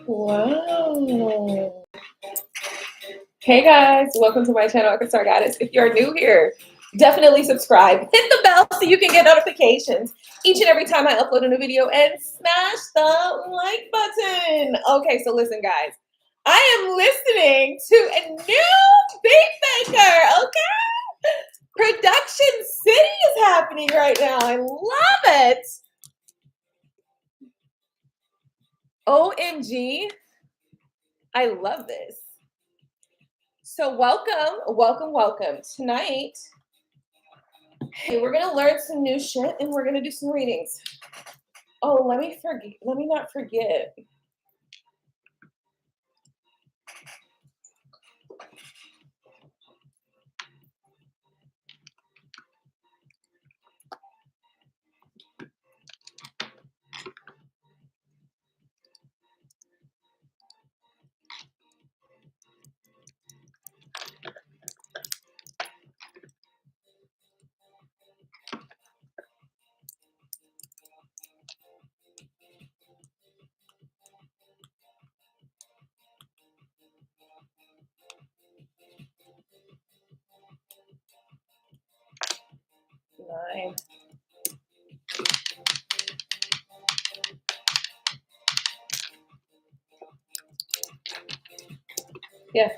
Wow. Hey guys, welcome to my channel, AquaStarGoddess. If you're new here, definitely subscribe. Hit the bell so you can get notifications each and every time I upload a new video, and smash the like button. Okay, so listen guys, I am listening to a new beat maker, okay? Production City is happening right now. I love it. OMG, I love this. So welcome. Tonight, hey, we're gonna learn some new shit and we're gonna do some readings. Oh, let me not forget. Nine. Yeah.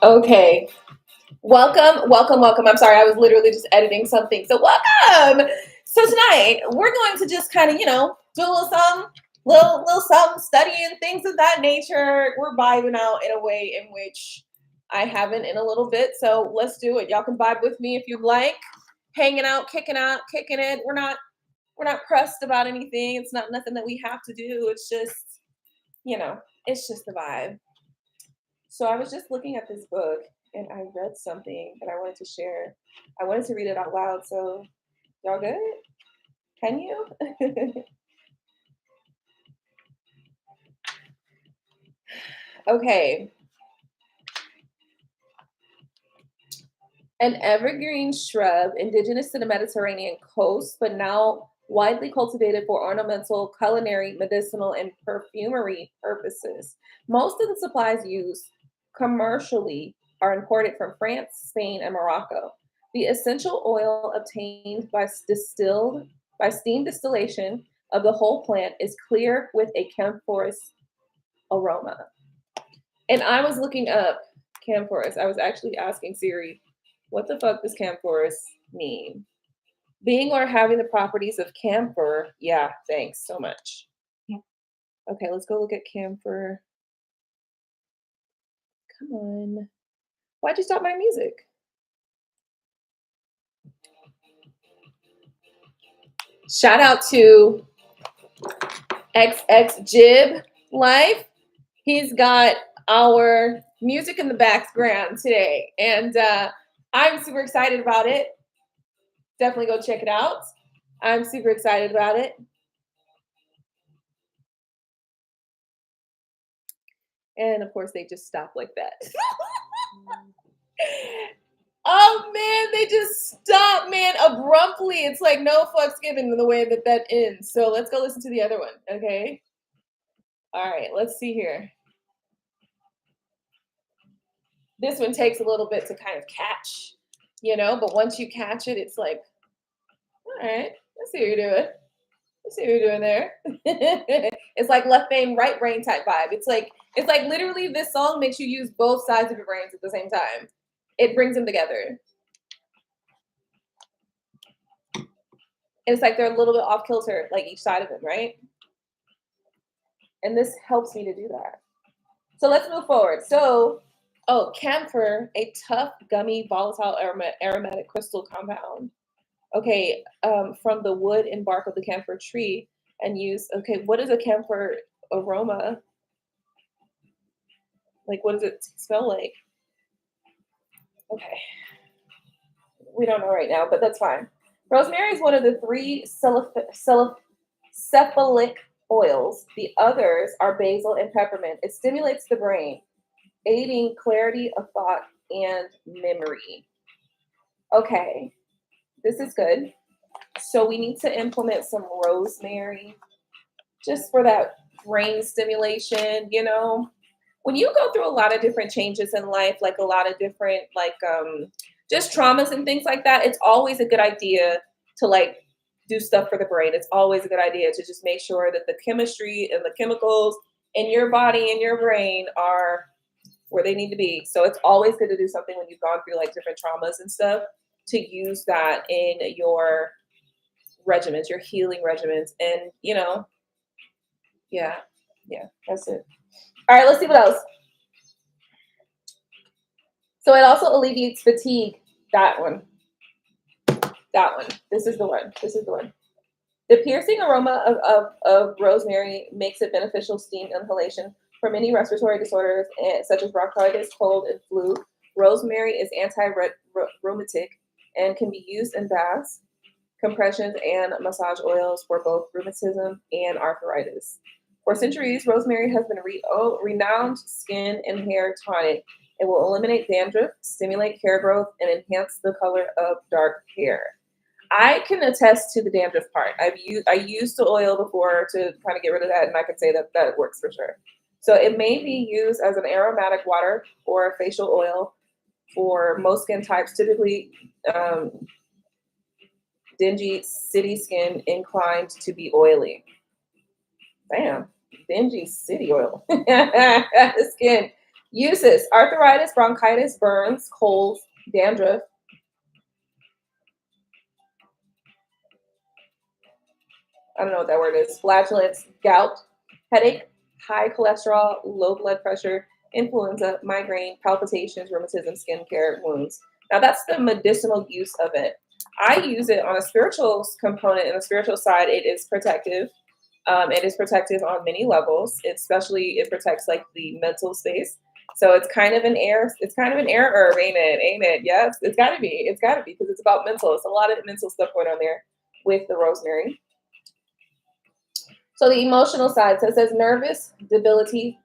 Okay. Welcome. I'm sorry, I was literally just editing something. So welcome. So tonight we're going to just kind of, do a little something, studying things of that nature. We're vibing out in a way in which I haven't in a little bit. So let's do it. Y'all can vibe with me if you'd like. Hanging out, kicking it. We're not pressed about anything. It's not nothing that we have to do. It's just, it's just the vibe. So I was just looking at this book and I read something that I wanted to share. I wanted to read it out loud. So y'all good? Can you? Okay. An evergreen shrub indigenous to the Mediterranean coast, but now widely cultivated for ornamental, culinary, medicinal, and perfumery purposes. Most of the supplies used commercially are imported from France, Spain, and Morocco. The essential oil obtained by steam distillation of the whole plant is clear with a camphorous aroma. And I was looking up camphorous. I was actually asking Siri, what the fuck does camphorous mean? Being or having the properties of camphor. Yeah, thanks so much. Okay, let's go look at camphor. Come on. Why'd you stop my music? Shout out to XX Jib Life. He's got our music in the background today. And I'm super excited about it. Definitely go check it out. I'm super excited about it. And of course, they just stop like that. Oh man, they just stop, man, abruptly. It's like no fucks given in the way that ends. So let's go listen to the other one, okay? All right, let's see here. This one takes a little bit to kind of catch, but once you catch it, it's like, all right, let's see what you're doing. Let's see what you're doing there. It's like left brain, right brain type vibe. It's like literally this song makes you use both sides of your brains at the same time. It brings them together. It's like they're a little bit off kilter, like each side of them, right? And this helps me to do that. So let's move forward. So, camphor, a tough, gummy, volatile aromatic crystal compound. Okay, from the wood and bark of the camphor tree and use, okay, what is a camphor aroma? Like, what does it smell like? Okay. We don't know right now, but that's fine. Rosemary is one of the 3 cephalic oils. The others are basil and peppermint. It stimulates the brain. aiding clarity of thought and memory. Okay, this is good. So we need to implement some rosemary just for that brain stimulation, you know. When you go through a lot of different changes in life, like a lot of different just traumas and things like that, it's always a good idea to like do stuff for the brain. It's always a good idea to just make sure that the chemistry and the chemicals in your body and your brain are where they need to be. So it's always good to do something when you've gone through like different traumas and stuff, to use that in your regimens, your healing regimens. And yeah, that's it. All right, let's see what else. So it also alleviates fatigue. That one. That one. This is the one. This is the one. The piercing aroma of rosemary makes it beneficial steam inhalation for many respiratory disorders, such as bronchitis, cold, and flu. Rosemary is anti-rheumatic and can be used in baths, compressions, and massage oils for both rheumatism and arthritis. For centuries, rosemary has been renowned skin and hair tonic. It will eliminate dandruff, stimulate hair growth, and enhance the color of dark hair. I can attest to the dandruff part. I used the oil before to kind of get rid of that, and I can say that that works for sure. So it may be used as an aromatic water or a facial oil for most skin types, typically dingy city skin inclined to be oily. Damn, dingy city oil. Skin. Uses: arthritis, bronchitis, burns, colds, dandruff. I don't know what that word is. Flatulence, gout, headache, high cholesterol, low blood pressure, influenza, migraine, palpitations, rheumatism, skincare, wounds. Now that's the medicinal use of it. I use it on a spiritual component. In the spiritual side, it is protective. It is protective on many levels. Especially, it protects like the mental space. So it's kind of an air. It's kind of an air herb, ain't it? Ain't it? Yes, it's got to be. It's got to be because it's about mental. It's a lot of mental stuff going on there with the rosemary. So the emotional side, so it says nervous debility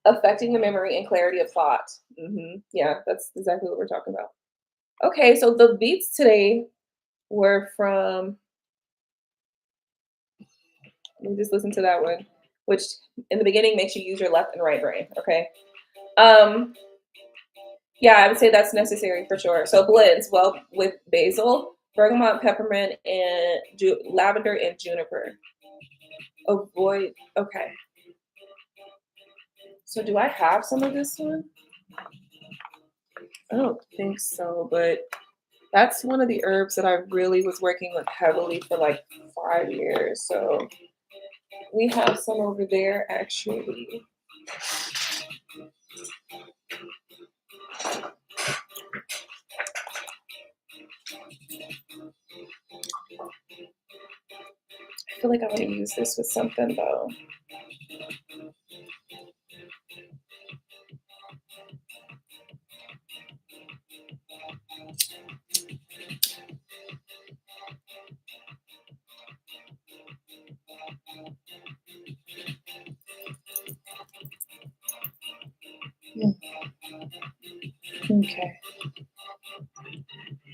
affecting the memory and clarity of thought. Yeah, that's exactly what we're talking about. Okay, so the beats today were from, let me just listen to that one, which in the beginning makes you use your left and right brain. Okay. Um, yeah, I would say that's necessary for sure. So blends well with basil, bergamot, peppermint, and lavender and juniper. Avoid. Okay. So do I have some of this one? I don't think so, but that's one of the herbs that I really was working with heavily for like 5 years. So we have some over there actually. I feel like I want to use this with something though. Okay.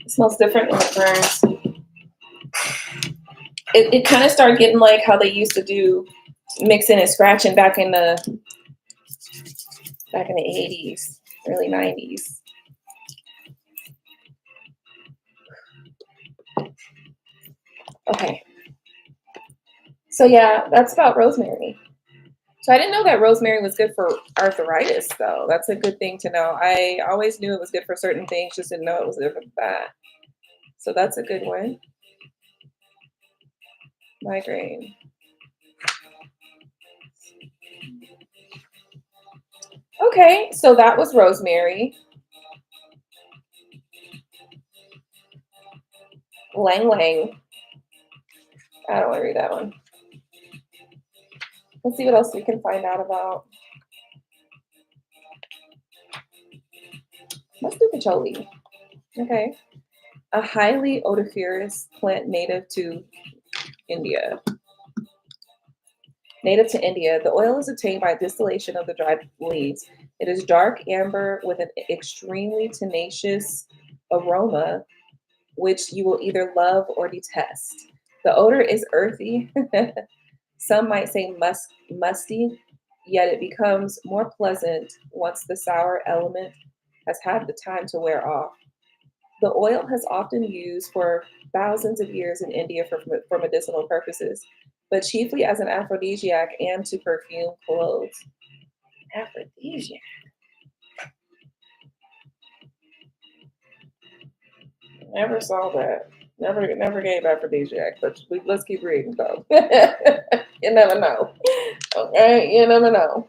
It smells different in the ferns. It kind of started getting like how they used to do mixing and scratching back in the 80s, early 90s. Okay. So yeah, that's about rosemary. So I didn't know that rosemary was good for arthritis, though. That's a good thing to know. I always knew it was good for certain things, just didn't know it was good for that. So that's a good one. Migraine. Okay, so that was rosemary. Lang Lang. I don't want to read that one. Let's see what else we can find out about. Let's do patchouli. Okay. A highly odoriferous plant native to India. Native to India, the oil is obtained by distillation of the dried leaves. It is dark amber with an extremely tenacious aroma, which you will either love or detest. The odor is earthy. Some might say musty, yet it becomes more pleasant once the sour element has had the time to wear off. The oil has often used for thousands of years in India for medicinal purposes, but chiefly as an aphrodisiac and to perfume clothes. Aphrodisiac. Never saw that. Never gave aphrodisiac, but let's keep reading though. You never know. Okay, you never know.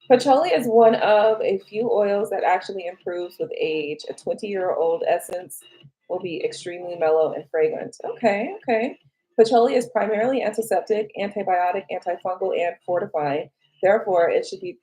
Patchouli is one of a few oils that actually improves with age. A 20-year-old essence will be extremely mellow and fragrant. Okay, okay. Patchouli is primarily antiseptic, antibiotic, antifungal, and fortifying. Therefore, it should be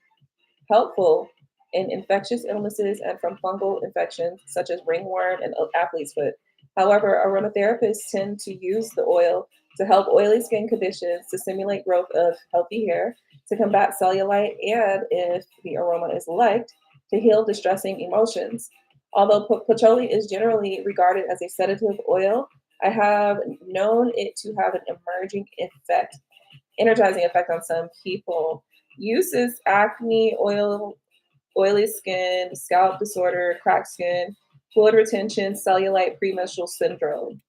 helpful in infectious illnesses and from fungal infections such as ringworm and athlete's foot. However, aromatherapists tend to use the oil to help oily skin conditions, to stimulate growth of healthy hair, to combat cellulite, and if the aroma is liked, to heal distressing emotions. Although patchouli is generally regarded as a sedative oil, I have known it to have an energizing effect on some people. Uses acne, oily skin, scalp disorder, cracked skin, fluid retention, cellulite, premenstrual syndrome.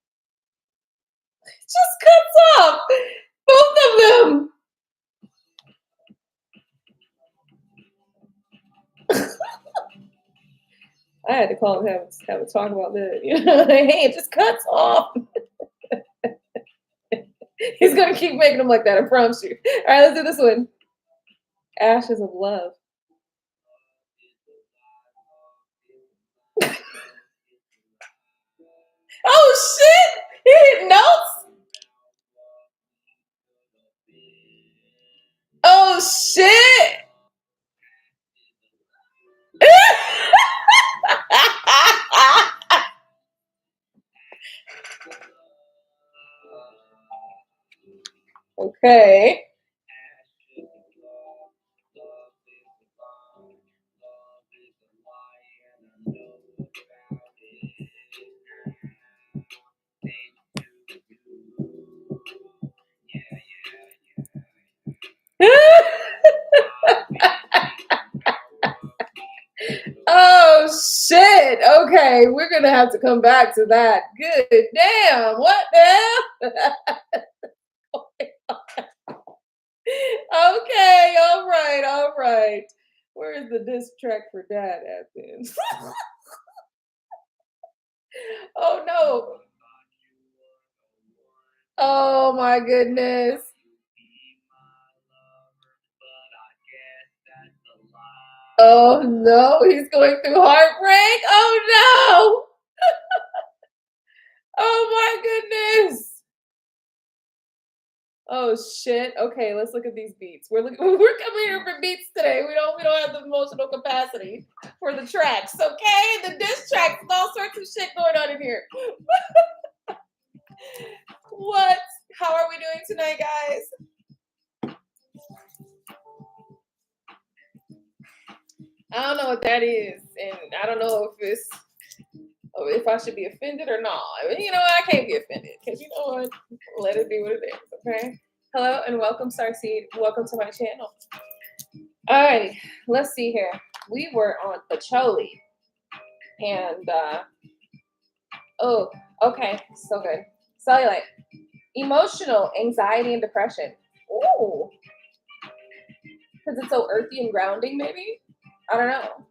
Just cuts off both of them. I had to call him, have a talk about that. You know, hey, it just cuts off. He's gonna keep making them like that. I promise you. All right, let's do this one. Ashes of love. Oh shit! He hit notes. Oh shit! Okay. Oh shit. Okay, we're gonna have to come back to that. Good damn. What the hell? Okay, all right. Where is the diss track for that at then? Oh no. Oh my goodness. Oh no, he's going through heartbreak. Oh no. Oh my goodness. Oh shit. Okay, let's look at these beats. We're coming here for beats today. We don't have the emotional capacity for the tracks, okay? The diss tracks and all sorts of shit going on in here. What? How are we doing tonight, guys? I don't know what that is, and I don't know if I should be offended or not. You know, I can't be offended because you know what? Let it be what it is. Okay. Hello and welcome, Starseed. Welcome to my channel. All right, let's see here. We were on patchouli, and oh, okay, so good. Cellulite, emotional anxiety and depression. Ooh, because it's so earthy and grounding, maybe. I don't know.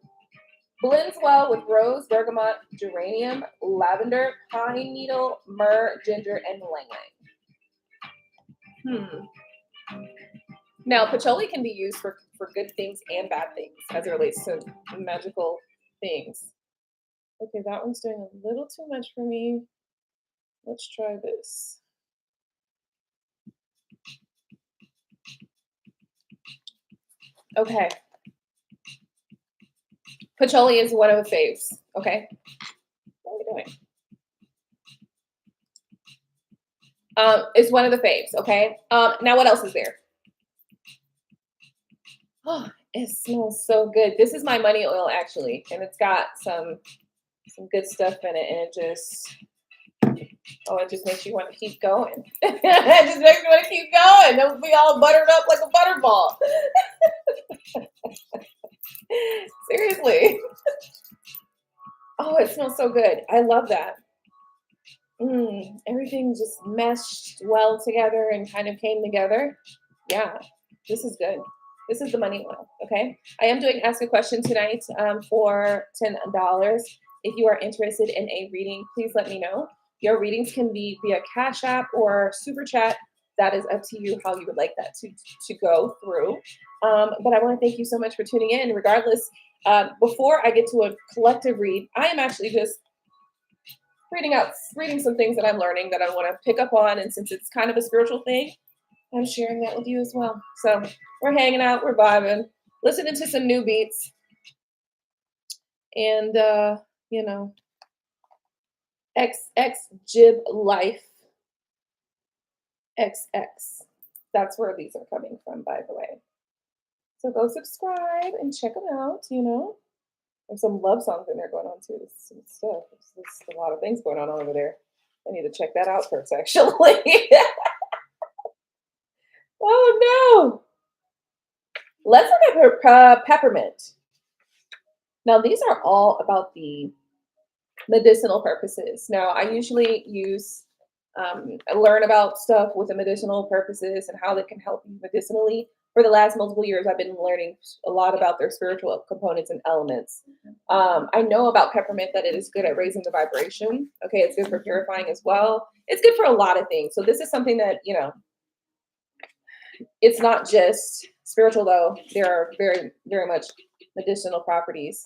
Blends well with rose, bergamot, geranium, lavender, pine needle, myrrh, ginger, and ylang ylang. Now, patchouli can be used for good things and bad things as it relates to magical things. Okay, that one's doing a little too much for me. Let's try this. Okay. Patchouli is one of the faves. Okay. What are we doing? It's one of the faves. Okay. Now what else is there? Oh, it smells so good. This is my money oil actually, and it's got some good stuff in it, and it just makes you want to keep going. It just makes you want to keep going. It'll be all buttered up like a butterball. Seriously. Oh, it smells so good. I love that. Everything just meshed well together and kind of came together. Yeah, this is good. This is the money oil. Okay. I am doing Ask a Question tonight for $10. If you are interested in a reading, please let me know. Your readings can be via Cash App or Super Chat. That is up to you how you would like that to go through. But I want to thank you so much for tuning in. Regardless, before I get to a collective read, I am actually just reading some things that I'm learning that I want to pick up on. And since it's kind of a spiritual thing, I'm sharing that with you as well. So we're hanging out, we're vibing, listening to some new beats, and you know, XX Jib Life XX. That's where these are coming from, by the way. So go subscribe and check them out. There's some love songs in there going on too. Some stuff. There's a lot of things going on over there. I need to check that out first, actually. Oh no! Let's look at peppermint. Now, these are all about the medicinal purposes. Now, I usually learn about stuff with the medicinal purposes and how they can help you medicinally. For the last multiple years, I've been learning a lot about their spiritual components and elements. I know about peppermint that it is good at raising the vibration. Okay, it's good for purifying as well. It's good for a lot of things. So this is something that, it's not just spiritual though. There are very, very much medicinal properties.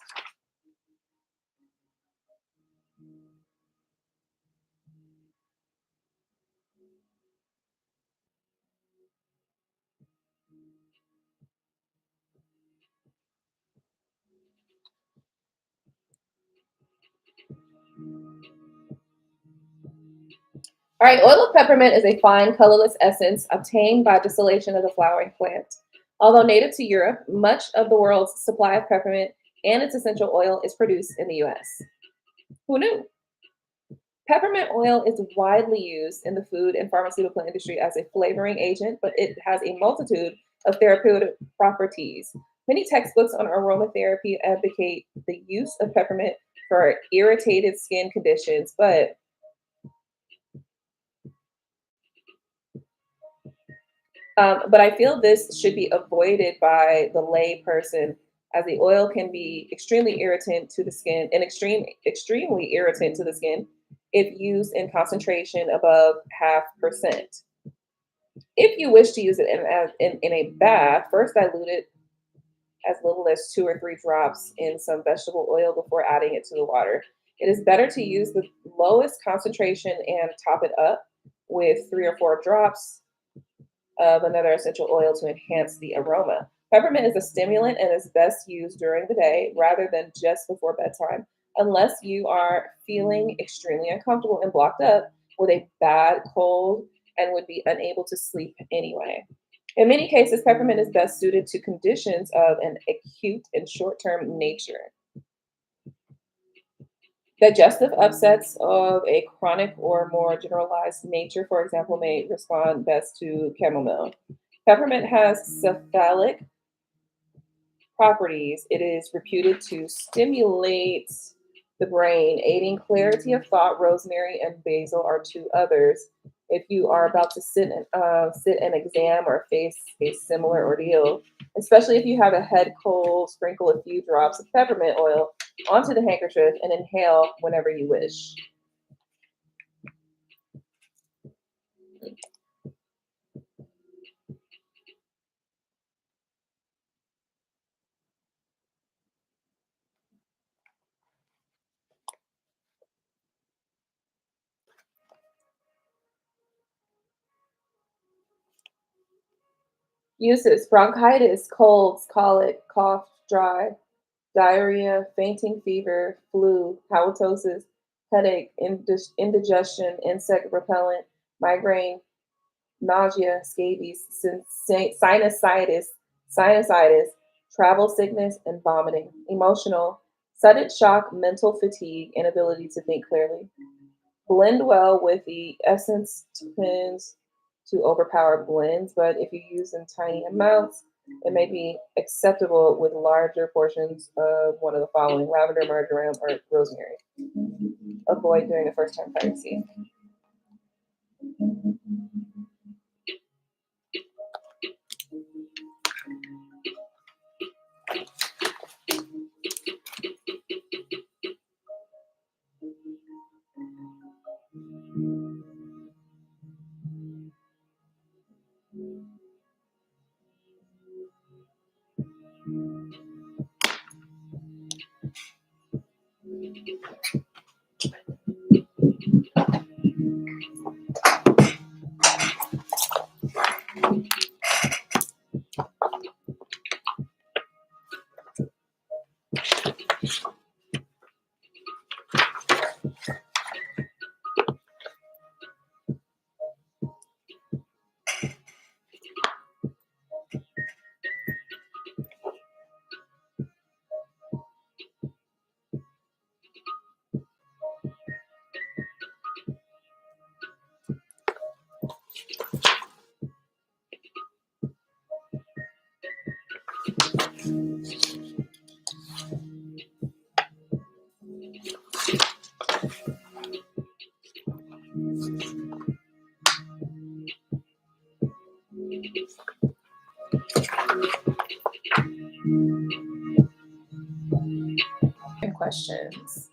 All right, oil of peppermint is a fine, colorless essence obtained by distillation of the flowering plant. Although native to Europe, much of the world's supply of peppermint and its essential oil is produced in the US. Who knew? Peppermint oil is widely used in the food and pharmaceutical industry as a flavoring agent, but it has a multitude of therapeutic properties. Many textbooks on aromatherapy advocate the use of peppermint for irritated skin conditions, but I feel this should be avoided by the lay person, as the oil can be extremely irritant to the skin and extremely irritant to the skin if used in concentration above 0.5%. If you wish to use it in a bath, first dilute it as little as 2 or 3 drops in some vegetable oil before adding it to the water. It is better to use the lowest concentration and top it up with 3 or 4 drops of another essential oil to enhance the aroma. Peppermint is a stimulant and is best used during the day rather than just before bedtime, unless you are feeling extremely uncomfortable and blocked up with a bad cold and would be unable to sleep anyway. In many cases, peppermint is best suited to conditions of an acute and short term nature. Digestive upsets of a chronic or more generalized nature, for example, may respond best to chamomile. Peppermint has cephalic properties. It is reputed to stimulate the brain, aiding clarity of thought. Rosemary and basil are two others. If you are about to sit an exam or face a similar ordeal, especially if you have a head cold, sprinkle a few drops of peppermint oil onto the handkerchief and inhale whenever you wish. Uses: bronchitis, colds, colic, cough, dry, diarrhea, fainting fever, flu, halitosis, headache, indigestion, insect repellent, migraine, nausea, scabies, sinusitis, travel sickness, and vomiting. Emotional, sudden shock, mental fatigue, inability to think clearly. Blend well with the essence tends to overpower blends, but if you use in tiny amounts, it may be acceptable with larger portions of one of the following: lavender, marjoram, or rosemary. Avoid during the first time pregnancy. Questions.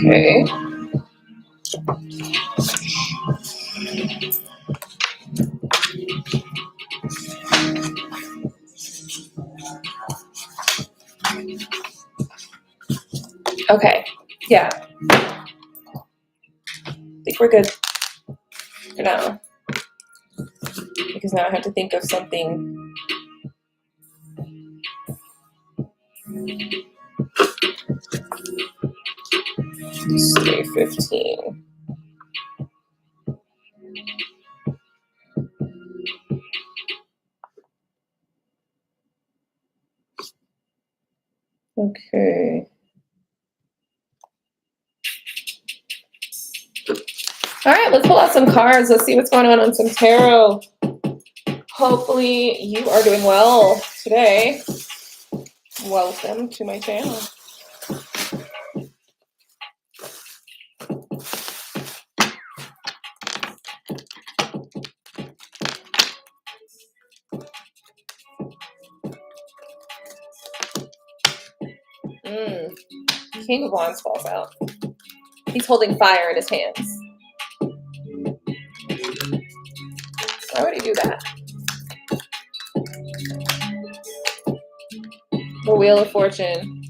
Okay. Okay. Yeah. I think we're good for now. Because now I have to think of something. Stay 15. Okay. All right, let's pull out some cards. Let's see what's going on some tarot. Hopefully you are doing well today. Welcome to my channel. King of Wands falls out. He's holding fire in his hands. Why would he do that? The Wheel of Fortune.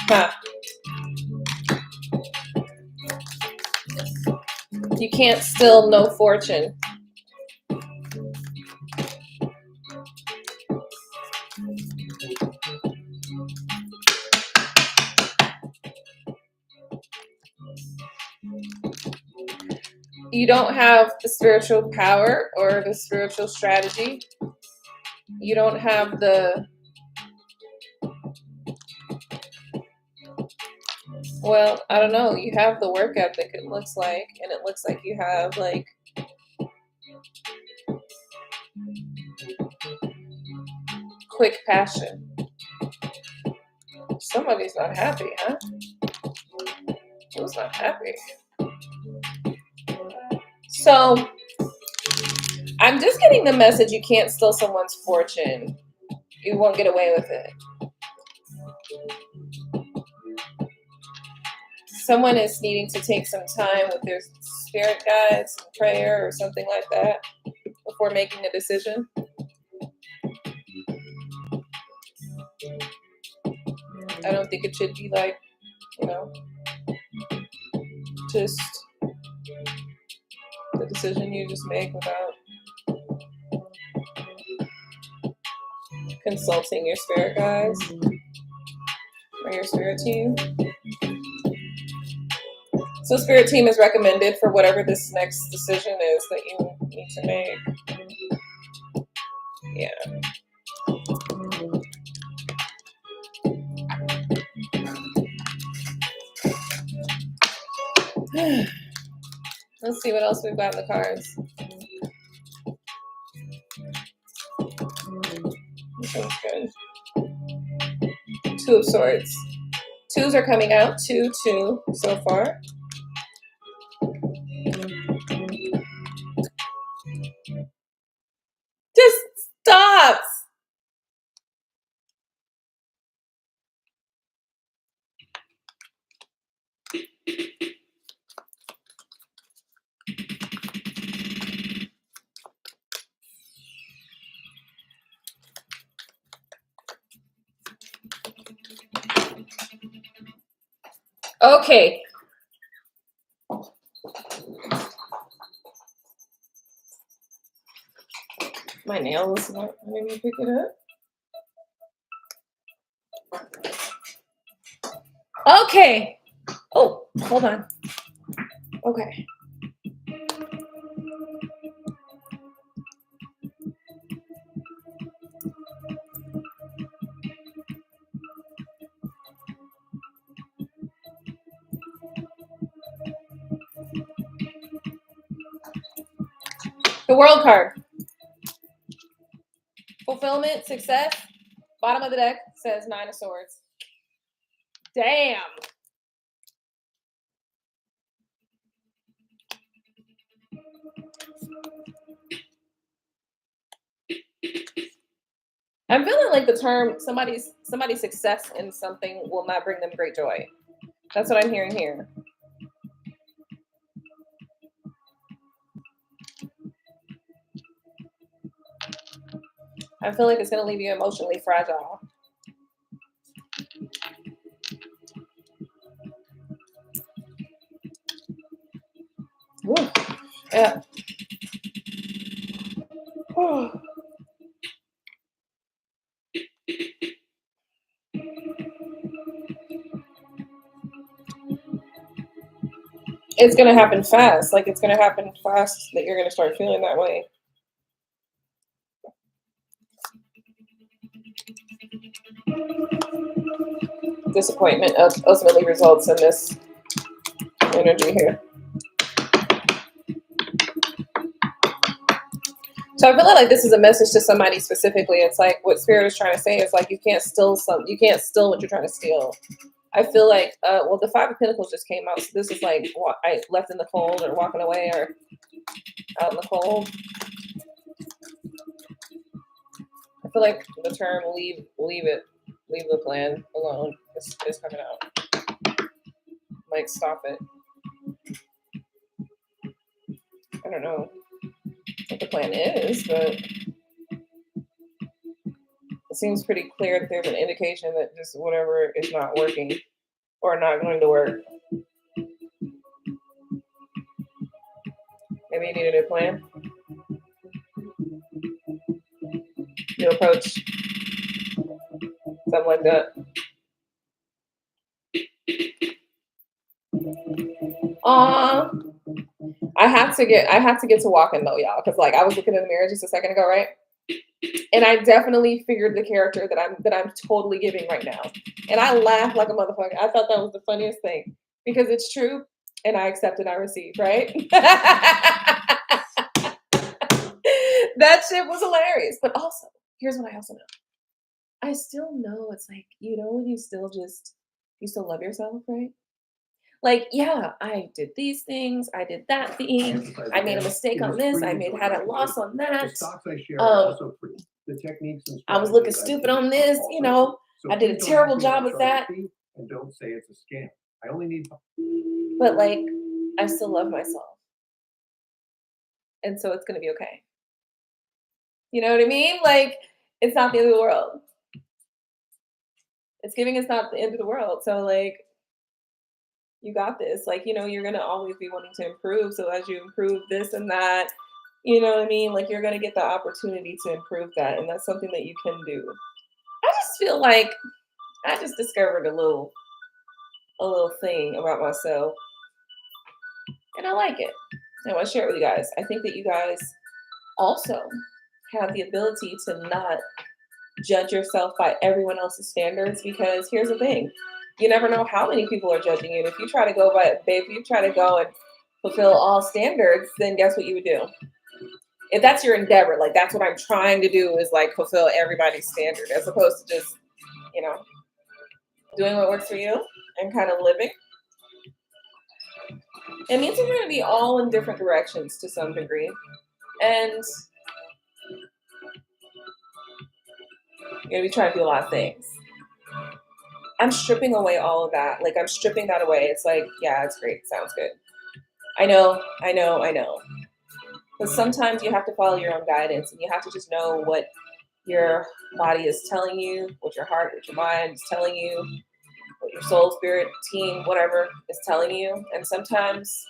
Huh. You can't still know fortune. You don't have the spiritual power or the spiritual strategy. You don't have the, well, I don't know. You have the work ethic, it looks like. And it looks like you have, like, quick passion. Somebody's not happy, huh? Who's not happy? So, I I'm just getting the message you can't steal someone's fortune. You won't get away with it. Someone is needing to take some time with their spirit guides and prayer or something like that before making a decision. I don't think it should be like, you know, just the decision you just make without consulting your spirit guides or your spirit team. So spirit team is recommended for whatever this next decision is that you need to make. Yeah. Let's see what else we've got in the cards. This one's good. Two of Swords. Twos are coming out. 2, 2 so far. Just stop. Okay. My nail was not letting me pick it up. Okay. Oh, hold on. Okay. The World card. Fulfillment, success. Bottom of the deck says 9 of Swords. Damn. I'm feeling like the term somebody's success in something will not bring them great joy. That's what I'm hearing here. I feel like it's going to leave you emotionally fragile. Ooh, yeah. It's going to happen fast. Like, it's going to happen fast that you're going to start feeling that way. Disappointment ultimately results in this energy here. So I feel like this is a message to somebody specifically. It's like what Spirit is trying to say is like you can't steal what you're trying to steal. I feel like well, the 5 of Pentacles just came out. So this is like I left in the cold or walking away or out in the cold. I feel like the term leave the plan alone is coming out. Like, stop it. I don't know what the plan is, but it seems pretty clear that there's an indication that just whatever is not working or not going to work. Maybe you need a new plan. New approach. Something like that. I have to get to walking though, y'all, because like I was looking in the mirror just a second ago, right? And I definitely figured the character that I'm totally giving right now. And I laughed like a motherfucker. I thought that was the funniest thing because it's true and I accept and I receive, right? That shit was hilarious. But also, here's what I also know. I still know it's like, when you still love yourself, right? Like, yeah, I did these things, I did that thing, I made a mistake on this, had a loss on that. The techniques and I was looking stupid on this, you know. I did a terrible job with that. And don't say it's a scam. I only need, but like, I still love myself. And so it's gonna be okay. You know what I mean? Like, it's not the end of the world. It's giving is not the end of the world. So like, you got this. Like, you know, you're gonna always be wanting to improve. So as you improve this and that, you know what I mean? Like you're gonna get the opportunity to improve that. And that's something that you can do. I just feel like I just discovered a little thing about myself. And I like it. I want to share it with you guys. I think that you guys also have the ability to not judge yourself by everyone else's standards because here's the thing. You never know how many people are judging you. And if you try to go by, babe, if you try to go and fulfill all standards, then guess what you would do? If that's your endeavor, like that's what I'm trying to do is like fulfill everybody's standard as opposed to just, you know, doing what works for you and kind of living. It means we're going to be all in different directions to some degree. And you're going to be trying to do a lot of things. I'm stripping away all of that. Like I'm stripping that away. It's like, yeah, it's great. Sounds good. I know. But sometimes you have to follow your own guidance and you have to just know what your body is telling you, what your heart, what your mind is telling you, what your soul, spirit, team, whatever is telling you. And sometimes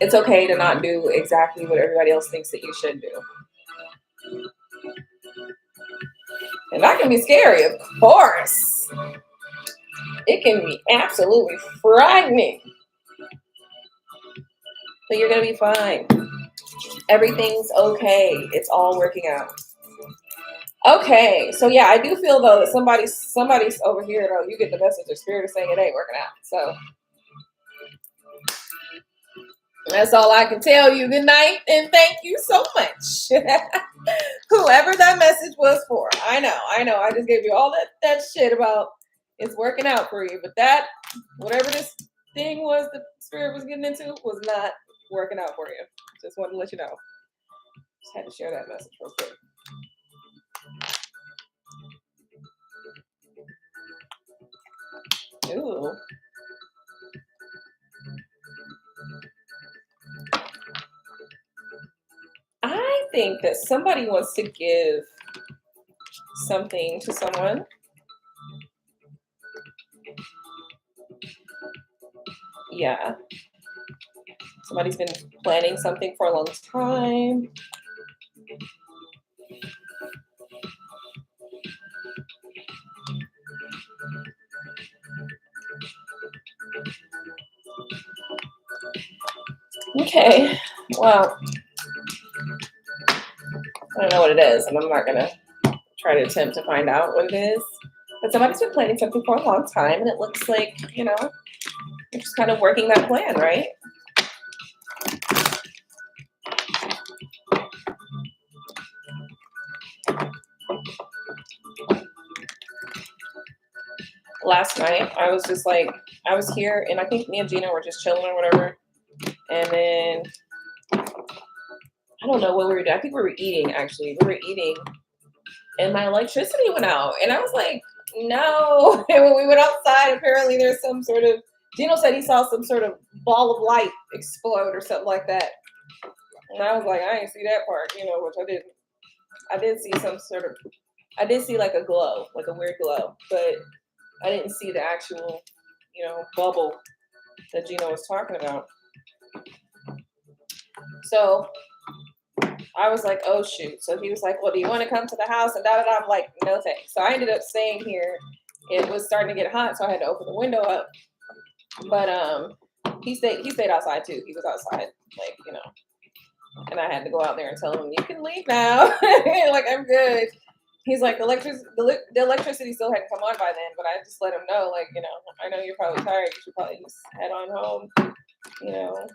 it's okay to not do exactly what everybody else thinks that you should do. And that can be scary, of course. It can be absolutely frightening. But you're going to be fine. Everything's okay. It's all working out. Okay, so yeah, I do feel though that somebody's over here though. You get the message of spirit is saying it ain't working out. So that's all I can tell you. Good night and thank you so much. Whoever that message was for. I know. I just gave you all that shit about it's working out for you, but that whatever this thing was the spirit was getting into was not working out for you. Just wanted to let you know. Just had to share that message real quick. Ooh. I think that somebody wants to give something to someone. Yeah. Somebody's been planning something for a long time. Okay. Well, I don't know what it is, and I'm not going to try to attempt to find out what it is. But somebody's been planning something for a long time, and it looks like, you know, you're just kind of working that plan, right? Last night, I was just like, I was here, and I think me and Gina were just chilling or whatever. And then, I don't know what we were doing. I think we were eating, actually. We were eating, and my electricity went out. And I was like, no. And when we went outside, apparently there's some sort of, Gino said he saw some sort of ball of light explode or something like that. And I was like, I didn't see that part, you know, which I didn't. I did see some sort of, I did see like a glow, like a weird glow, but I didn't see the actual, you know, bubble that Gino was talking about. So I was like, oh shoot. So he was like, well, do you want to come to the house? And da da da. I'm like, no thanks. So I ended up staying here. It was starting to get hot, so I had to open the window up. But he stayed outside too. He was outside, like, you know. And I had to go out there and tell him, you can leave now. Like, I'm good. He's like, the electricity still hadn't come on by then, but I just let him know, like, you know, I know you're probably tired. You should probably just head on home, you know.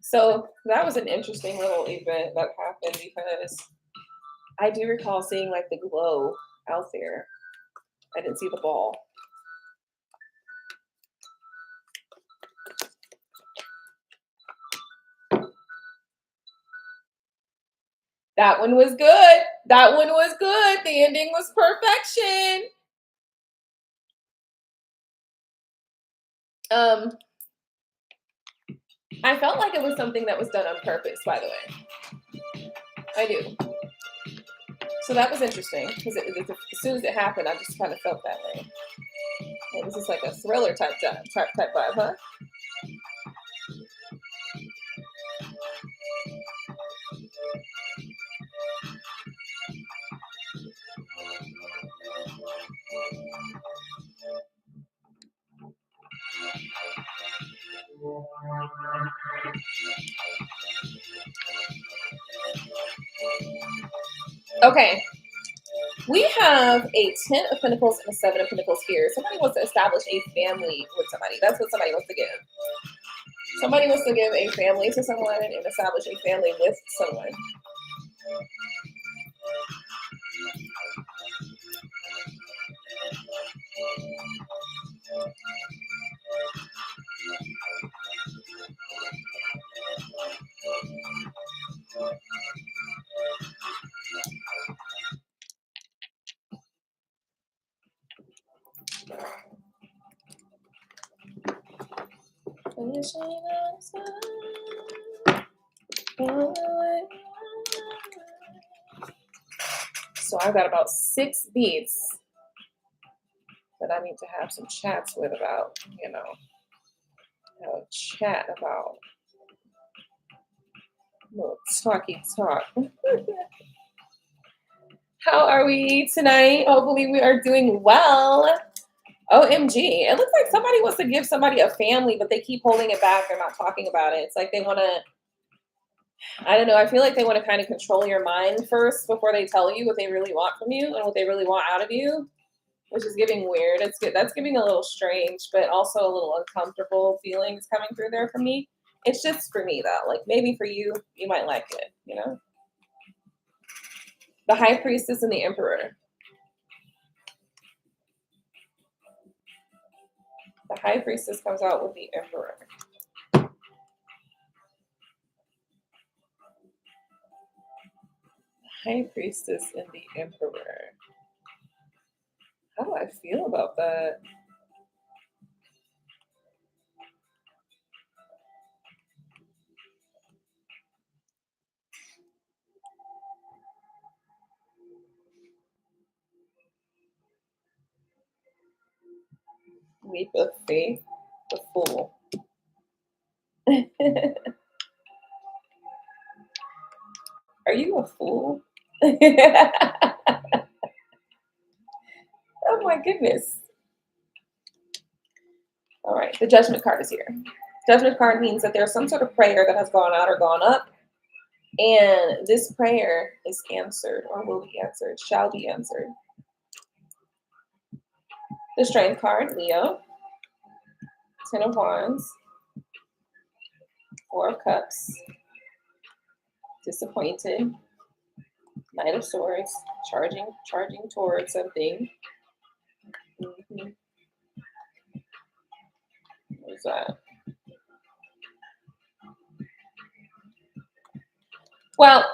So that was an interesting little event that happened because I do recall seeing like the glow out there. I didn't see the ball. That one was good. That one was good. The ending was perfection. I felt like it was something that was done on purpose, by the way. I do. So that was interesting because as soon as it happened, I just kind of felt that way. It was just like a thriller type vibe, huh? Okay. We have a 10 of Pentacles and a 7 of Pentacles here. Somebody wants to establish a family with somebody. That's what somebody wants to give. Somebody wants to give a family to someone and establish a family with someone. So I've got about 6 beats that I need to have some chats with about, you know, have a chat about. Little talky talk. How are we tonight? Hopefully we are doing well. OMG. It looks like somebody wants to give somebody a family, but they keep holding it back. They're not talking about it. It's like they want to, I don't know. I feel like they want to kind of control your mind first before they tell you what they really want from you and what they really want out of you, which is giving weird. It's good. That's giving a little strange, but also a little uncomfortable feelings coming through there for me. It's just for me though. Like maybe for you, you might like it, you know? The High Priestess and the Emperor. The High Priestess comes out with the Emperor. High Priestess and the Emperor. How do I feel about that? Leap of faith, the Fool. Are you a fool? Oh my goodness. All right, the Judgment card is here. Judgment card means that there's some sort of prayer that has gone out or gone up, and this prayer is answered or will be answered, shall be answered. The Strength card, Leo. 10 of Wands. 4 of Cups. Disappointed. Knight of Swords. Charging towards something. What is that? Well,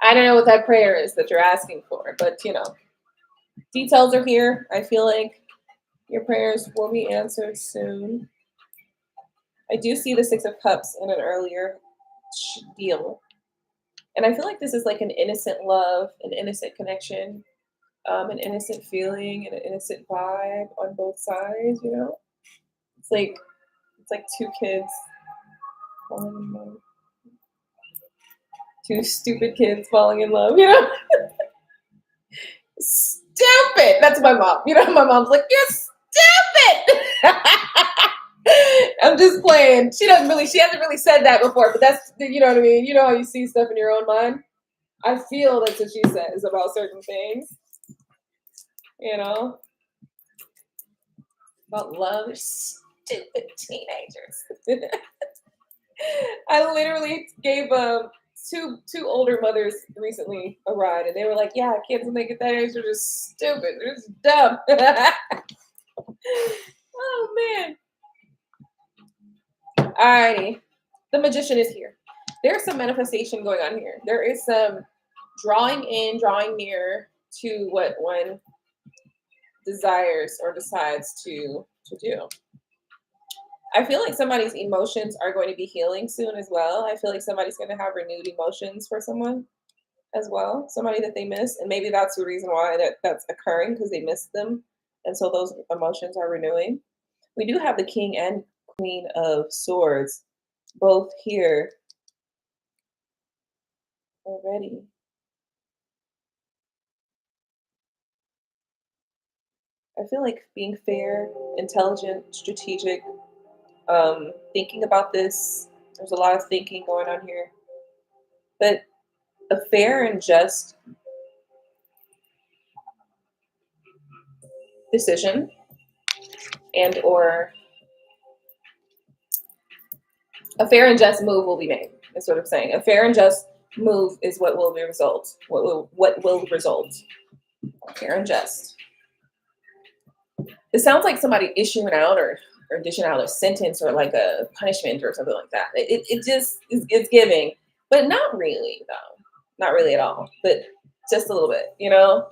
I don't know what that prayer is that you're asking for, but you know, details are here. I feel like your prayers will be answered soon. I do see the 6 of Cups in an earlier deal. And I feel like this is like an innocent love, an innocent connection, an innocent feeling, and an innocent vibe on both sides, you know? It's like 2 kids falling in love. 2 stupid kids falling in love, you know? Stupid! That's my mom. You know, my mom's like, you're stupid! I'm just playing. She hasn't really said that before, but that's, you know what I mean? You know how you see stuff in your own mind? I feel that's what she says about certain things. You know? About love, stupid teenagers. I literally gave two older mothers recently arrived, and they were like, "Yeah, kids when they get that age are just stupid. They're just dumb." Oh man. Alrighty. The magician is here. There's some manifestation going on here. There is some drawing in, drawing near to what one desires or decides to do. I feel like somebody's emotions are going to be healing soon as well. I feel like somebody's going to have renewed emotions for someone as well, somebody that they miss, and maybe that's the reason why that's occurring, because they missed them, and so those emotions are renewing. We do have the King and Queen of Swords both here already. I feel like being fair, intelligent, strategic, thinking about this. There's a lot of thinking going on here, but a fair and just decision and or a fair and just move will be made. That's what I'm saying. A fair and just move is what will be result. What will result? Fair and just. It sounds like somebody issuing out or dishing out a sentence or like a punishment or something like that. It just is, it's giving, but not really though. Not really at all. But just a little bit, you know.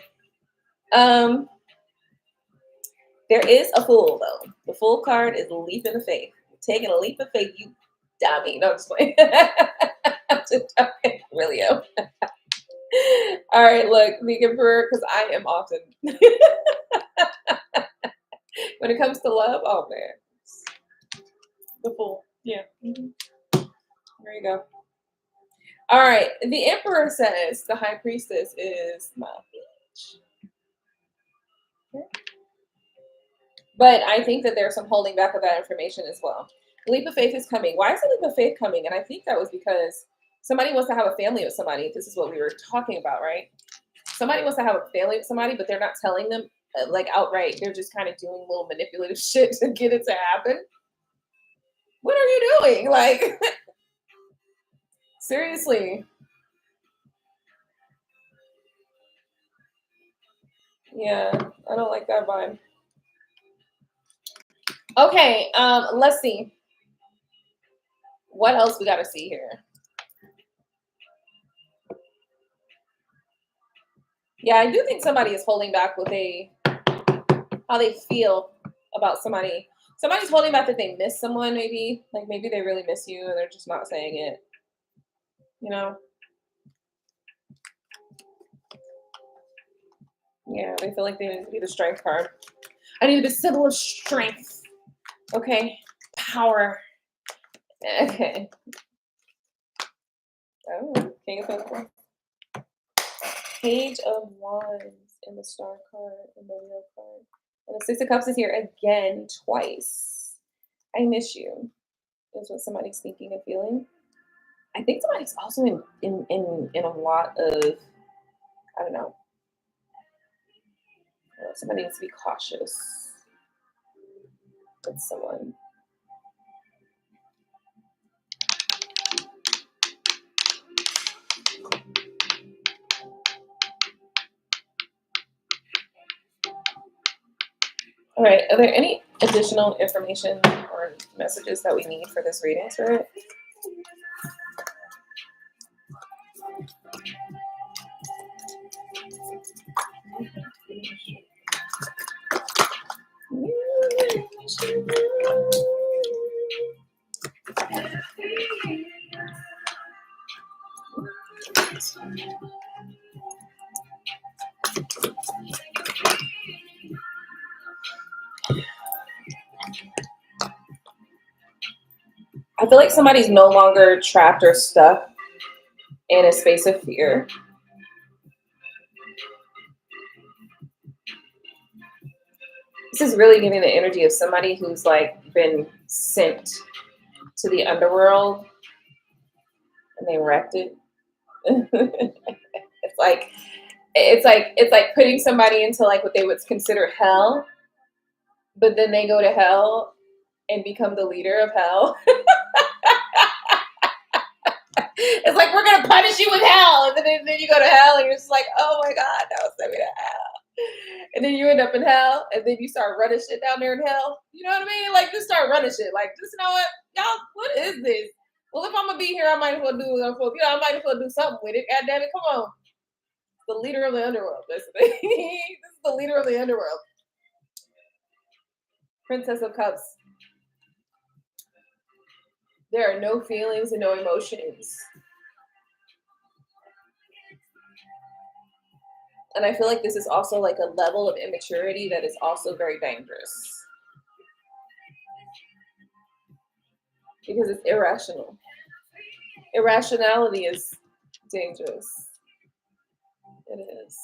There is a fool though. The fool card is a leap in the faith. Taking a leap of faith, you dummy. No, I'm just playing. I'm just joking. Really am. All right, look, the Emperor, because I am often when it comes to love, oh man. The fool. Yeah. There you go. All right. The Emperor says the High Priestess is my bitch. Okay. But I think that there's some holding back of that information as well. Leap of faith is coming. Why is the leap of faith coming? And I think that was because somebody wants to have a family with somebody. This is what we were talking about, right? Somebody wants to have a family with somebody, but they're not telling them like outright. They're just kind of doing little manipulative shit to get it to happen. What are you doing? Like, seriously. Yeah, I don't like that vibe. Okay, let's see. What else we got to see here? Yeah, I do think somebody is holding back with how they feel about somebody. Somebody's holding back that they miss someone, maybe. Like maybe they really miss you and they're just not saying it. You know? Yeah, they feel like they need the strength card. I need the symbol of strength. Okay. Power. Okay. Oh, King of Pentacles. Page of Wands in the Star card and the Wheel card. And the Six of Cups is here again twice. I miss you. Is what somebody's thinking and feeling. I think somebody's also in a lot of, I don't know. Somebody needs to be cautious with someone. All right. Are there any additional information or messages that we need for this reading, Spirit? I feel like somebody's no longer trapped or stuck in a space of fear. This is really giving the energy of somebody who's like been sent to the underworld and they wrecked it. it's like putting somebody into like what they would consider hell, but then they go to hell and become the leader of hell. It's like, we're gonna punish you with hell, and then you go to hell, and you're just like, oh my God, that was send me to hell. And then you end up in hell, and then you start running shit down there in hell. You know what I mean? Like, just start running shit. Like, just, you know what, y'all, what is this? Well, if I'm gonna be here, I might as well do what I'm supposed to. I might as well do something with it. God damn it, come on. The leader of the underworld. This is the leader of the underworld. Princess of Cups. There are no feelings and no emotions. And I feel like this is also like a level of immaturity that is also very dangerous. Because it's irrational. Irrationality is dangerous. It is.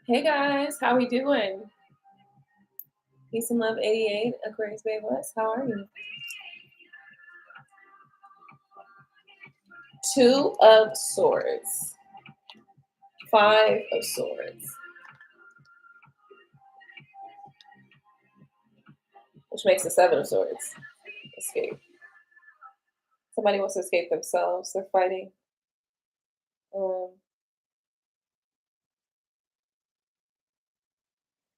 Hey guys, how we doing? Peace and love 88, Aquarius Bay West. How are you? 2 of Swords. 5 of Swords. Which makes the 7 of Swords. Escape. Somebody wants to escape themselves. They're fighting.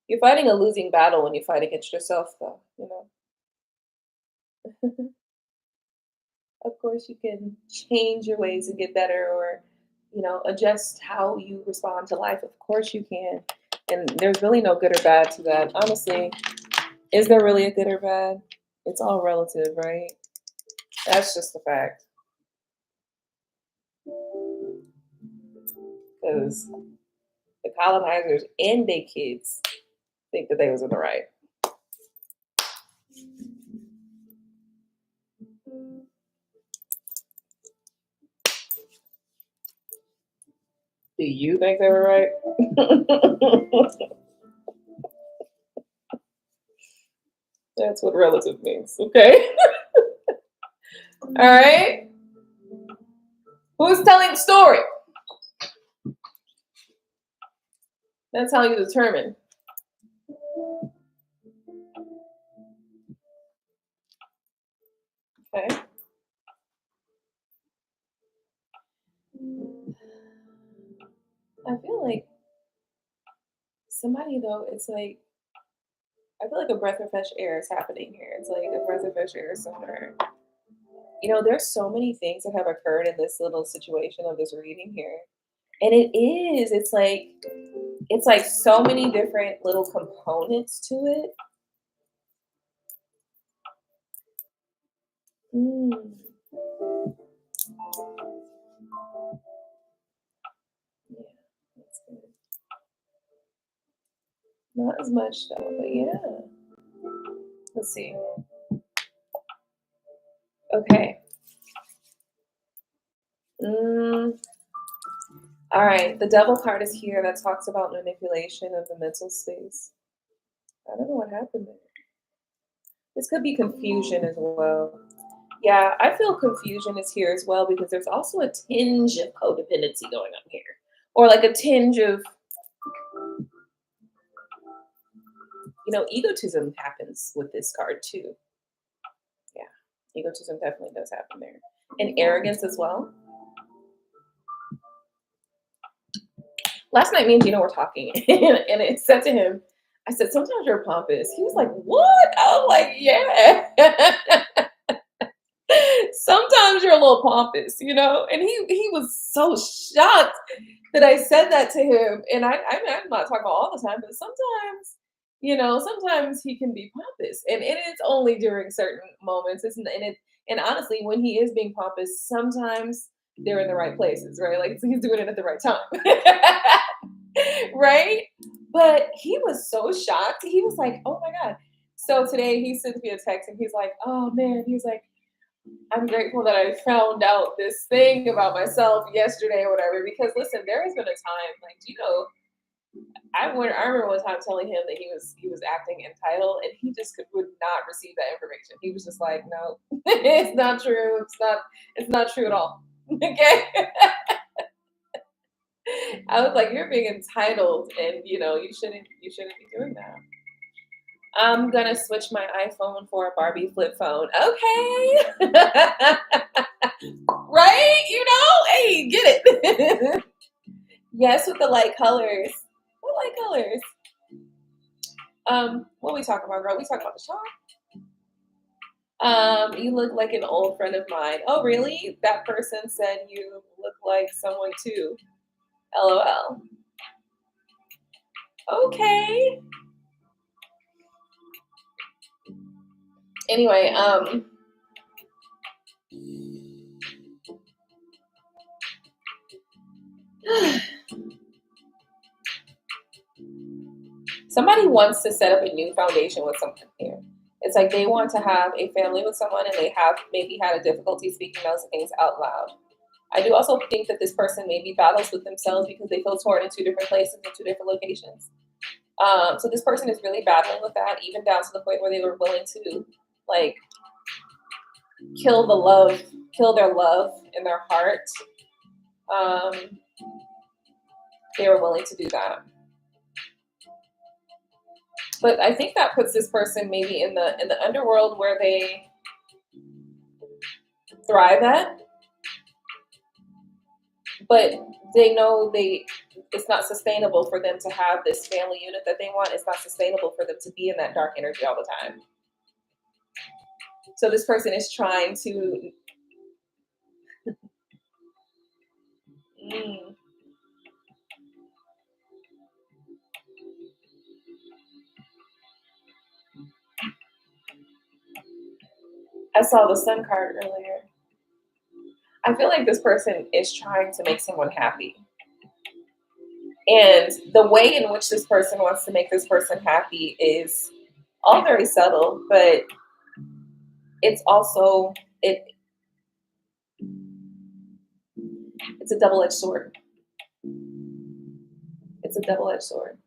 You're fighting a losing battle when you fight against yourself, though, you know. Of course, you can change your ways and get better, or, you know, adjust how you respond to life. Of course, you can. And there's really no good or bad to that. Honestly, is there really a good or bad? It's all relative, right? That's just the fact. Because the colonizers and their kids think that they was in the right. Do you think they were right? That's what relative means, okay? All right. Who's telling the story? That's how you determine. Okay. I feel like somebody, though, it's like, I feel like a breath of fresh air is happening here. It's like a breath of fresh air somewhere. You know, there's so many things that have occurred in this little situation of this reading here. And it's like so many different little components to it. Yeah, that's good. Not as much though, but yeah. Let's see. Okay. All right. The Devil card is here. That talks about manipulation of the mental space. I don't know what happened there. This could be confusion as well. Yeah, I feel confusion is here as well, because there's also a tinge of codependency going on here. Or like a tinge of, you know, egotism happens with this card too. Yeah, egotism definitely does happen there. And arrogance as well. Last night, me and Gino were talking, and it said to him, I said, sometimes you're pompous. He was like, what? I was like, yeah. Sometimes you're a little pompous, you know? And he was so shocked that I said that to him. And I'm not talking about all the time, but sometimes, you know, sometimes he can be pompous. And it's only during certain moments. And honestly, when he is being pompous, sometimes they're in the right places, right? Like, he's doing it at the right time. Right? But he was so shocked. He was like, oh my God. So today he sends me a text and he's like, oh man, he's like, I'm grateful that I found out this thing about myself yesterday or whatever. Because listen, there has been a time, like, you know, I remember one time telling him that he was acting entitled, and he just would not receive that information. He was just like, no, it's not true. It's not true at all. Okay. I was like, you're being entitled, and you know, you shouldn't be doing that. I'm gonna switch my iPhone for a Barbie flip phone. Okay. Right? You know? Hey, get it. Yes, with the light colors. What light colors? What we talking about, girl? We talking about the shop? You look like an old friend of mine. Oh, really? That person said you look like someone too. LOL. Okay. Anyway, somebody wants to set up a new foundation with someone here. It's like they want to have a family with someone and they have maybe had a difficulty speaking those things out loud. I do also think that this person maybe battles with themselves because they feel torn in two different places in two different locations. So this person is really battling with that, even down to the point where they were willing to like kill their love in their heart. They were willing to do that. But I think that puts this person maybe in the underworld where they thrive at, but they know it's not sustainable for them to have this family unit that they want. It's not sustainable for them to be in that dark energy all the time. So this person is trying to I saw the sun card earlier. I feel like this person is trying to make someone happy. And the way in which this person wants to make this person happy is all very subtle, but it's also it's a double-edged sword. It's a double-edged sword.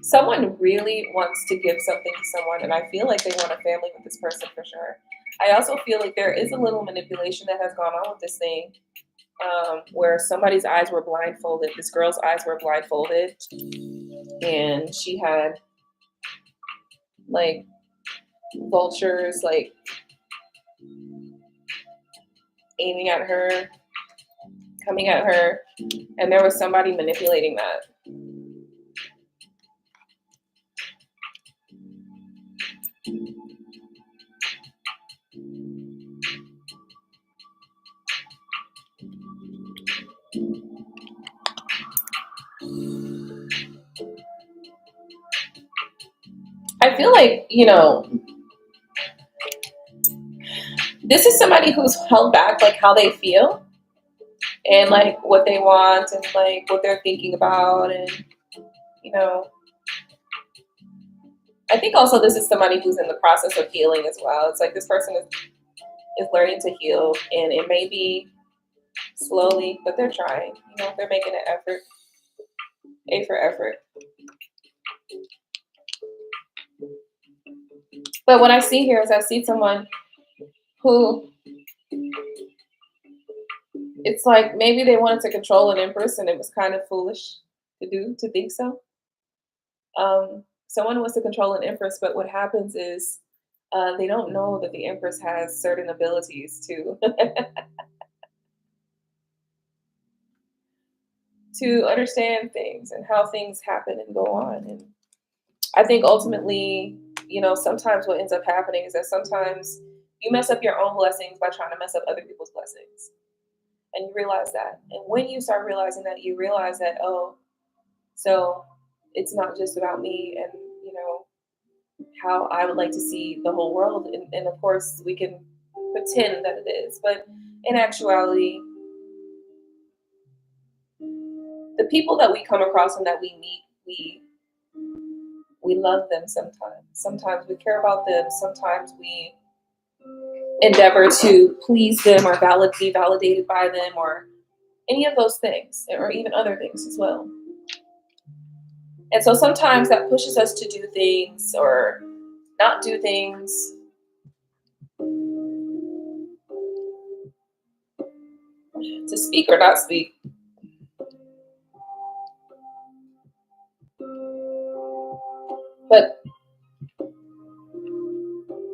Someone really wants to give something to someone, and I feel like they want a family with this person for sure. I also feel like there is a little manipulation that has gone on with this thing, where somebody's eyes were blindfolded. This girl's eyes were blindfolded, and she had like vultures like aiming at her, coming at her, and there was somebody manipulating that. I feel like, this is somebody who's held back like how they feel and like what they want and like what they're thinking about, and you know I think also this is somebody who's in the process of healing as well. It's like this person is learning to heal, and it may be slowly, but they're trying. They're making an effort. A for effort. But what I see here is I see someone who, it's like maybe they wanted to control an empress and it was kind of foolish to think so. Someone wants to control an empress, but what happens is they don't know that the empress has certain abilities to to understand things and how things happen and go on. And I think ultimately, sometimes what ends up happening is that sometimes you mess up your own blessings by trying to mess up other people's blessings. And you realize that. And when you start realizing that, you realize that, oh, so it's not just about me and, how I would like to see the whole world. And of course, we can pretend that it is. But in actuality, the people that we come across and that we meet, we love them sometimes. Sometimes we care about them. Sometimes we endeavor to please them or be validated by them or any of those things, or even other things as well. And so sometimes that pushes us to do things or not do things to speak or not speak. But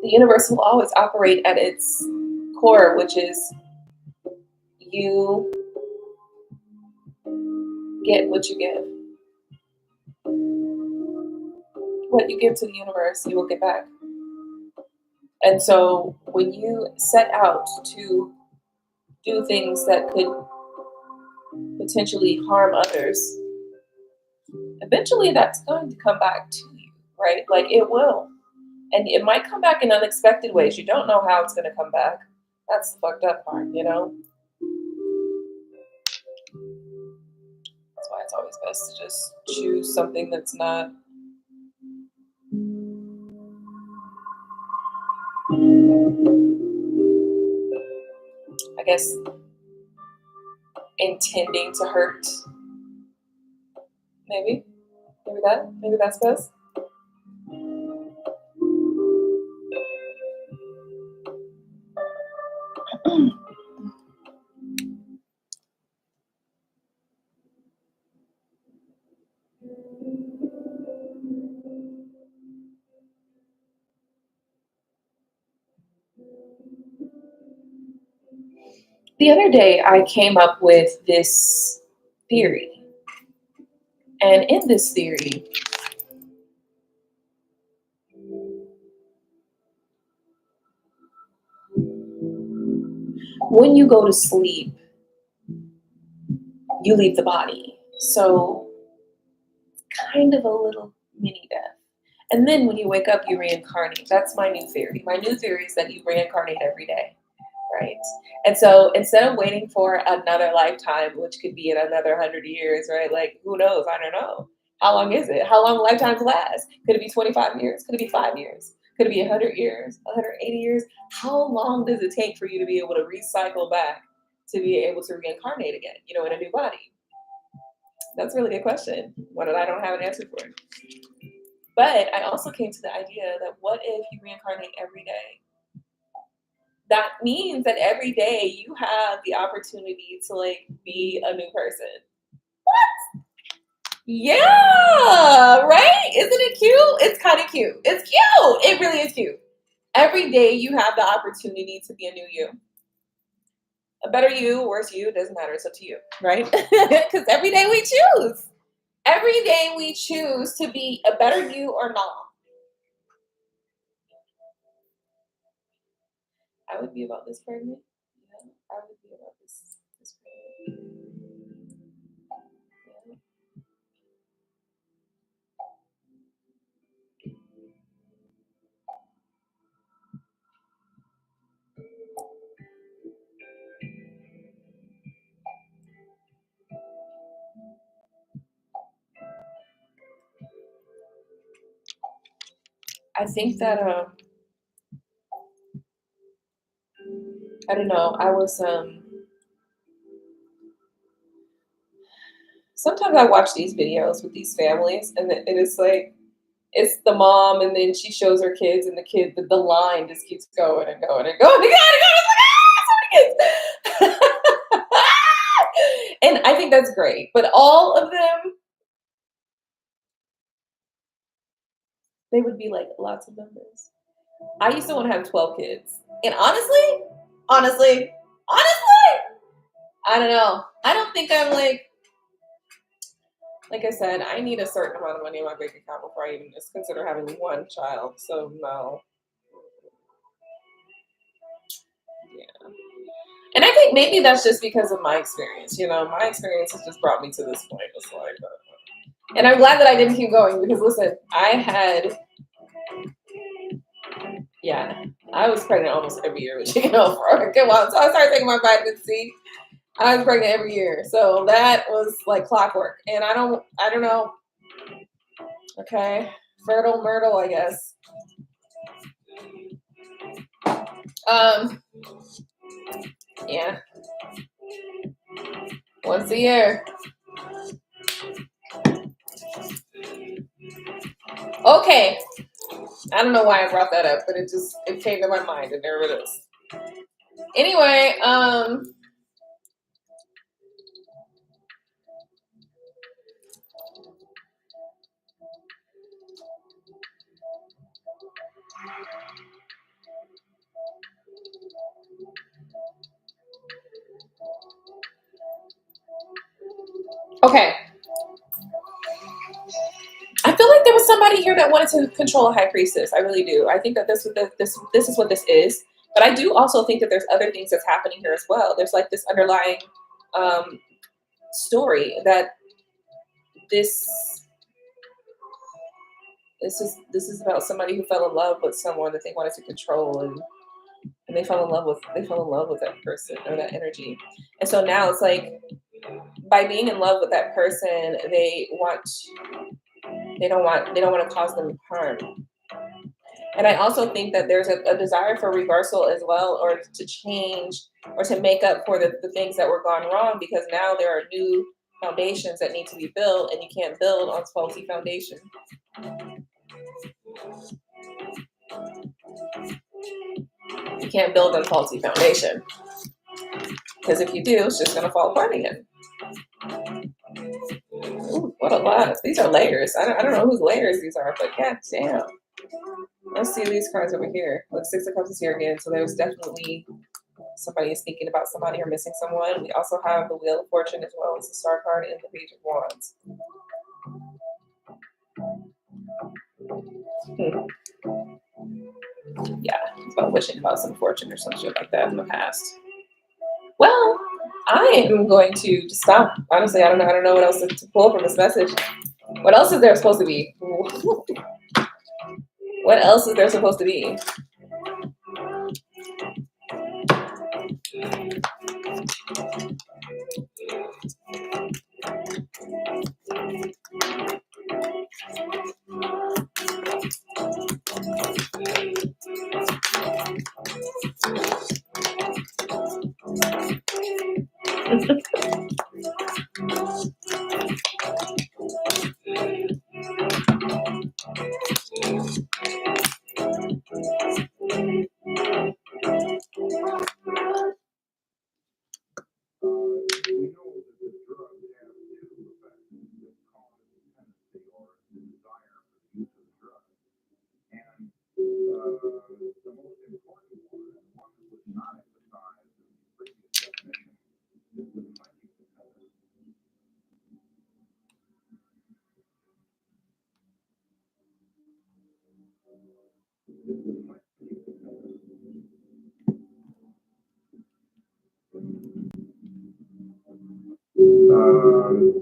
the universe will always operate at its core, which is you get what you give. What you give to the universe, you will get back. And so when you set out to do things that could potentially harm others, eventually that's going to come back to you, right? Like it will. And it might come back in unexpected ways. You don't know how it's going to come back. That's the fucked up part, you know? That's why it's always best to just choose something that's not I guess intending to hurt. Maybe that's best. The other day I came up with this theory. And in this theory, when you go to sleep, you leave the body. So kind of a little mini death. And then when you wake up, you reincarnate. That's my new theory. My new theory is that you reincarnate every day, right? And so instead of waiting for another lifetime, which could be in another 100 years, right? Like, who knows? I don't know. How long is it? How long lifetimes last? Could it be 25 years? Could it be 5 years? Could it be 100 years? 180 years? How long does it take for you to be able to recycle back to be able to reincarnate again, you know, in a new body? That's a really good question. One that I don't have an answer for. But I also came to the idea that what if you reincarnate every day? That means that every day you have the opportunity to like be a new person. What? Yeah, right? Isn't it cute? It's kind of cute. It's cute. It really is cute. Every day you have the opportunity to be a new you. A better you, worse you, doesn't matter. It's up to you, right? Because every day we choose. Every day we choose to be a better you or not. I would be about this pregnant. Yeah, I would be about this pregnant. Yeah. I think that I don't know. I was sometimes I watch these videos with these families, and it's like it's the mom, and then she shows her kids, and the line just keeps going and going and going and going and going. It's like, ah, so many kids. And I think that's great. But all of them, they would be like lots of numbers. I used to want to have 12 kids. And honestly, I don't know. I don't think I'm like I said, I need a certain amount of money in my bank account before I even just consider having one child. So no. Yeah. And I think maybe that's just because of my experience. You know, my experience has just brought me to this point. It's like, and I'm glad that I didn't keep going because listen, I was pregnant almost every year with for a good while. So I started taking my vitamin C. I was pregnant every year. So that was like clockwork. And I don't know. Okay. Fertile Myrtle, I guess. Yeah. Once a year. Okay. I don't know why I brought that up, but it came to my mind and there it is. Anyway, Okay. I feel like there was somebody here that wanted to control a high priestess. I really do. I think that this is what this is. But I do also think that there's other things that's happening here as well. There's like this underlying story that this is about somebody who fell in love with someone that they wanted to control, and they fell in love with that person or that energy. And so now it's like, by being in love with that person, they don't want to cause them harm. And I also think that there's a desire for reversal as well, or to change, or to make up for the things that were gone wrong, because now there are new foundations that need to be built, and you can't build on faulty foundation. You can't build on faulty foundation, because if you do, it's just going to fall apart again. Ooh, what a lot. These are layers. I don't know whose layers these are, but god damn. Let's see these cards over here. Look, Six of Cups is here again, so there's definitely somebody is thinking about somebody or missing someone. We also have the Wheel of Fortune as well as the Star card and the Page of Wands. Yeah, it's about wishing about some fortune or some shit like that in the past. Well, I am going to just stop. Honestly, I don't know what else to pull from this message. What else is there supposed to be? What else is there supposed to be?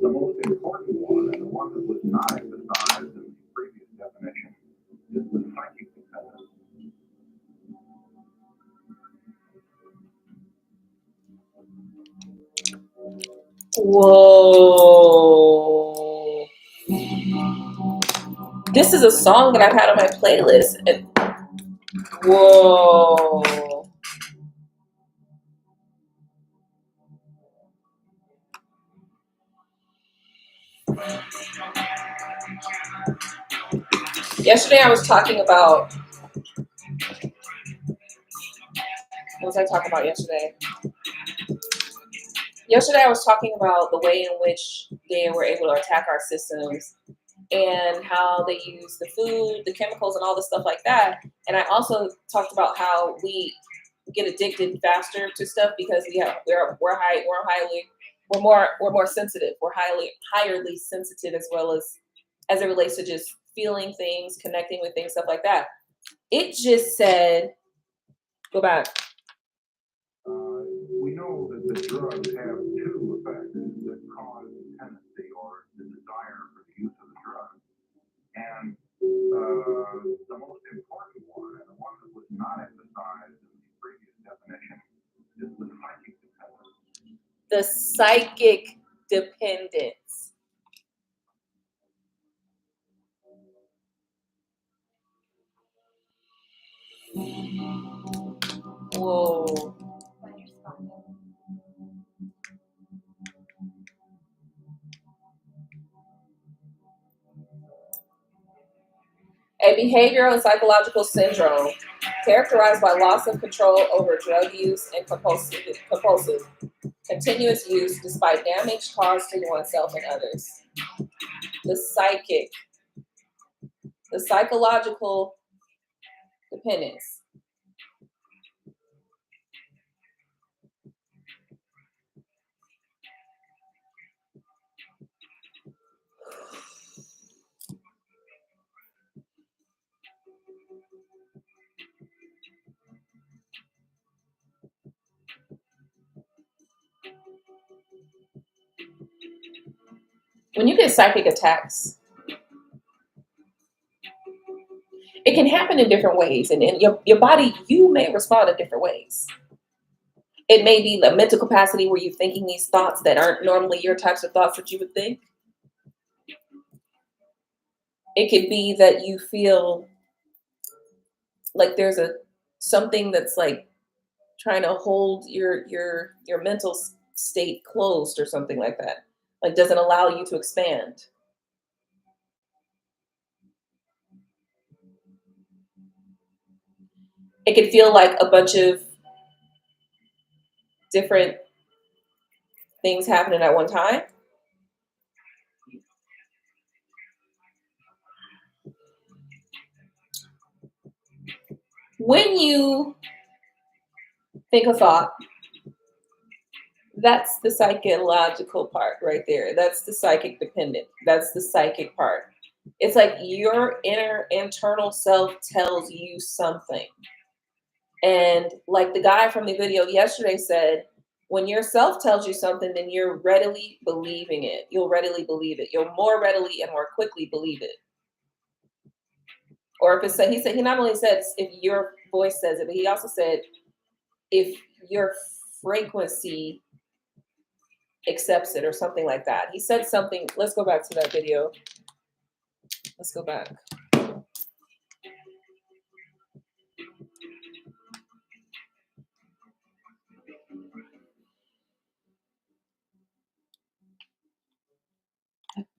The most important one, and the one that was not emphasized in the previous definition, is the psychic dependence. Whoa. This is a song that I've had on my playlist. Whoa. Yesterday I was talking about, what was I talking about yesterday? Yesterday I was talking about the way in which they were able to attack our systems, and how they use the food, the chemicals, and all the stuff like that. And I also talked about how we get addicted faster to stuff because we're more sensitive. We're highly sensitive, as well as it relates to just feeling things, connecting with things, stuff like that. It just said, go back. We know that the drugs have two effects that cause dependency, or the desire for the use of the drug. And the most important one, and the one that was not emphasized in the previous definition, is the psychic dependence. The psychic dependence. Whoa. A behavioral and psychological syndrome characterized by loss of control over drug use and compulsive continuous use despite damage caused to oneself and others. The psychological dependence. When you get psychic attacks, it can happen in different ways. And in your body, you may respond in different ways. It may be the mental capacity where you're thinking these thoughts that aren't normally your types of thoughts that you would think. It could be that you feel like there's something that's like trying to hold your mental state closed or something like that. Like doesn't allow you to expand. It could feel like a bunch of different things happening at one time. When you think a thought, that's the psychological part right there. That's the psychic dependent. That's the psychic part. It's like your internal self tells you something. And like the guy from the video yesterday said, when your self tells you something, then you're readily believing it. You'll readily believe it. You'll more readily and more quickly believe it. Or if it's said, he not only said if your voice says it, but he also said if your frequency accepts it or something like that. He said something. Let's go back to that video. Let's go back.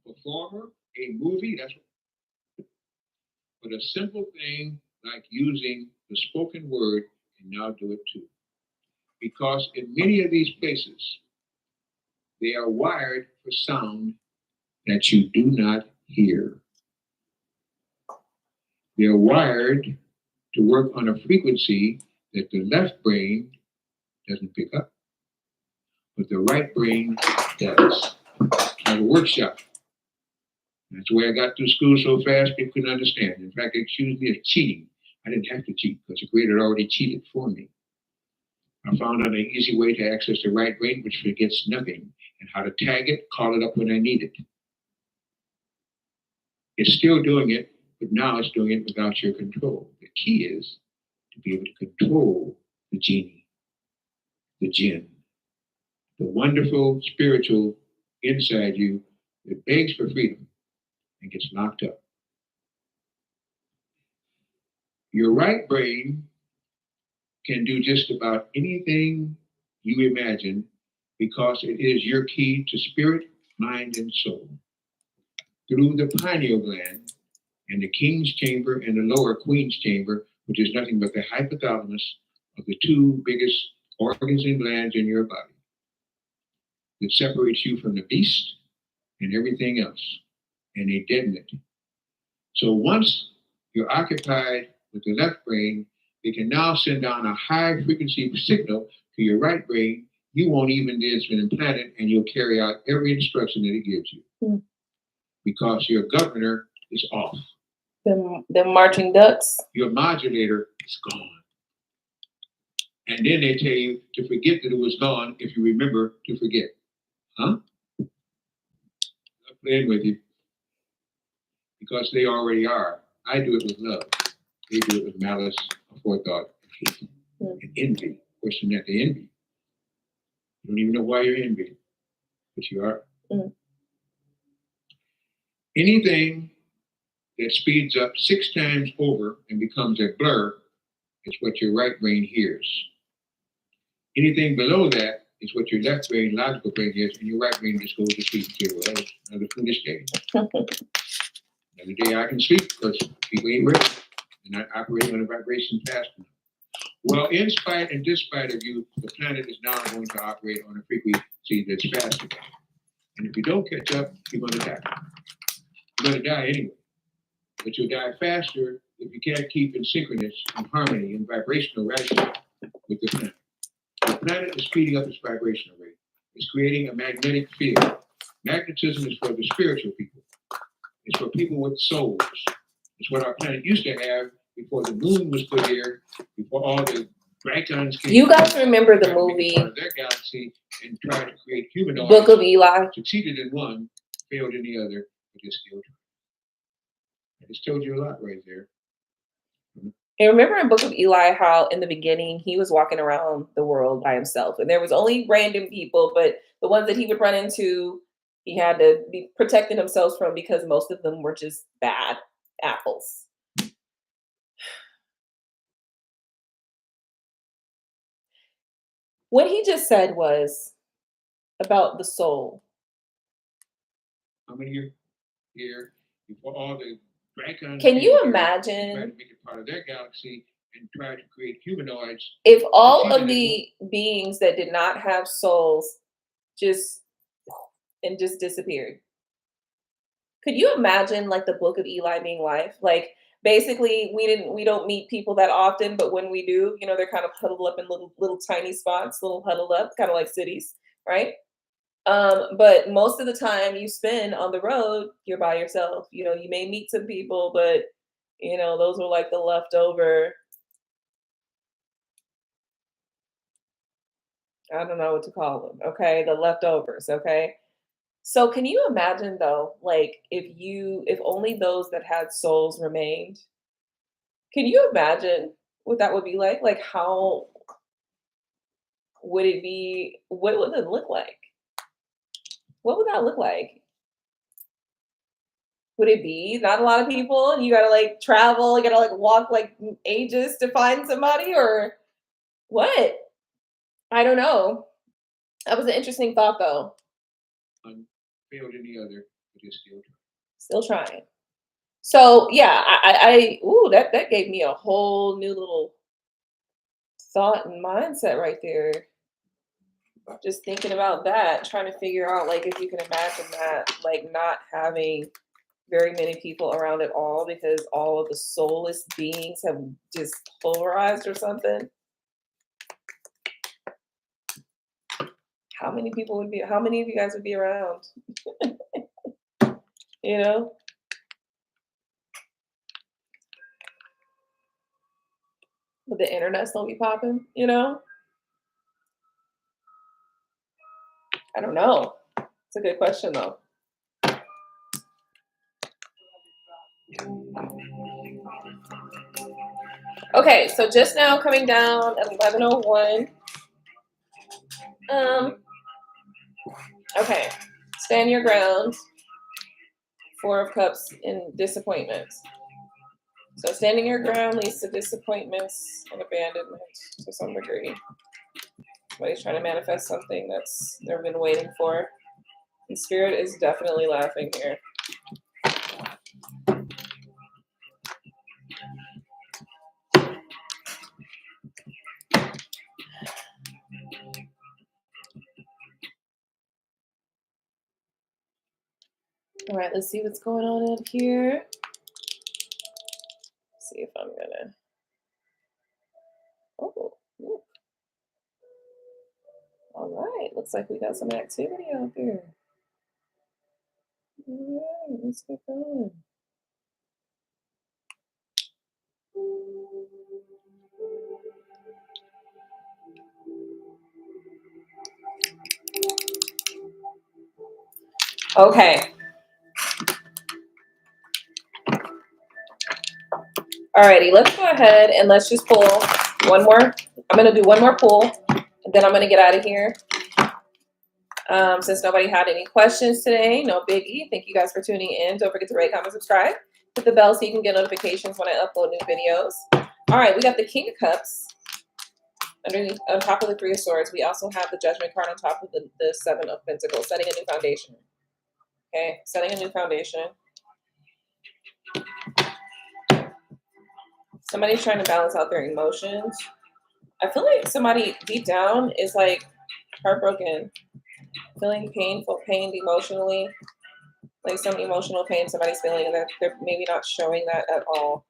Performer, a movie, that's what. But a simple thing like using the spoken word can now do it too. Because in many of these places, they are wired for sound that you do not hear. They're wired to work on a frequency that the left brain doesn't pick up, but the right brain does. I have a workshop. That's the way I got through school so fast, people couldn't understand. In fact, they accused me of cheating. I didn't have to cheat because the creator had already cheated for me. I found out an easy way to access the right brain, which forgets nothing, and how to tag it, call it up when I need it. It's still doing it, but now it's doing it without your control. The key is to be able to control the genie, the jinn, the wonderful spiritual inside you that begs for freedom and gets locked up. Your right brain can do just about anything you imagine because it is your key to spirit, mind, and soul. Through the pineal gland and the king's chamber and the lower queen's chamber, which is nothing but the hypothalamus of the two biggest organs and glands in your body that separates you from the beast and everything else, and they deaden it. So once you're occupied with the left brain, they can now send down a high frequency signal to your right brain. You won't even then it's been implanted, and you'll carry out every instruction that it gives you. Because your governor is off. The marching ducks. Your modulator is gone. And then they tell you to forget that it was gone if you remember to forget. Huh? I'm playing with you. Because they already are. I do it with love. They do it with malice, forethought, and envy. Question that they envy. You don't even know why you're envying, but you are. Anything that speeds up 6 times over and becomes a blur is what your right brain hears. Anything below that is what your left brain, logical brain hears, and your right brain just goes to sleep and say, well, that was another foolish day. Another day I can sleep because people ain't ready. They're not operating on a vibration fast enough. Well, in spite and despite of you, the planet is now going to operate on a frequency that's faster. And if you don't catch up, you're going to die. You're going to die anyway. But you'll die faster if you can't keep in synchronous, in harmony, in vibrational resonance with the planet. The planet is speeding up its vibrational rate. It's creating a magnetic field. Magnetism is for the spiritual people. It's for people with souls. It's what our planet used to have before the moon was put here, before all the dragons came. You guys remember the movie their galaxy and tried to create humanoids. Book of Eli? Succeeded in one, failed in the other, but just still trying. I just told you a lot right there. And remember in Book of Eli how in the beginning he was walking around the world by himself and there was only random people, but the ones that he would run into, he had to be protecting himself from because most of them were just bad apples. What he just said was about the soul. How many years here before all the dragons? Can you imagine? Tried to make it part of their galaxy and tried to create humanoids. If all of the beings that did not have souls just disappeared. Could you imagine like the Book of Eli being life? Like basically we don't meet people that often, but when we do, you know, they're kind of huddled up in little tiny spots, little huddled up, kind of like cities, right? But most of the time you spend on the road, you're by yourself. You know, you may meet some people, but you know, those were like the leftover. I don't know what to call them. Okay. The leftovers. Okay. So can you imagine though, like if only those that had souls remained, can you imagine what that would be like? Like how would it be? What would it look like? What would that look like? Would it be not a lot of people and you gotta like travel, you gotta like walk like ages to find somebody or what? I don't know. That was an interesting thought though. One failed in the other, but just still trying. Still trying. So yeah, that gave me a whole new little thought and mindset right there. Just thinking about that, trying to figure out like if you can imagine that, like not having very many people around at all because all of the soulless beings have just polarized or something. How many of you guys would be around? You know? Would the internet still be popping, you know? I don't know. It's a good question though. Okay, so just now coming down at 11:01. Okay, stand your ground. 4 of Cups in disappointments. So standing your ground leads to disappointments and abandonment to some degree. Somebody's trying to manifest something that's they've been waiting for. And Spirit is definitely laughing here. All right, let's see what's going on out here. See if I'm gonna. Oh, look. All right, looks like we got some activity out there. All right, let's get going. Okay. Alrighty, let's go ahead and let's just pull one more. I'm gonna do one more pull, and then I'm gonna get out of here. Since nobody had any questions today, no biggie. Thank you guys for tuning in. Don't forget to rate, comment, subscribe. Hit the bell so you can get notifications when I upload new videos. All right, we got the King of Cups underneath, on top of the 3 of Swords. We also have the Judgment card on top of the 7 of Pentacles, setting a new foundation. Okay, setting a new foundation. Somebody's trying to balance out their emotions. I feel like somebody deep down is like heartbroken, feeling painful, pained emotionally, like some emotional pain somebody's feeling, and they're maybe not showing that at all.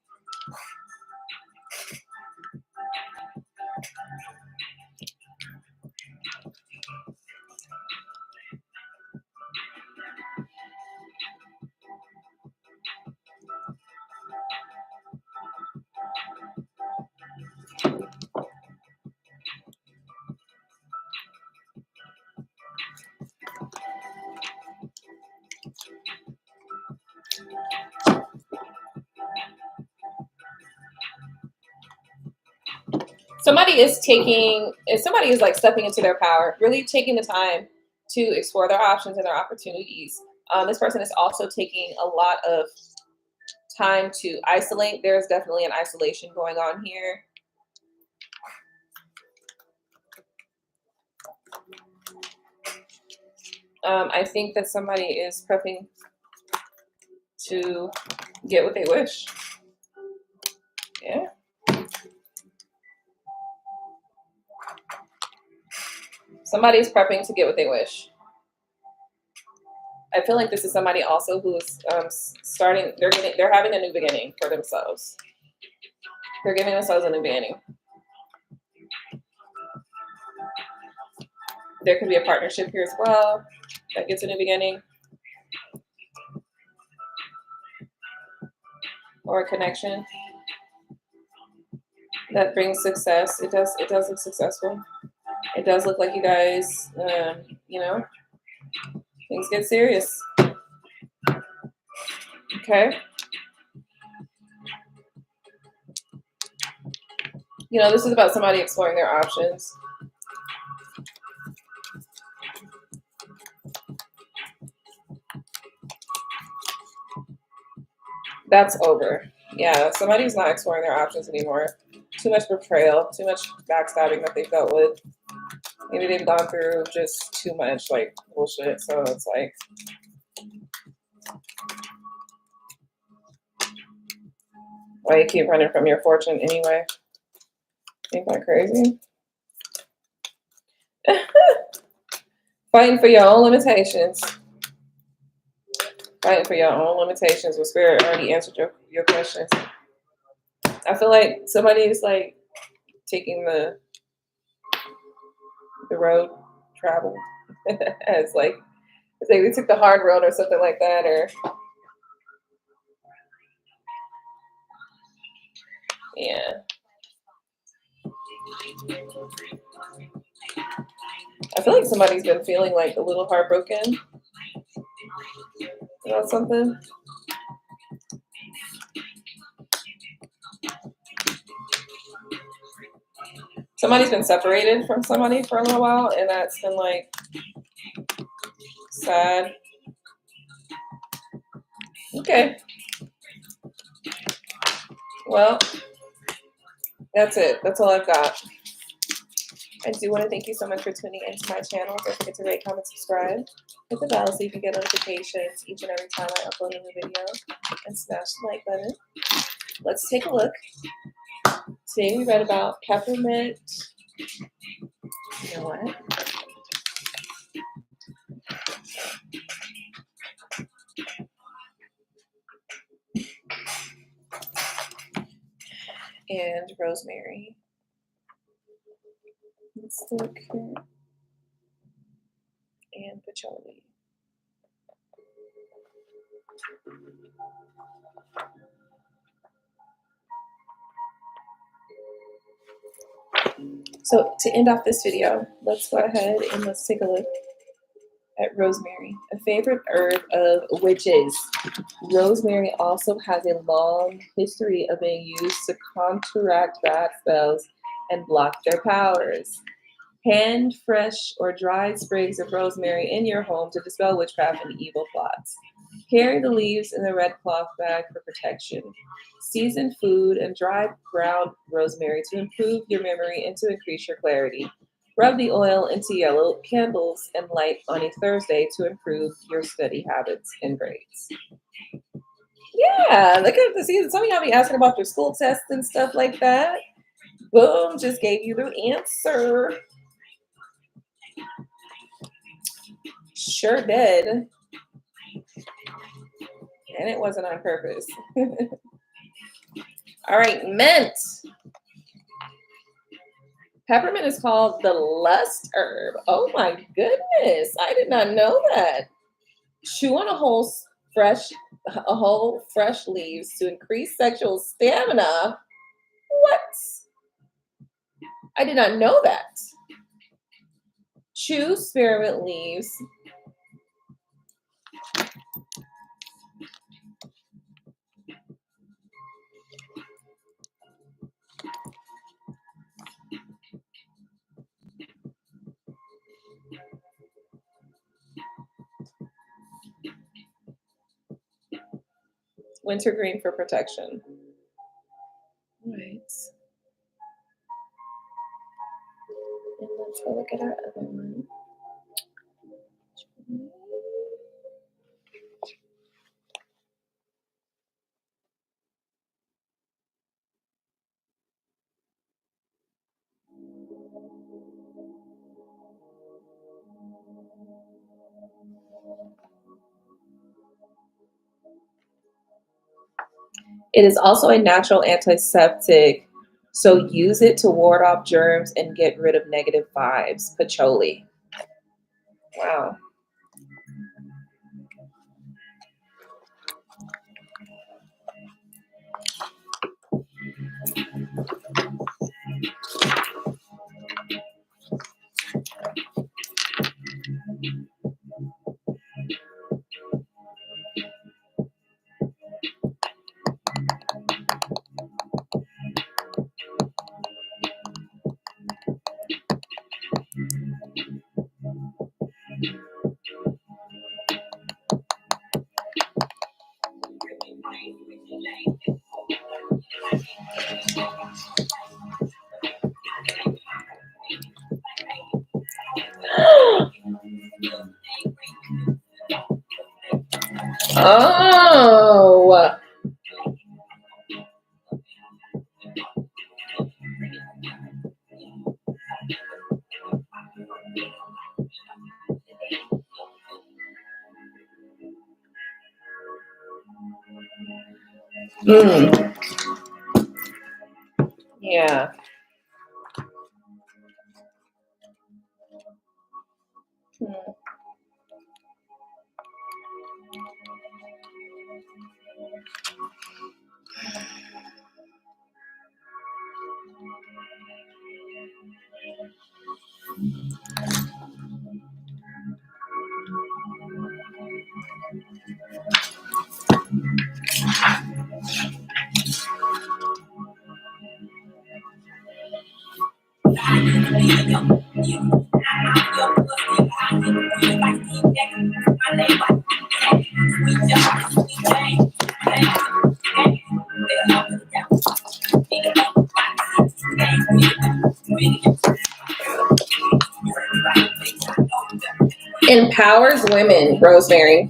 Somebody is like stepping into their power, really taking the time to explore their options and their opportunities. This person is also taking a lot of time to isolate. There's definitely an isolation going on here. I think that somebody is prepping to get what they wish. Yeah. Somebody's prepping to get what they wish. I feel like this is somebody also who is starting. They're having a new beginning for themselves. They're giving themselves a new beginning. There could be a partnership here as well that gets a new beginning, or a connection that brings success. It does look successful. It does look like you guys, you know, things get serious. Okay. You know, this is about somebody exploring their options. That's over. Yeah, somebody's not exploring their options anymore. Too much betrayal, too much backstabbing that they've dealt with. Maybe they've gone through just too much like bullshit. So it's like, why you keep running from your fortune anyway? Ain't that crazy? Fighting for your own limitations. Fighting for your own limitations when Spirit already answered your questions. I feel like somebody is like taking the road travel as like, it's like they took the hard road or something like that, or yeah. I feel like somebody's been feeling like a little heartbroken about something. Somebody's been separated from somebody for a little while, and that's been like sad. Okay. Well, that's it. That's all I've got. I do want to thank you so much for tuning into my channel. Don't forget to rate, comment, subscribe. Hit the bell so you can get notifications each and every time I upload a new video. And smash the like button. Let's take a look. Today we read about peppermint. You know what? And rosemary. Let's look here. And patchouli. So to end off this video, let's go ahead and let's take a look at rosemary, a favorite herb of witches. Rosemary also has a long history of being used to counteract bad spells and block their powers. Hand fresh or dried sprigs of rosemary in your home to dispel witchcraft and evil plots. Carry the leaves in the red cloth bag for protection. Season food and dried ground rosemary to improve your memory and to increase your clarity. Rub the oil into yellow candles and light on a Thursday to improve your study habits and grades. Yeah, look at the season. Some of y'all be asking about your school tests and stuff like that. Boom, just gave you the answer. Sure did. And it wasn't on purpose. All right, mint. Peppermint is called the lust herb. Oh my goodness. I did not know that. Chew on a whole fresh leaves to increase sexual stamina. What? I did not know that. Chew spearmint leaves. Wintergreen for protection. All right. And let's go look at our other one. It is also a natural antiseptic, so use it to ward off germs and get rid of negative vibes. Patchouli. Wow. Oh. Mm. Yeah. Hmm. Empowers women, rosemary.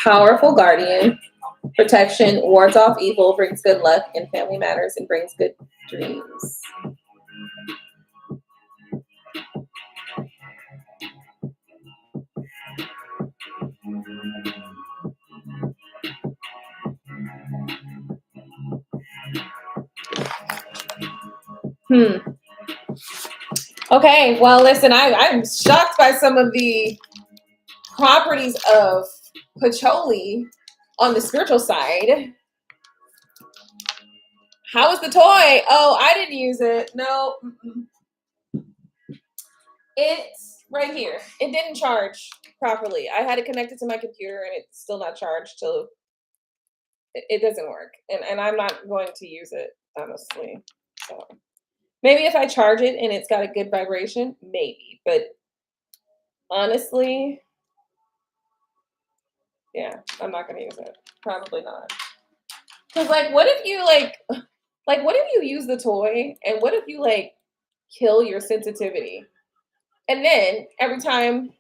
Powerful guardian. Protection, wards off evil, brings good luck in family matters, and brings good dreams. Okay, well, listen, I'm shocked by some of the properties of patchouli on the spiritual side. How was the toy? Oh, I didn't use it. No. It's right here. It didn't charge properly. I had it connected to my computer and it's still not charged, so it doesn't work. And I'm not going to use it, honestly. So maybe if I charge it and it's got a good vibration, maybe. But honestly, yeah, I'm not gonna use it. Probably not. Cause like what if you what if you use the toy and what if you kill your sensitivity? And then every time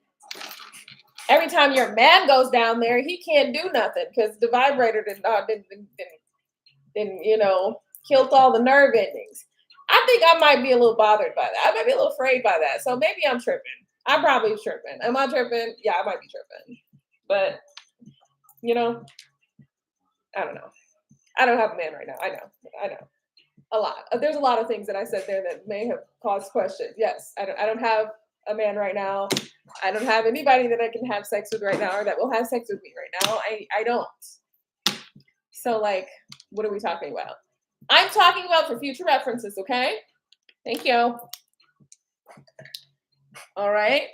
your man goes down there, he can't do nothing because the vibrator didn't killed all the nerve endings. I think I might be a little bothered by that. I might be a little afraid by that. So maybe I'm tripping. I'm probably tripping. Am I tripping? Yeah, I might be tripping. But I don't know. I don't have a man right now. I know. A lot. There's a lot of things that I said there that may have caused questions. Yes, I don't have a man right now. I don't have anybody that I can have sex with right now or that will have sex with me right now. I don't. So like, what are we talking about? I'm talking about for future references, okay? Thank you. All right.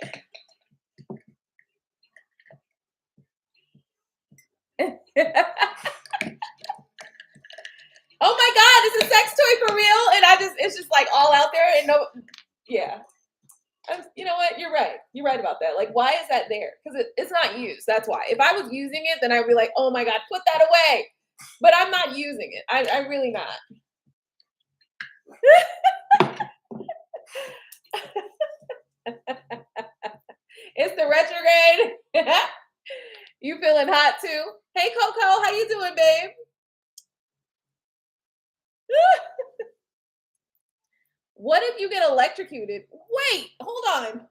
Oh my God, it's a sex toy for real. And it's just like all out there and no, yeah. You know what? You're right. You're right about that. Like, why is that there? Because it's not used. That's why. If I was using it, then I'd be like, oh my God, put that away. But I'm not using it. I'm really not. It's the retrograde. You feeling hot too? Hey Coco, how you doing, babe? What if you get electrocuted? Wait, hold on.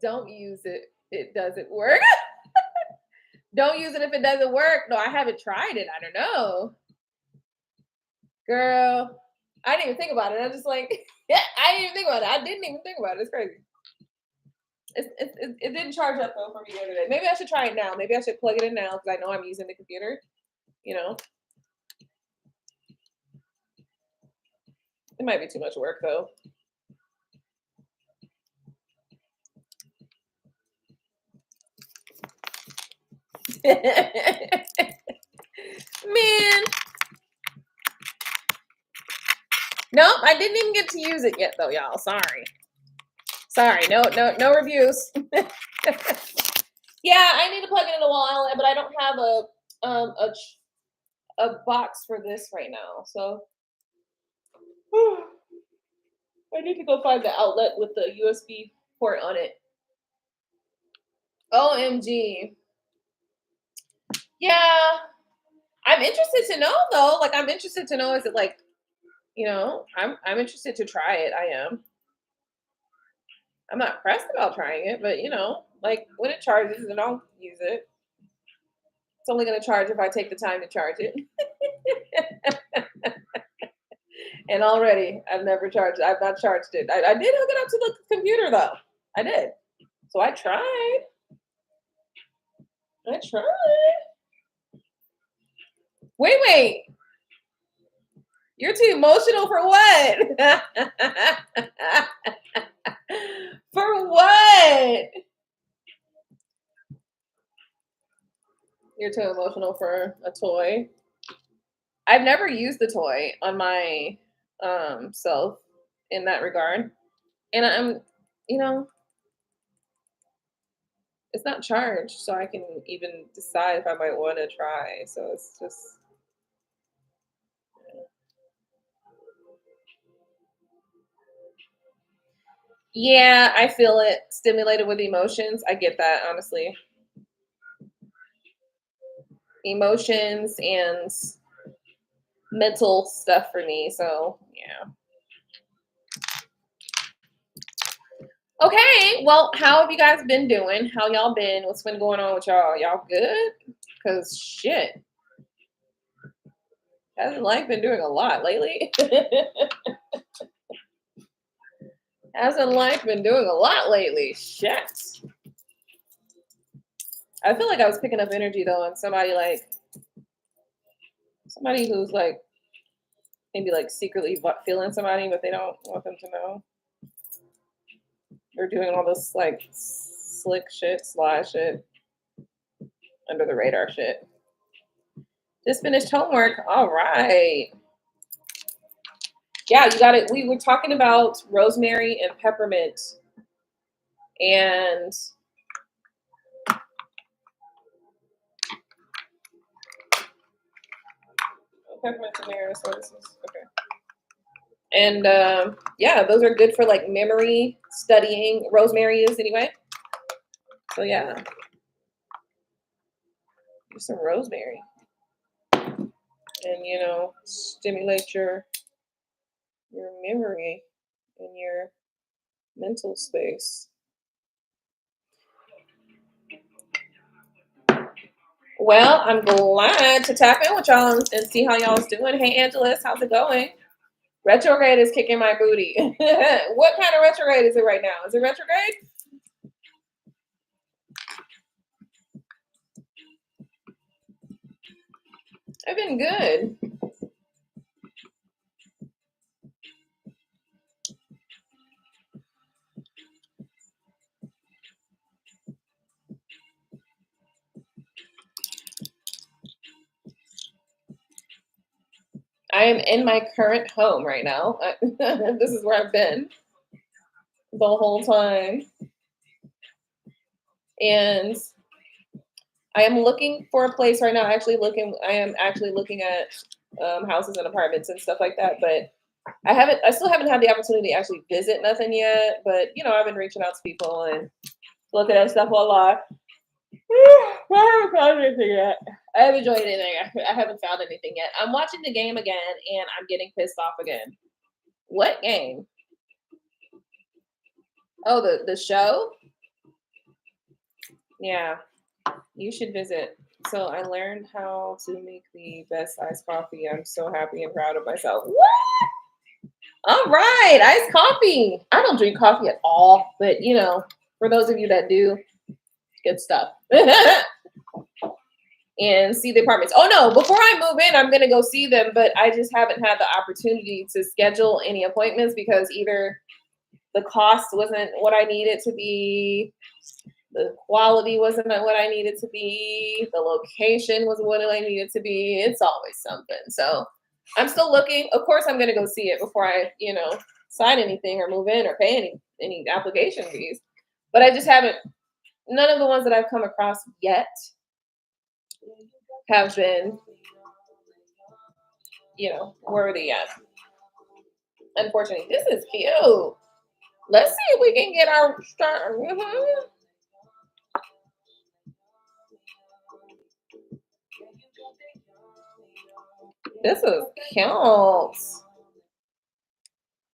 Don't use it. It doesn't work. Don't use it if it doesn't work. No, I haven't tried it. I don't know. Girl, I didn't even think about it. I'm just like, yeah, I didn't even think about it. I didn't even think about it. It's crazy. It didn't charge up though for me the other day. Maybe I should try it now. Maybe I should plug it in now because I know I'm using the computer. You know, it might be too much work though. Man. Nope, I didn't even get to use it yet though, y'all. Sorry. No reviews. Yeah, I need to plug it in the wall outlet, but I don't have a box for this right now. So I need to go find the outlet with the USB port on it. OMG. Yeah. I'm interested to know though. Like I'm interested to know, is it like, you know, I'm interested to try it. I am. I'm not pressed about trying it, but you know, like when it charges, then I'll use it. It's only going to charge if I take the time to charge it. And already, I've never charged. I've not charged it. I did hook it up to the computer though. I did. So I tried. Wait. You're too emotional for what? For what? You're too emotional for a toy. I've never used the toy on my self in that regard. And I'm, you know, it's not charged, so I can even decide if I might want to try. So it's just yeah, I feel it stimulated with emotions. I get that, honestly. Emotions and mental stuff for me. So, yeah. Okay, well, how have you guys been doing? How y'all been? What's been going on with y'all? Y'all good? Because shit. Hasn't life been doing a lot lately? Hasn't life been doing a lot lately? Shit. I feel like I was picking up energy though, and somebody who's like maybe like secretly feeling somebody, but they don't want them to know. They're doing all this like slick shit, sly shit, under the radar shit. Just finished homework. All right. Yeah, you got it. We were talking about rosemary and peppermint, and peppermint and mirrors. So this is okay. And yeah, those are good for like memory studying. Rosemary is anyway. So yeah, use some rosemary, and you know, stimulate your memory and your mental space. Well, I'm glad to tap in with y'all and see how y'all's doing. Hey, Angeles, how's it going? Retrograde is kicking my booty. What kind of retrograde is it right now? Is it retrograde? I've been good. I am in my current home right now. This is where I've been the whole time. And I am looking for a place right now. I am actually looking at houses and apartments and stuff like that. But I still haven't had the opportunity to actually visit nothing yet. But, I've been reaching out to people and looking at stuff online. I haven't found anything yet. I haven't enjoyed anything. I haven't found anything yet. I'm watching the game again and I'm getting pissed off again. What game? Oh, the show? Yeah. You should visit. So I learned how to make the best iced coffee. I'm so happy and proud of myself. What? All right, iced coffee. I don't drink coffee at all, but for those of you that do, good stuff. And see the apartments. Oh no, before I move in, I'm gonna go see them, but I just haven't had the opportunity to schedule any appointments because either the cost wasn't what I needed to be, the quality wasn't what I needed to be, the location wasn't what I needed to be. It's always something. So I'm still looking. Of course, I'm gonna go see it before I, sign anything or move in or pay any application fees. But I just haven't. None of the ones that I've come across yet have been, worthy yet. Unfortunately, this is cute. Let's see if we can get our start. This is cute.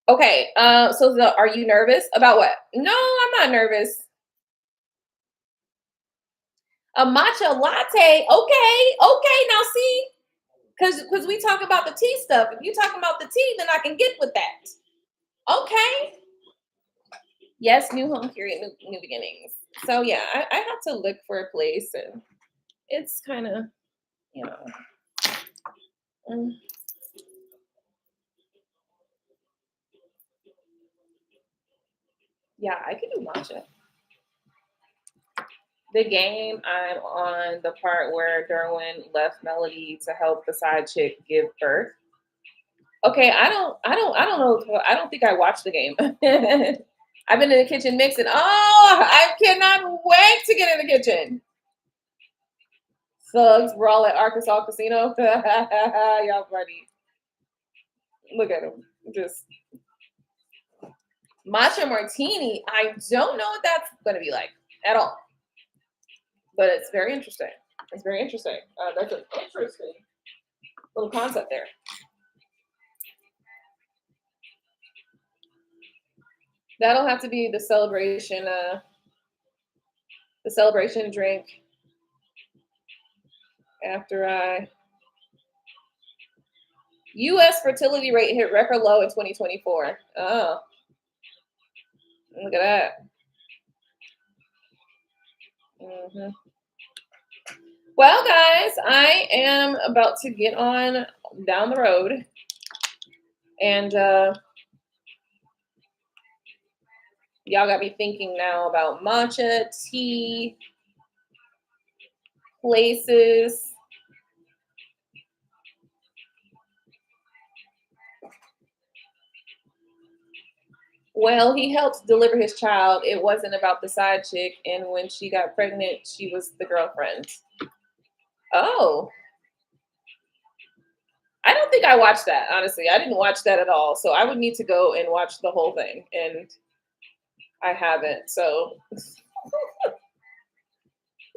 Okay, are you nervous about what? No, I'm not nervous. A matcha latte. Okay. Now see, because we talk about the tea stuff. If you talking about the tea, then I can get with that. Okay. Yes, new home period, new beginnings. So yeah, I have to look for a place, and it's kind of, you know. mm. Yeah, I can do matcha. The game, I'm on the part where Derwin left Melody to help the side chick give birth. Okay, I don't know. I don't think I watched the game. I've been in the kitchen mixing. Oh, I cannot wait to get in the kitchen. Thugs brawl at Arkansas Casino. Y'all funny. Look at him. Just matcha martini. I don't know what that's gonna be like at all, but it's very interesting. It's very interesting. That's an interesting little concept there. That'll have to be the celebration drink after I. U.S. fertility rate hit record low in 2024. Oh, look at that. hmm Well, guys, I am about to get on down the road, and y'all got me thinking now about matcha, tea, places. Well, he helped deliver his child. It wasn't about the side chick, and when she got pregnant, she was the girlfriend. Oh, I don't think I watched that, honestly. I didn't watch that at all. So I would need to go and watch the whole thing. And I haven't. So,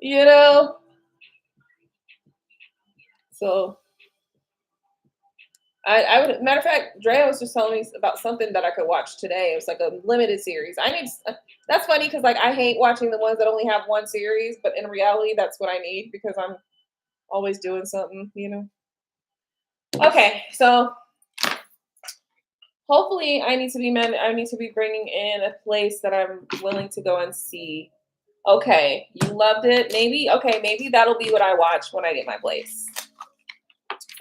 you know, so I would, matter of fact, Drea was just telling me about something that I could watch today. It was like a limited series. That's funny because like I hate watching the ones that only have one series, but in reality, that's what I need because I'm Always doing something, you know. Okay, so hopefully I need to be bringing in a place that I'm willing to go and see. Okay, you loved it. Maybe that'll be what I watch when I get my place.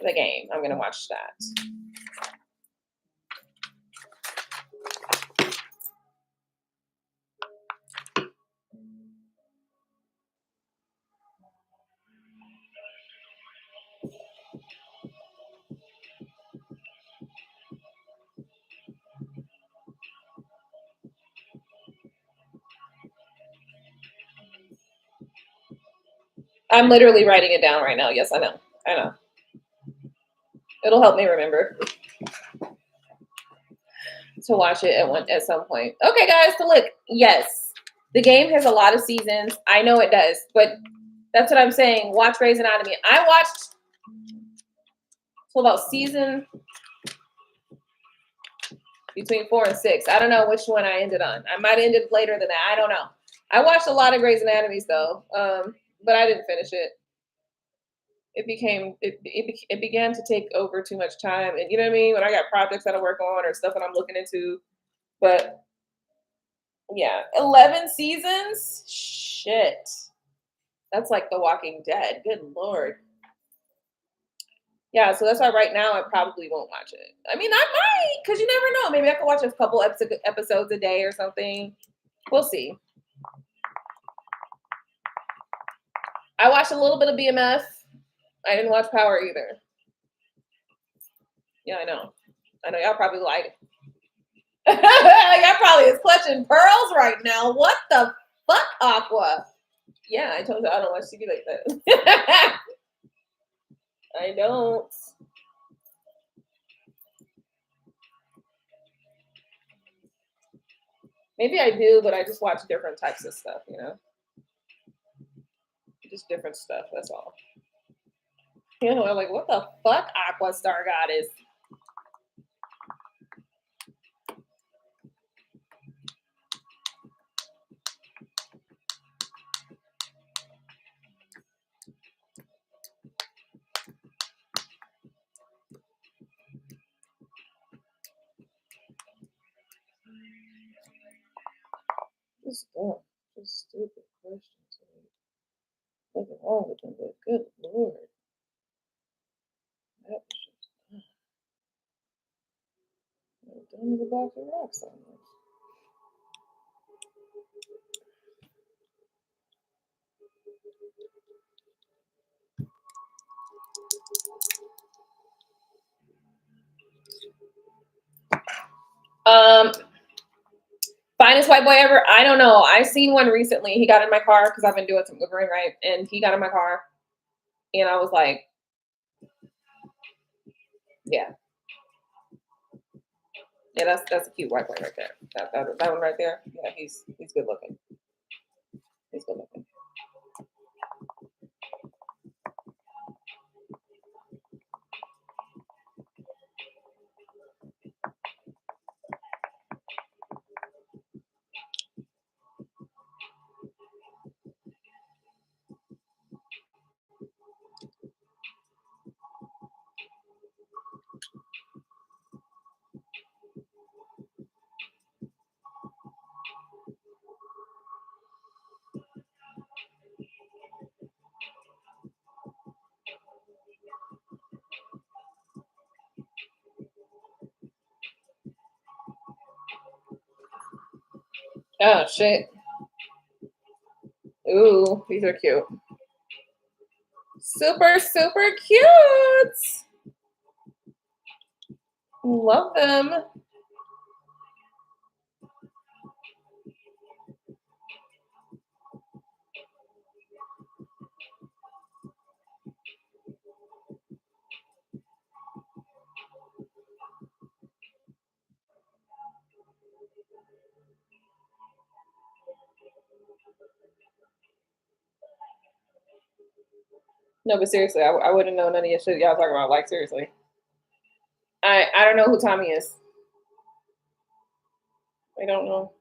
The game. I'm gonna watch that. I'm literally writing it down right now. Yes, I know. I know. It'll help me remember to watch it at some point. Okay, guys. So look, yes, the game has a lot of seasons. I know it does, but that's what I'm saying. Watch Grey's Anatomy. I watched till about season between 4 and 6. I don't know which one I ended on. I might have ended later than that. I don't know. I watched a lot of Grey's Anatomies though, but I didn't finish it. It began to take over too much time, and you know what I mean. When I got projects that I work on or stuff that I'm looking into, but yeah, 11 seasons. Shit, that's like The Walking Dead. Good Lord. Yeah, so that's why right now I probably won't watch it. I mean, I might, because you never know. Maybe I could watch a couple episodes a day or something. We'll see. I watched a little bit of BMF. I didn't watch Power either. Yeah, I know. Y'all probably like y'all probably is clutching pearls right now. What the fuck, Aqua? Yeah, I told you I don't watch TV like that. I don't. Maybe I do, but I just watch different types of stuff, you know? Just different stuff, that's all. You know, I'm like, what the fuck, AquaStarGoddess? Just dumb. Just stupid questions. Nothing wrong with them, but good Lord. That was just dumb as a box of rocks almost. Finest white boy ever. I don't know. I seen one recently. He got in my car because I've been doing some Ubering, right? And he got in my car, and I was like, yeah, that's a cute white boy right there. That one right there. Yeah, he's good looking. He's good looking. Oh shit. Ooh, these are cute. Super, super cute. Love them. No, but seriously, I wouldn't know none of your shit y'all talking about. Like, seriously. I don't know who Tommy is. I don't know.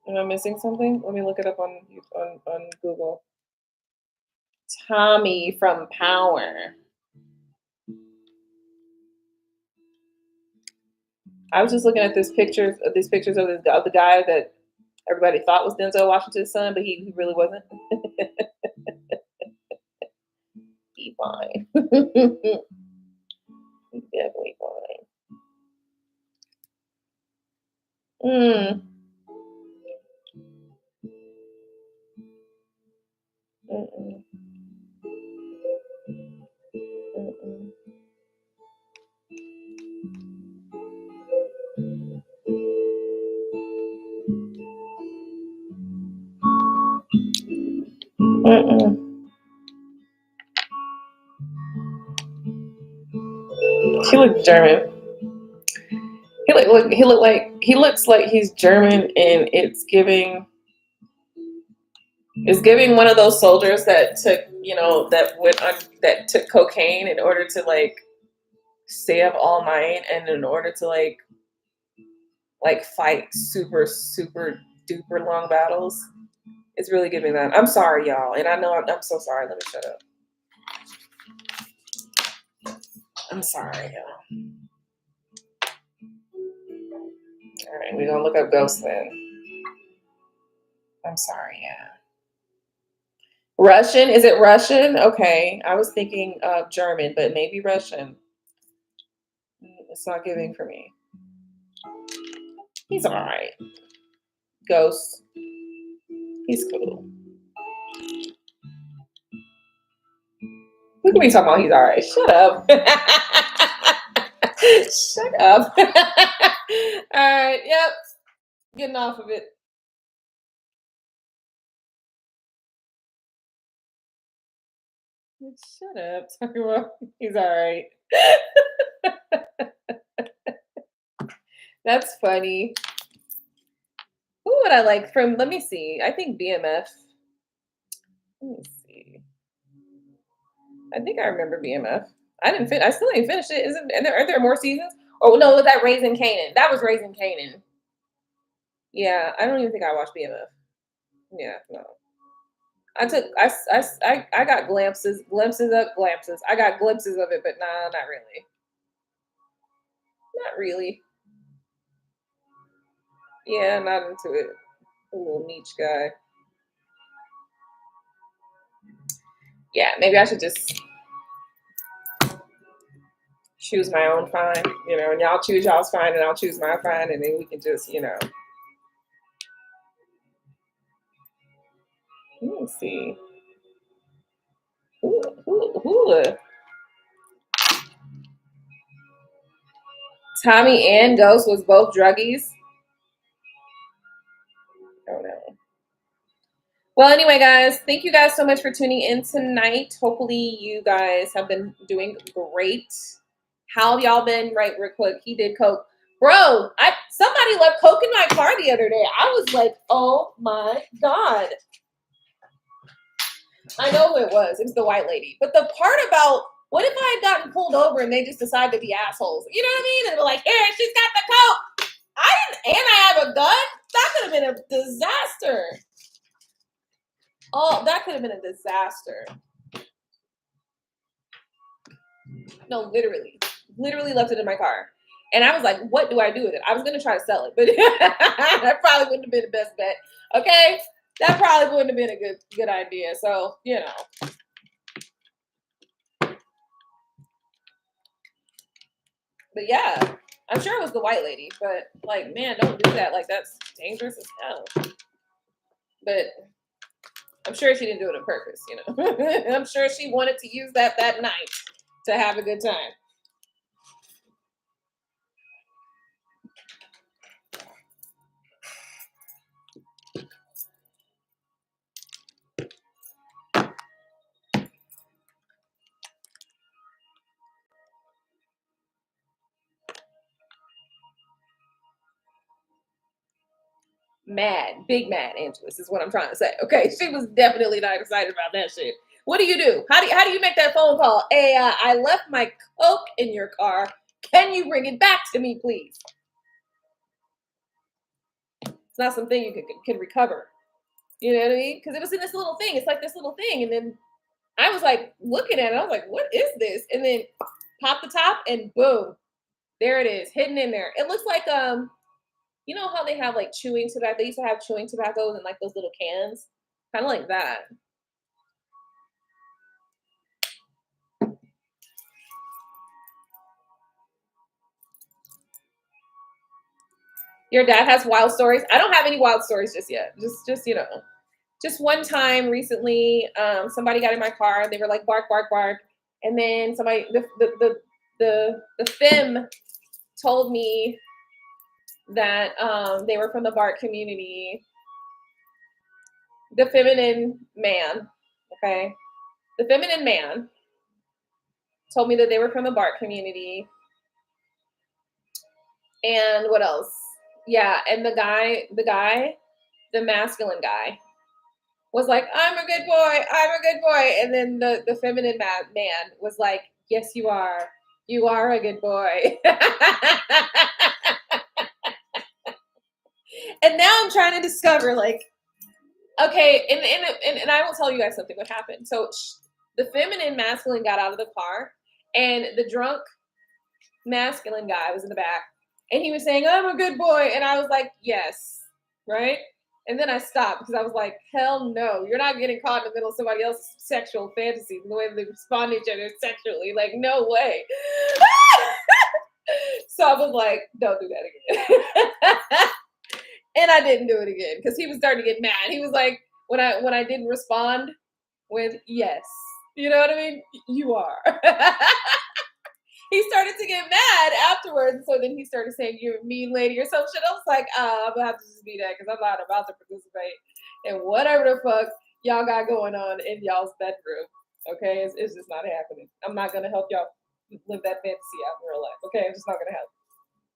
Am I missing something? Let me look it up on Google. Tommy from Power. I was just looking at these pictures of the guy that everybody thought was Denzel Washington's son, but he really wasn't. He fine. He definitely fine. Mm. Mm-mm. Mm-mm. Mm-mm. He looked German. He looks like he's German, and it's giving one of those soldiers that took that took cocaine in order to like stay up all night and in order to like fight super duper long battles. It's really giving that. I'm sorry, y'all, and I know I'm so sorry. Let me shut up. I'm sorry, y'all. All right, we're gonna look up ghosts then. I'm sorry, yeah. Russian? Is it Russian? Okay, I was thinking German, but maybe Russian. It's not giving for me. He's all right. Ghost. He's cool. Look at me talking about he's all right. Shut up. Shut up. All right. Yep. Getting off of it. Shut up. Talking about he's all right. That's funny. Who would I like from? Let me see. I think BMF. Let me see. I think I remember BMF. I still didn't finish it. Are there more seasons? Oh no, was that Raising Canaan? That was Raising Canaan. Yeah, I don't even think I watched BMF. Yeah, no. I got glimpses. I got glimpses of it, but nah, not really. Not really. Yeah, not into it. A little niche guy. Yeah, maybe I should just choose my own fine, and y'all choose y'all's fine, and I'll choose my fine, and then we can just, Let me see. Who? Tommy and Ghost was both druggies. Oh no. Well, anyway, guys, thank you guys so much for tuning in tonight. Hopefully, you guys have been doing great. How have y'all been? Right, real quick. He did coke, bro. Somebody left coke in my car the other day. I was like, oh my god. I know who it was. It was the white lady. But the part about what if I had gotten pulled over and they just decided to be assholes? You know what I mean? And they're like, here, she's got the coke. And I have a gun. That could have been a disaster. Oh, that could have been a disaster. No, literally left it in my car. And I was like, what do I do with it? I was going to try to sell it, but that probably wouldn't have been the best bet. Okay. That probably wouldn't have been a good idea. So, But yeah, I'm sure it was the white lady, but like, man, don't do that. Like, that's dangerous as hell. But I'm sure she didn't do it on purpose, I'm sure she wanted to use that night to have a good time. Big mad, Angelus is what I'm trying to say. Okay, she was definitely not excited about that shit. What do you do? How do you make that phone call? Hey, I left my coke in your car. Can you bring it back to me, please? It's not something you can recover. You know what I mean? Because it was in this little thing. It's like this little thing. And then I was like looking at it. I was like, what is this? And then pop the top and boom, there it is, hidden in there. It looks like you know how they have like chewing tobacco? They used to have chewing tobaccos in like those little cans. Kind of like that. Your dad has wild stories. I don't have any wild stories just yet. Just you know, just one time recently, somebody got in my car. They were like bark, bark, bark, and then somebody the femme told me that they were from the bark community. The feminine man, okay, the feminine man told me that they were from the bark community. And what else? Yeah, and the masculine guy was like, I'm a good boy, I'm a good boy. And then the feminine man was like, yes, you are. You are a good boy. And now I'm trying to discover, like, okay, and I will tell you guys something what happened. So the feminine masculine got out of the car, and the drunk masculine guy was in the back, and he was saying, I'm a good boy. And I was like, yes, right? And then I stopped because I was like, hell no, you're not getting caught in the middle of somebody else's sexual fantasies and the way they respond to each other sexually. Like, no way. So I was like, don't do that again. And I didn't do it again because he was starting to get mad. He was like, when I didn't respond with yes, you know what I mean? You are. He started to get mad afterwards. So then he started saying, you're a mean lady or some shit. I was like, I'm gonna have to just be that because I'm not about to participate in whatever the fuck y'all got going on in y'all's bedroom. Okay, it's just not happening. I'm not gonna help y'all live that fantasy out in real life. Okay, I'm just not gonna help.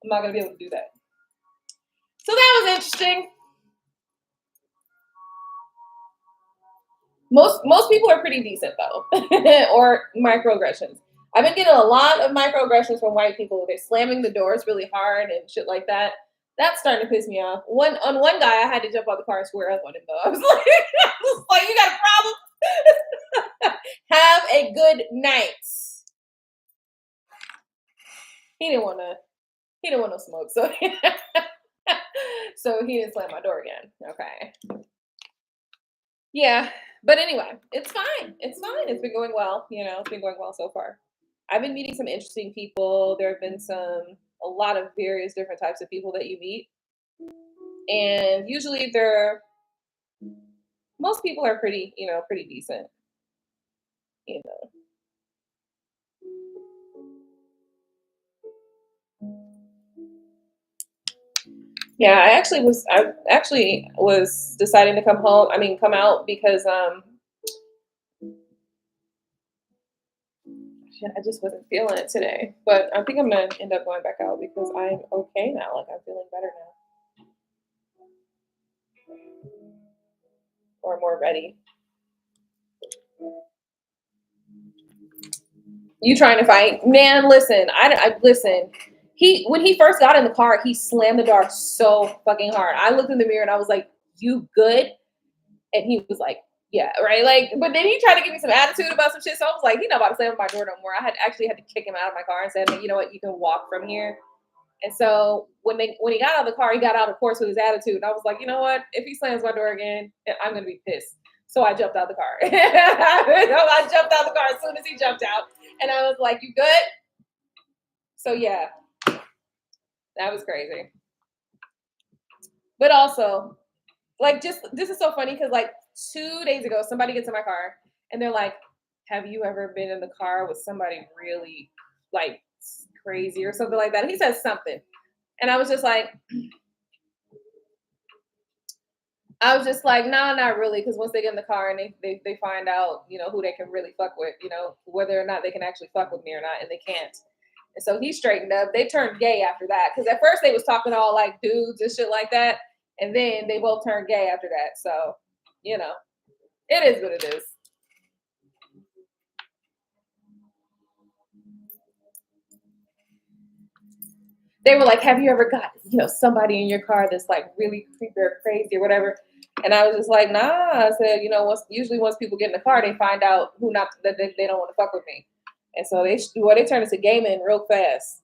I'm not gonna be able to do that. So that was interesting. Most people are pretty decent though, or microaggressions. I've been getting a lot of microaggressions from white people. They're slamming the doors really hard and shit like that. That's starting to piss me off. One guy, I had to jump out the car and square up on him though. I was like, you got a problem? Have a good night. He didn't want no smoke, so so he didn't slam my door again. Okay. Yeah, but anyway, it's fine. It's fine. It's been going well. You know, it's been going well so far. I've been meeting some interesting people. There have been a lot of various different types of people that you meet, and usually most people are pretty, pretty decent. You know. Yeah, I actually was deciding to come home. I mean, come out because I just wasn't feeling it today. But I think I'm gonna end up going back out because I'm okay now. Like I'm feeling better now, or more ready. You trying to fight, man? Listen, I listen. When he first got in the car, he slammed the door so fucking hard. I looked in the mirror and I was like, "You good?" And he was like, "Yeah, right." Like, but then he tried to give me some attitude about some shit. So I was like, "He's not about to slam my door no more." I had to kick him out of my car and said, "You know what? You can walk from here." And so when he got out of the car, he got out, of course, with his attitude. And I was like, you know what? If he slams my door again, I'm gonna be pissed. So I jumped out the car. I jumped out the car as soon as he jumped out, and I was like, "You good?" So yeah, that was crazy. But also, like, just this is so funny because like 2 days ago, somebody gets in my car and they're like, "Have you ever been in the car with somebody really like crazy or something like that?" And he says something, and I was just like, no, not really, because once they get in the car and they find out, who they can really fuck with, whether or not they can actually fuck with me or not, and they can't. And so he straightened up. They turned gay after that, because at first they was talking all like dudes and shit like that, and then they both turned gay after that. So, it is what it is. they were like, have you ever got, somebody in your car that's like really creepy or crazy or whatever? And I was just like, nah. I said, usually once people get in the car, they find out that they don't want to fuck with me. And so they turned into gaming real fast.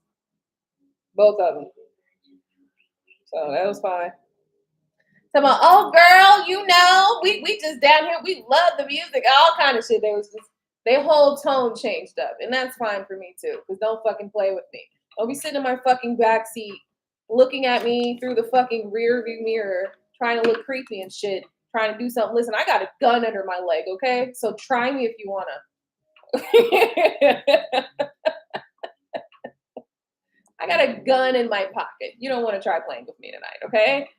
Both of them. So that was fine. So I'm like, oh girl, we just down here, we love the music, all kind of shit. Their whole tone changed up. And that's fine for me too. Because don't fucking play with me. Don't be sitting in my fucking backseat looking at me through the fucking rear view mirror, trying to look creepy and shit, trying to do something. Listen, I got a gun under my leg, okay? So try me if you wanna. I got a gun in my pocket. You don't want to try playing with me tonight, okay?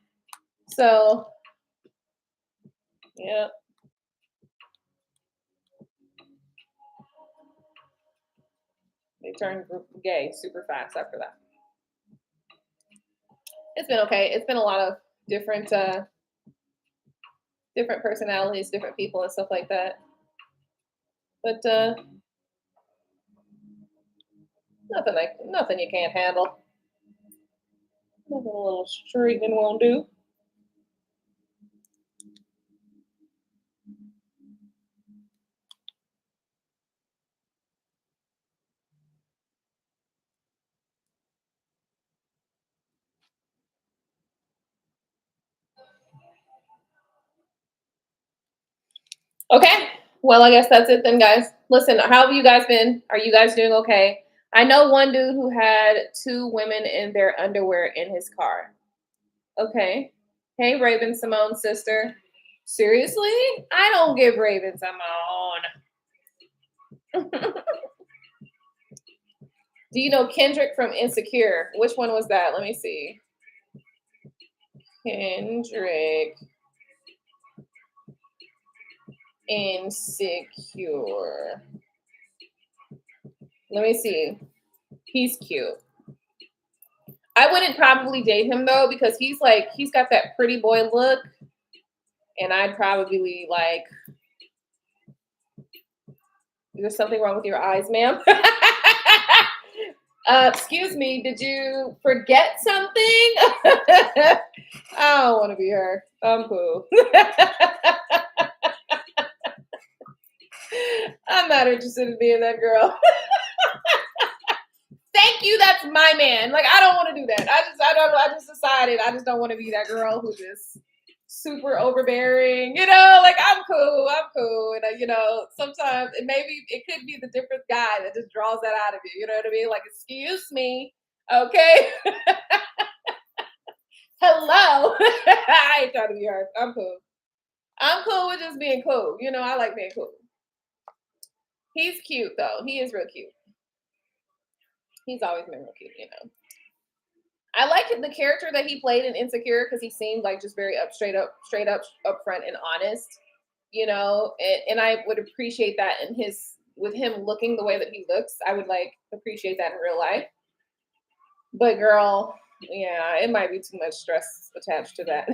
So, yeah. They turned gay super fast after that. It's been okay. It's been a lot of different personalities, different people and stuff like that. But nothing you can't handle. Nothing a little streaming won't do. Okay. Well, I guess that's it then, guys. Listen, how have you guys been? Are you guys doing okay? I know one dude who had 2 women in their underwear in his car. Okay. Hey, Raven Simone's sister. Seriously? I don't give Raven Simone. Do you know Kendrick from Insecure? Which one was that? Let me see. Kendrick. Insecure. Let me see. He's cute. I wouldn't probably date him though, because he's got that pretty boy look. And I'd probably like, is there something wrong with your eyes, ma'am? Excuse me, did you forget something? I don't want to be her. I'm cool. I'm not interested in being that girl. Thank you, that's my man. Like, I don't want to do that. I just decided I just don't want to be that girl who just super overbearing, like I'm cool. And sometimes it could be the different guy that just draws that out of you. You know what I mean? Like, excuse me, okay. Hello. I ain't trying to be her. I'm cool. I'm cool with just being cool. I like being cool. He's cute though. He is real cute. He's always been real cute, I like the character that he played in Insecure because he seemed like just very straight up, upfront and honest, and I would appreciate that with him looking the way that he looks. I would appreciate that in real life. But girl, yeah, it might be too much stress attached to that.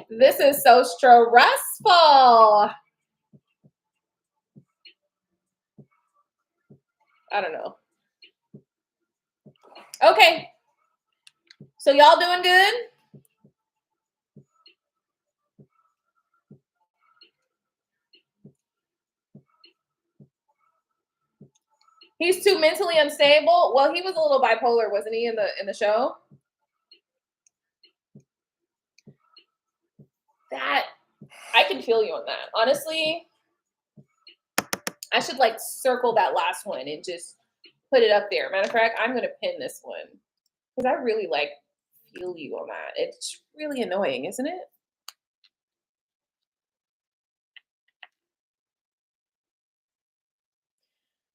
This is so stressful. I don't know. Okay. So y'all doing good? He's too mentally unstable. Well, he was a little bipolar, wasn't he, in the show? That I can feel you on that. Honestly, I should circle that last one and just put it up there. Matter of fact, I'm gonna pin this one because I really feel you on that. It's really annoying, isn't it?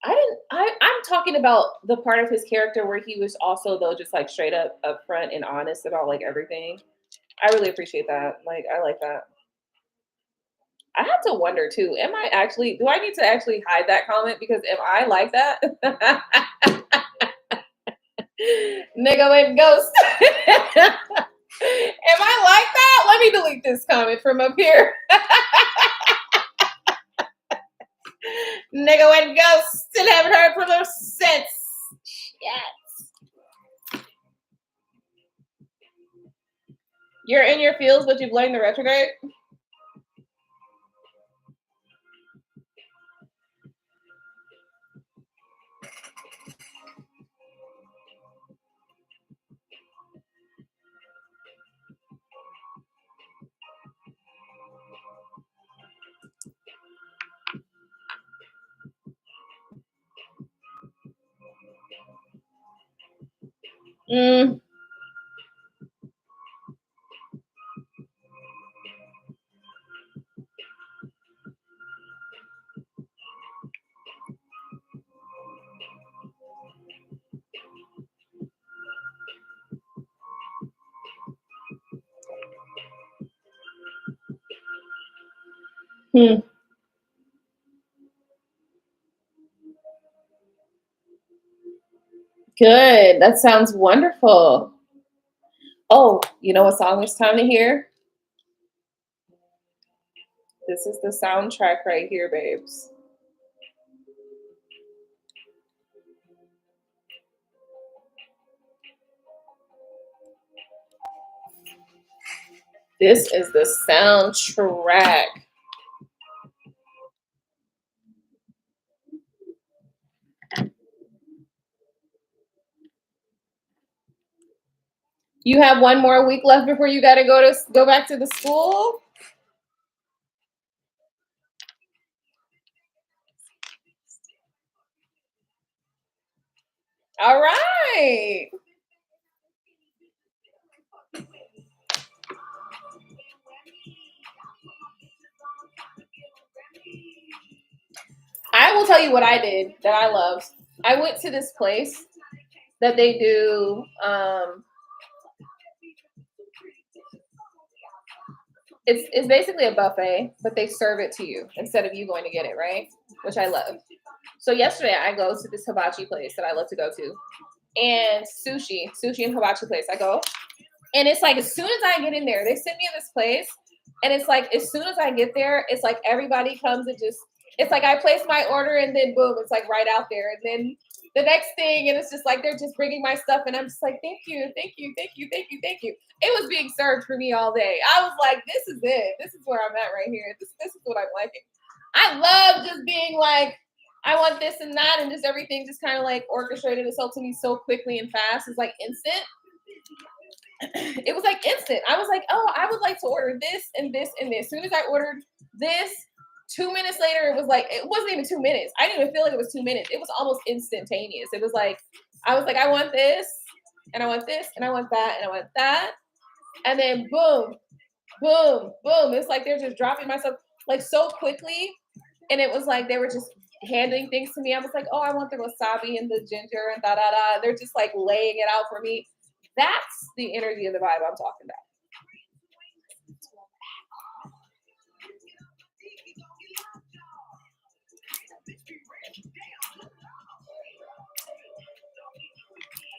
I'm talking about the part of his character where he was also though just straight up upfront and honest about everything. I really appreciate that. I like that. I have to wonder too, do I need to actually hide that comment? Because am I like that? Nigga went ghost. Am I like that? Let me delete this comment from up here. Nigga went ghost. Still haven't heard from her since. Yes. You're in your fields, but you blame the retrograde? Mm. Hmm. Good. That sounds wonderful. Oh, you know what song it's time to hear? This is the soundtrack right here, babes. This is the soundtrack. You have one more week left before you got to go back to the school. All right. I will tell you what I did that I loved. I went to this place that they do it's basically a buffet, but they serve it to you instead of you going to get it, right? Which I love. So yesterday I go to this hibachi place that I love to go to. And sushi and hibachi place. I go. And it's like as soon as I get in there, they send me in this place. And it's like as soon as I get there, it's like everybody comes and just it's like I place my order and then boom, it's like right out there. And then the next thing, and it's just like they're just bringing my stuff, and I'm just like, thank you, thank you, thank you, thank you, thank you. It was being served for me all day. I was like, this is it. This is where I'm at right here. This is what I'm liking. I love just being like, I want this and that, and just everything just kind of like orchestrated itself to me so quickly and fast. It's like instant. It was like instant. I was like, oh, I would like to order this and this and this. As soon as I ordered this, 2 minutes later, it was like, it wasn't even 2 minutes. I didn't even feel like it was 2 minutes. It was almost instantaneous. It was like, I was like, I want this, and I want this, and I want that, and I want that. And then boom, boom, boom. It's like they're just dropping my stuff like so quickly. And it was like they were just handing things to me. I was like, oh, I want the wasabi and the ginger and da da da. They're just like laying it out for me. That's the energy and the vibe I'm talking about.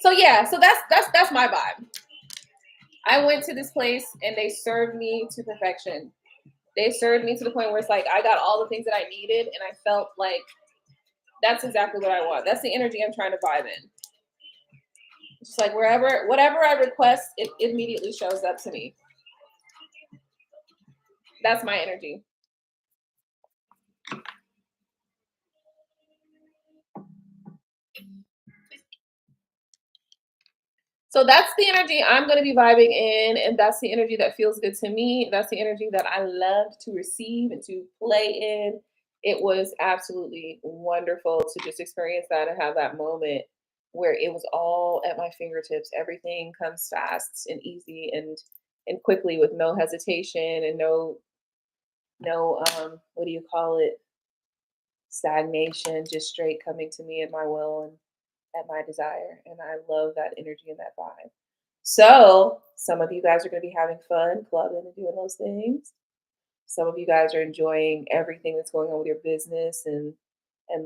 So yeah, so that's my vibe. I went to this place and they served me to perfection. They served me to the point where it's like I got all the things that I needed, and I felt like that's exactly what I want. That's the energy I'm trying to vibe in. It's just like whatever I request, it immediately shows up to me. That's my energy. So that's the energy I'm going to be vibing in, and that's the energy that feels good to me. That's the energy that I love to receive and to play in. It was absolutely wonderful to just experience that and have that moment where it was all at my fingertips. Everything comes fast and easy and quickly with no hesitation and no what do you call it, stagnation, just straight coming to me at my will and at my desire. And I love that energy and that vibe. So some of you guys are going to be having fun, clubbing and doing those things. Some of you guys are enjoying everything that's going on with your business and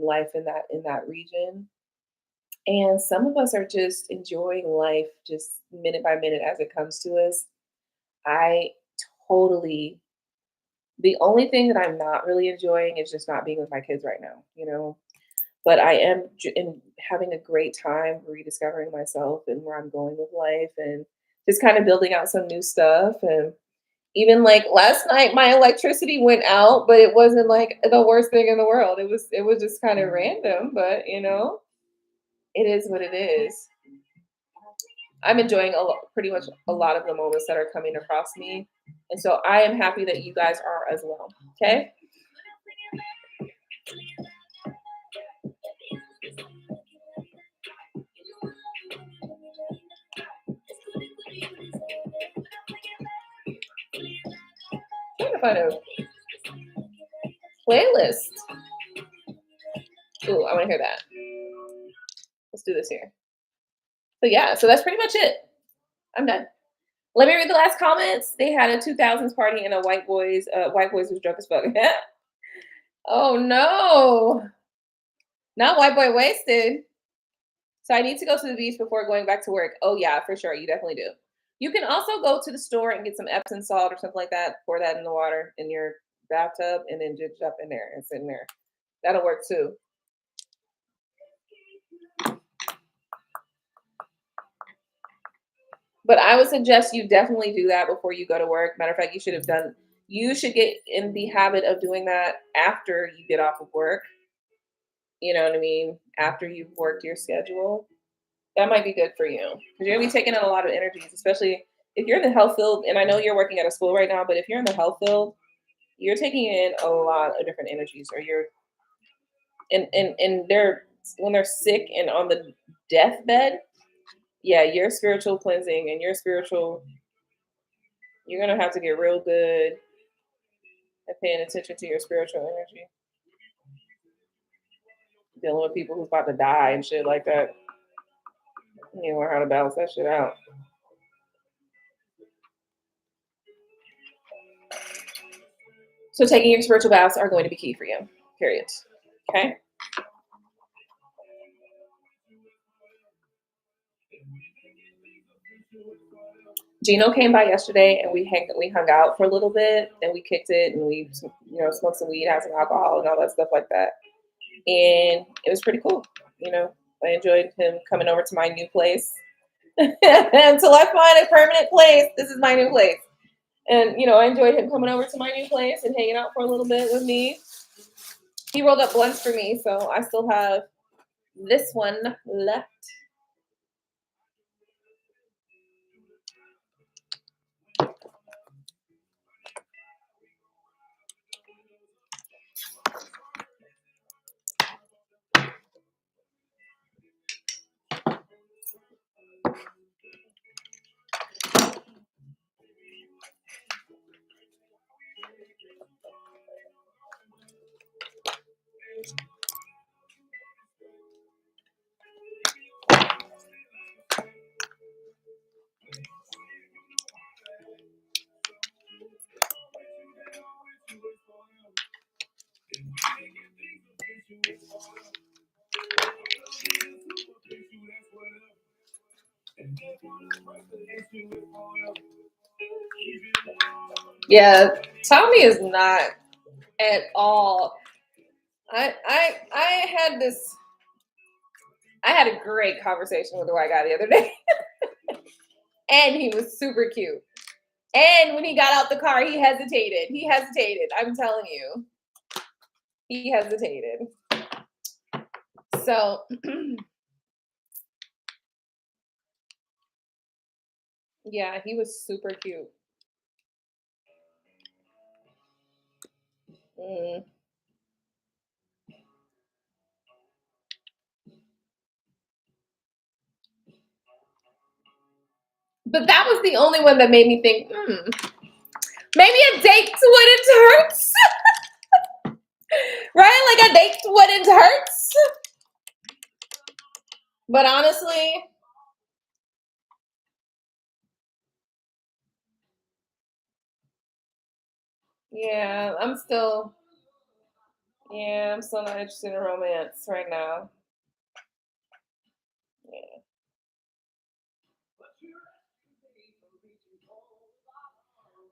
life in that region. And some of us are just enjoying life just minute by minute as it comes to us. I totally the only thing that I'm not really enjoying is just not being with my kids right now, you know. But I am having a great time rediscovering myself and where I'm going with life and just kind of building out some new stuff. And even like last night, my electricity went out, but it wasn't like the worst thing in the world. It was just kind of random, but you know, it is what it is. I'm enjoying pretty much a lot of the moments that are coming across me. And so I am happy that you guys are as well. Okay. I'm trying to find a playlist. Ooh, I want to hear that. Let's do this here. So yeah, so that's pretty much it. I'm done. Let me read the last comments. They had a 2000s party and a white boys was drunk as fuck. Oh no. Not white boy wasted. So I need to go to the beach before going back to work. Oh yeah, for sure. You definitely do. You can also go to the store and get some Epsom salt or something like that. Pour that in the water in your bathtub and then just jump in there and sit in there. That'll work too. But I would suggest you definitely do that before you go to work. Matter of fact, you should get in the habit of doing that after you get off of work. You know what I mean? After you've worked your schedule. That might be good for you. Because you're going to be taking in a lot of energies, especially if you're in the health field. And I know you're working at a school right now, but if you're in the health field, you're taking in a lot of different energies. Or you're and they're when they're sick and on the deathbed, yeah, your spiritual cleansing and you're gonna have to get real good at paying attention to your spiritual energy. Dealing with people who's about to die and shit like that. You learn how to balance that shit out. So taking your spiritual baths are going to be key for you. Period. Okay. Gino came by yesterday and we hung out for a little bit and we kicked it and we smoked some weed, had some alcohol and all that stuff like that. And it was pretty cool. I enjoyed him coming over to my new place. Until I find a permanent place, this is my new place. And I enjoyed him coming over to my new place and hanging out for a little bit with me. He rolled up blunts for me, so I still have this one left. Yeah, Tommy is not at all. I had a great conversation with the white guy the other day. And he was super cute. And when he got out the car, he hesitated. I'm telling you. He hesitated. So yeah, he was super cute. But that was the only one that made me think, maybe a date wouldn't hurt. Right? Like a date wouldn't hurt. But honestly, yeah, I'm still not interested in romance right now. Yeah.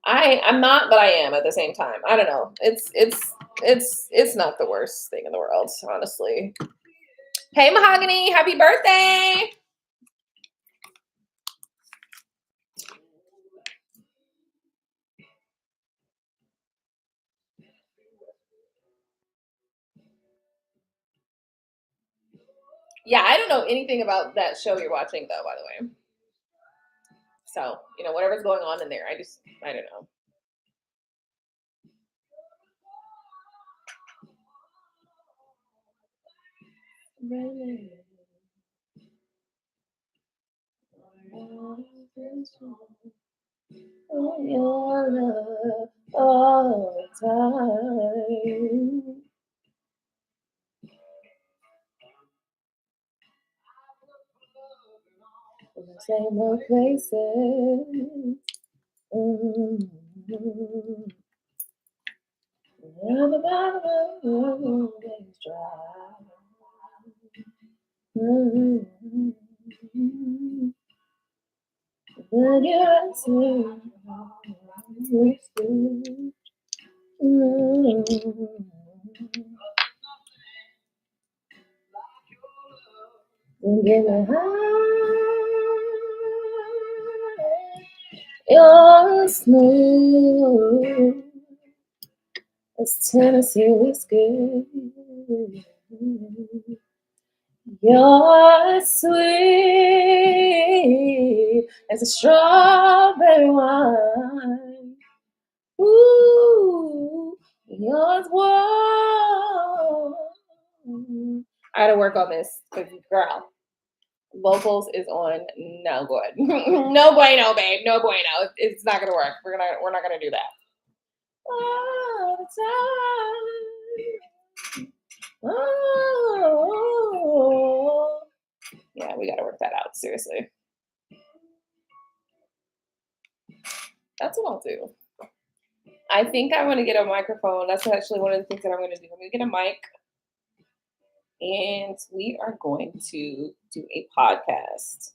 I'm not, but I am at the same time. I don't know. It's not the worst thing in the world, honestly. Hey, Mahogany, happy birthday! Yeah, I don't know anything about that show you're watching, though, by the way. So, you know, whatever's going on in there, I don't know. Oh, your love all the time. In the same old places. And the bottom is dry. When you're answering, then give me high. You're smooth as Tennessee whiskey. You're sweet as a strawberry wine. Ooh, yours warm. I gotta work on this because, girl, vocals is on no good. No bueno, babe. No bueno. It's not gonna work. We're not gonna do that. All the time. Oh. Yeah, we gotta work that out. Seriously. That's what I'll do. I think I want to get a microphone. That's actually one of the things that I'm going to do. I'm going to get a mic and we are going to do a podcast.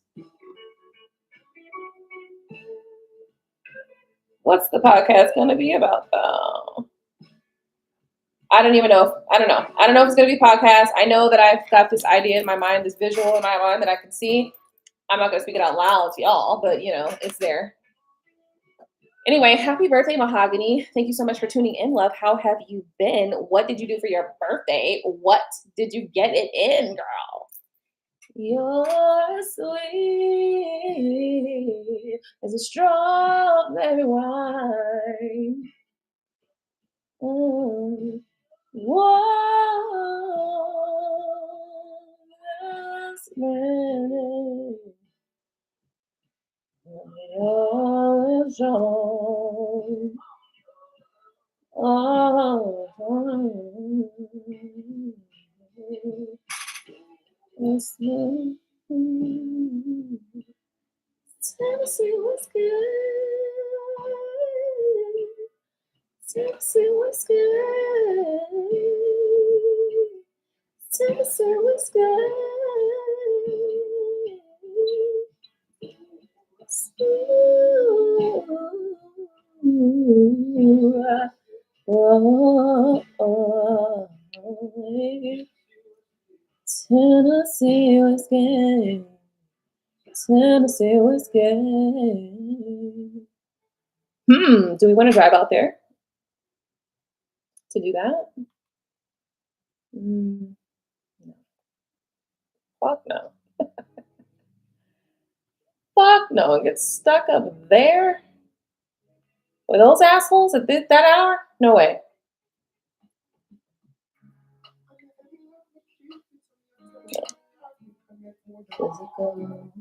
What's the podcast going to be about, though? I don't even know. I don't know. I don't know if it's going to be a podcast. I know that I've got this idea in my mind, this visual in my mind that I can see. I'm not going to speak it out loud to y'all, but, you know, it's there. Anyway, happy birthday, Mahogany. Thank you so much for tuning in, love. How have you been? What did you do for your birthday? What did you get it in, girl? You're sweet as a strawberry wine. Warm as rain. You're strong. Oh, Tennessee was good. Tennessee was good. Tennessee was good. Tennessee was good. Tennessee was good. Do we want to drive out there to do that? No. Fuck no. Fuck no. And get stuck up there with those assholes at that hour? No way. Physical.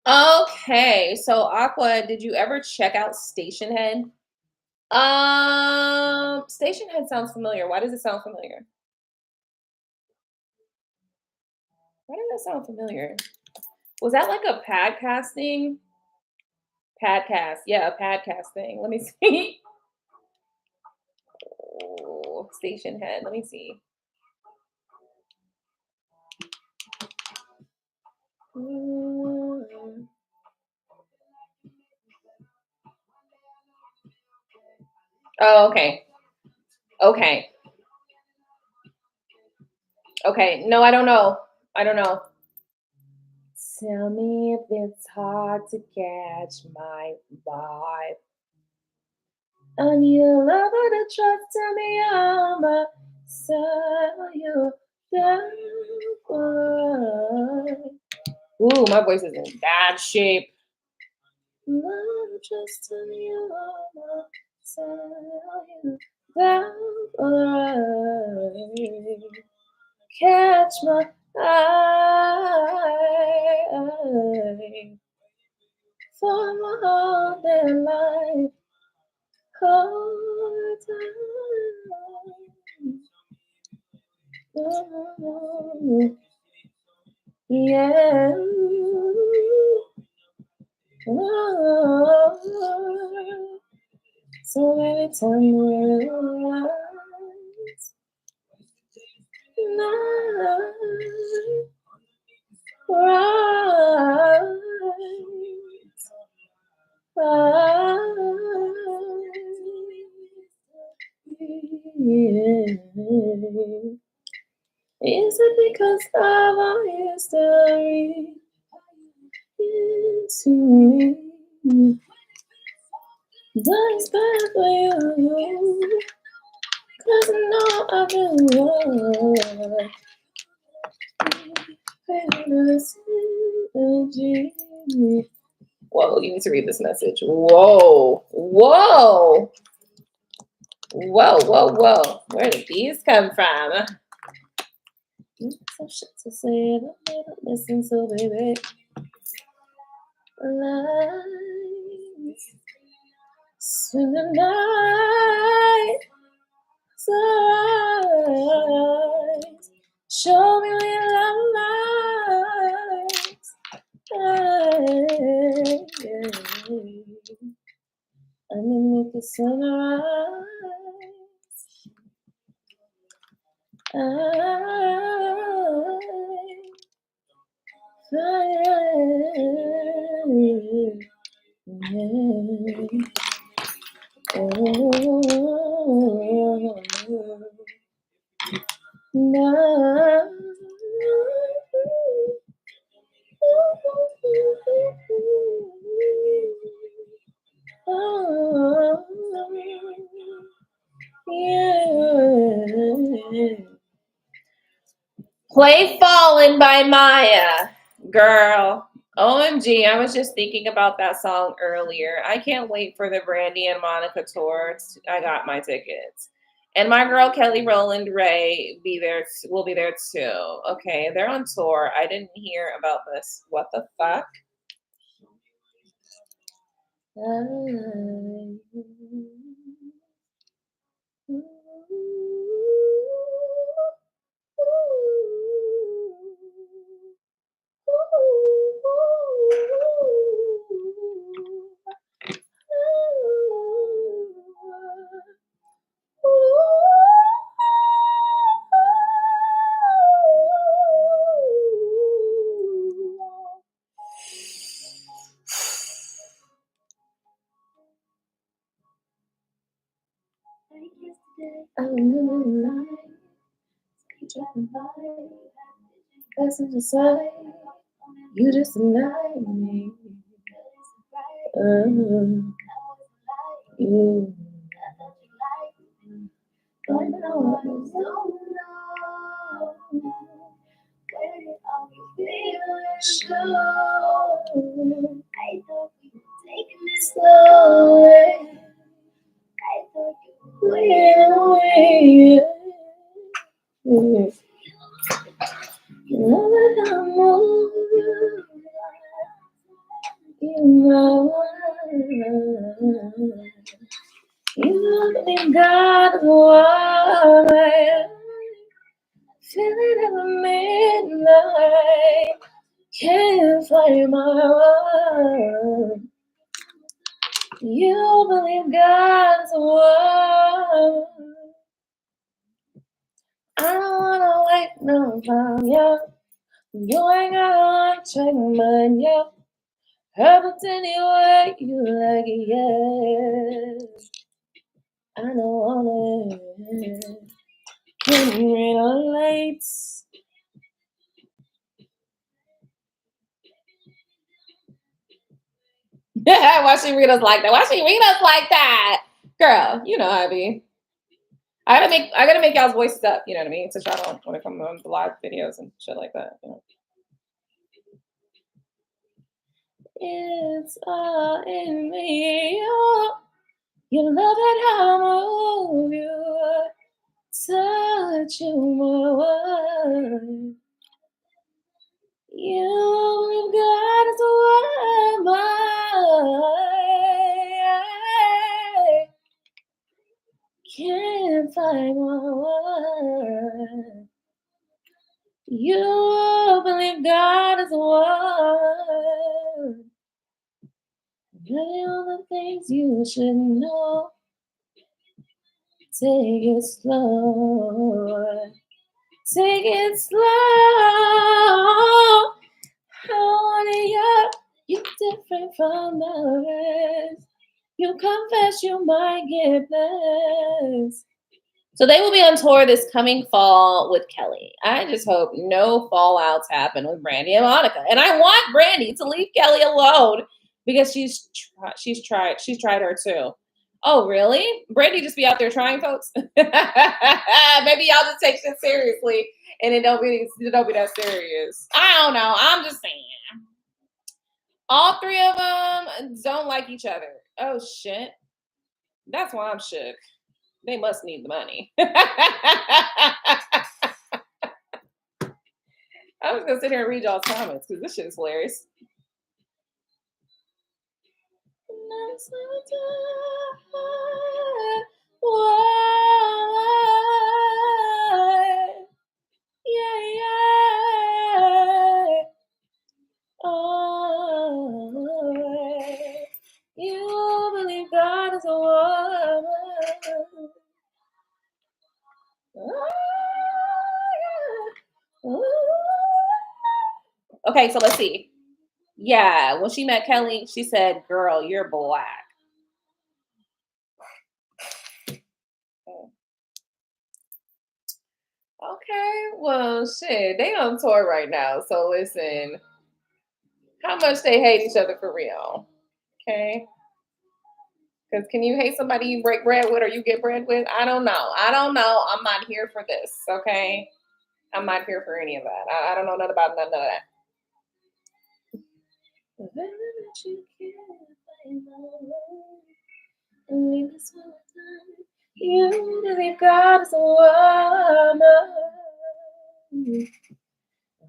Okay, so Aqua, did you ever check out Station Head? Station Head sounds familiar. Why does it sound familiar? Why does that sound familiar? Was that like a podcast thing? Podcast, yeah, a podcast thing. Let me see. Oh, Station Head. Let me see. Oh, okay. Okay. Okay. No, I don't know. I don't know. Tell me if it's hard to catch my vibe. I need a lover to trust. Tell me I'm a sell you down. Ooh, my voice is in bad shape. Love, just tell me I'm a sell you down. Catch my eye for my whole damn life. Whole time. Oh, yeah. Oh, so every time we realize night, yeah. Is it because of our history into me? That's bad for you, 'cause I know I do. Whoa, you need to read this message. Whoa, whoa, whoa, whoa, whoa. Where did these come from? Some shit to say, but I don't listen, so baby. Lies. Spend the night. Sunrise. Show me where your love lies. Underneath the sunrise. Play Fallen by Maya. Girl. OMG, I was just thinking about that song earlier. I can't wait for the Brandy and Monica tour. I got my tickets. And my girl Kelly Rowland Ray will be there too. Okay, they're on tour. I didn't hear about this. What the fuck? I remember the night, dropping by, passing the side, you just denied me. You. But no, I don't know. Where did all your feelings go? I thought we were taking this slowly. I thought you went away. Now that I'm older, you know, you believe God's word. Feeling in the midnight, can't find my word. You believe God's word. I don't wanna wait no longer. You ain't gotta check my yeah. Herbert anyway, you like it, yeah. I don't wanna. Can you relate? Why she read us like that? Why she read us like that? Girl, you know how I be. I gotta make y'all's voices up, you know what I mean? Since y'all don't want to come on the live videos and shit like that. You know? It's all in me. You love it how I move you, touch you more. You believe God is a word. Can't find one word. You believe God is a word. Really all the things you should know. Take it slow. Take it slow. Honey, you're different from the rest. You confess you might get blessed. So they will be on tour this coming fall with Kelly. I just hope no fallouts happen with Brandy and Monica. And I want Brandy to leave Kelly alone because she's tried her too. Oh, really? Brandy just be out there trying, folks. Maybe y'all just take shit seriously and it don't be that serious. I don't know. I'm just saying. All three of them don't like each other. Oh shit. That's why I'm shook. They must need the money. I was gonna sit here and read y'all's comments because this shit is hilarious. Yeah, yeah. Oh, you believe God is a woman. Okay, so let's see. Yeah, when she met Kelly, she said, "Girl, you're black." Okay, well, shit, they on tour right now. So listen, how much they hate each other for real? Okay, because can you hate somebody you break bread with or you get bread with? I don't know. I'm not here for this. Okay, I'm not here for any of that. I don't know nothing about none of that. You believe God is a woman.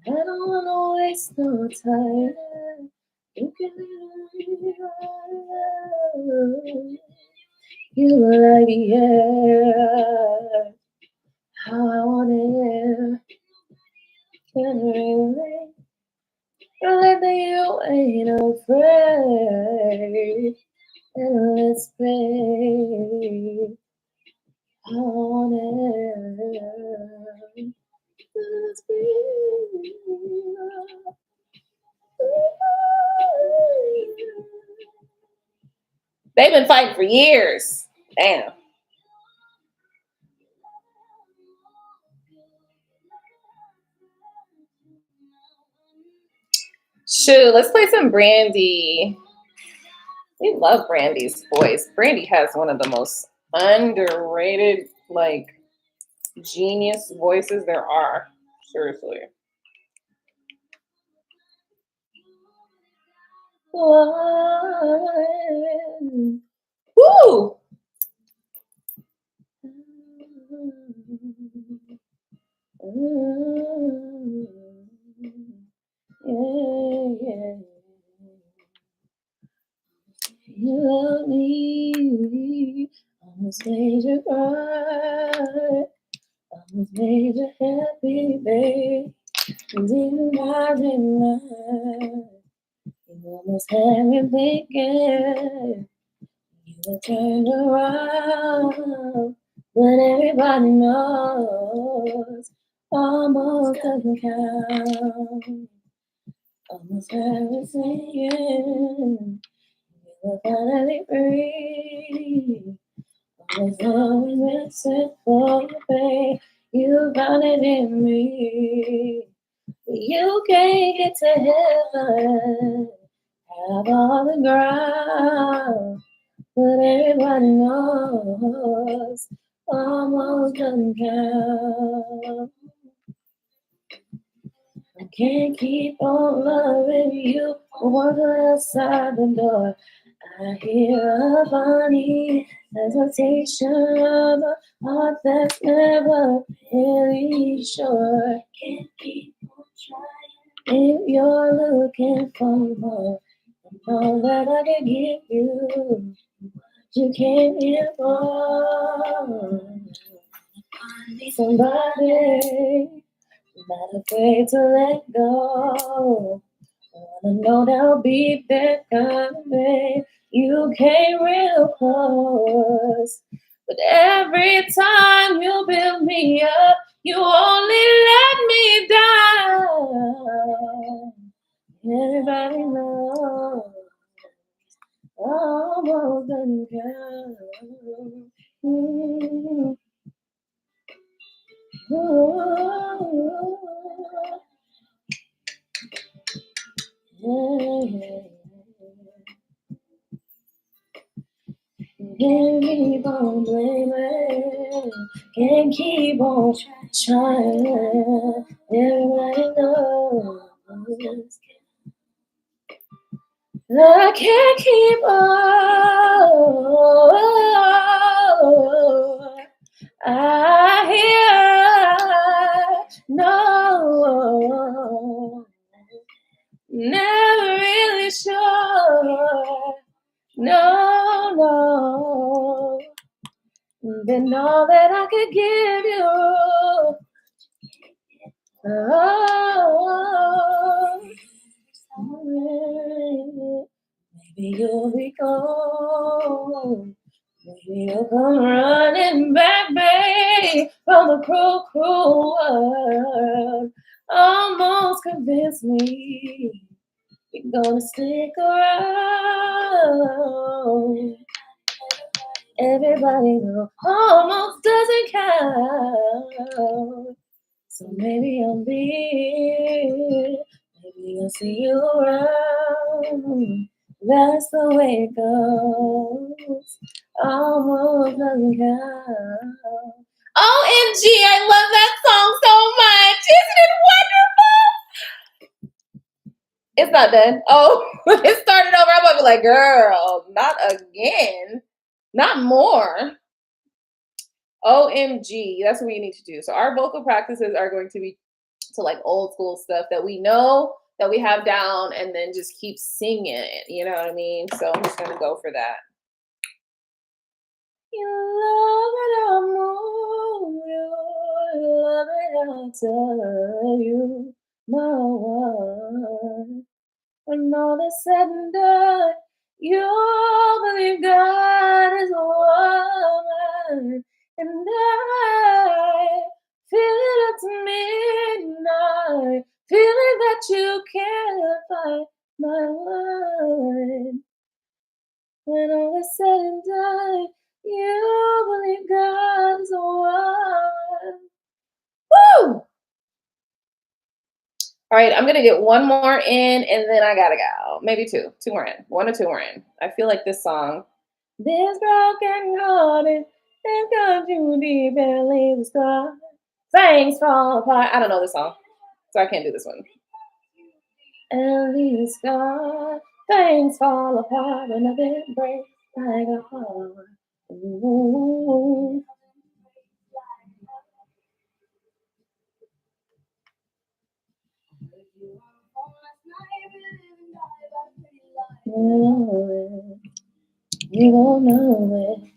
I don't wanna waste no time. You can you like the air, how I want it. Can relate, relate that you ain't afraid. And let's play. I want it. Let's be. They've been fighting for years. Damn. Shoot, let's play some Brandy. We love Brandy's voice. Brandy has one of the most underrated, like, genius voices there are. Seriously. Woo! Yeah. You love me, almost made you cry, almost made you happy, babe. And even I didn't lie. You almost had me thinking you were turned around when everybody knows almost doesn't count. Almost everything you were finally free. Always missing for you, babe. You got it in me. You can't get to heaven have all the ground, but everybody knows almost doesn't count. I can't keep on loving you, walk outside the door. I hear a funny hesitation of a heart that's never really sure. Can't keep on trying if you're looking for more. And all that I can give you, you can't give more. I need somebody not afraid to let go. Wanna know that'll be that kind of way. You came real close, but every time you build me up, you only let me down. Everybody knows almost doesn't count. Mm. Ooh. Can't keep on blaming, can't keep on trying. Everybody knows I can't keep on. I hear no, never really sure. No. Then all that I could give you. Oh, maybe you'll be gone. Maybe you'll come running back, babe, from the cruel world. Almost convinced me you're gonna stick around. Everybody knows almost doesn't count. So maybe I'll be, maybe I'll see you around. That's the way it goes. Almost doesn't count. OMG, I love that song so much. Isn't it wonderful? It's not done. Oh, it started over. I'm gonna be like, girl, not again. Not more. OMG. That's what we need to do. So our vocal practices are going to be to like old school stuff that we know, that we have down, and then just keep singing it. You know what I mean? So I'm just gonna go for that. You love it, I'll move you. Love it, I'll tell you. My one. When all is said and done, you believe God is a woman, and I feel it up to midnight, feeling that you can't find my one. When all is said and done, you believe God is a woman. Woo! All right, I'm going to get one more in and then I got to go. Maybe two. Two more in. One or two more in. I feel like this song. This broken hearted and got you deep and leave the scar. Things fall apart. I don't know this song, so I can't do this one. And leave the scar. Things fall apart and a bit breaks like a heart. Ooh. You don't know it.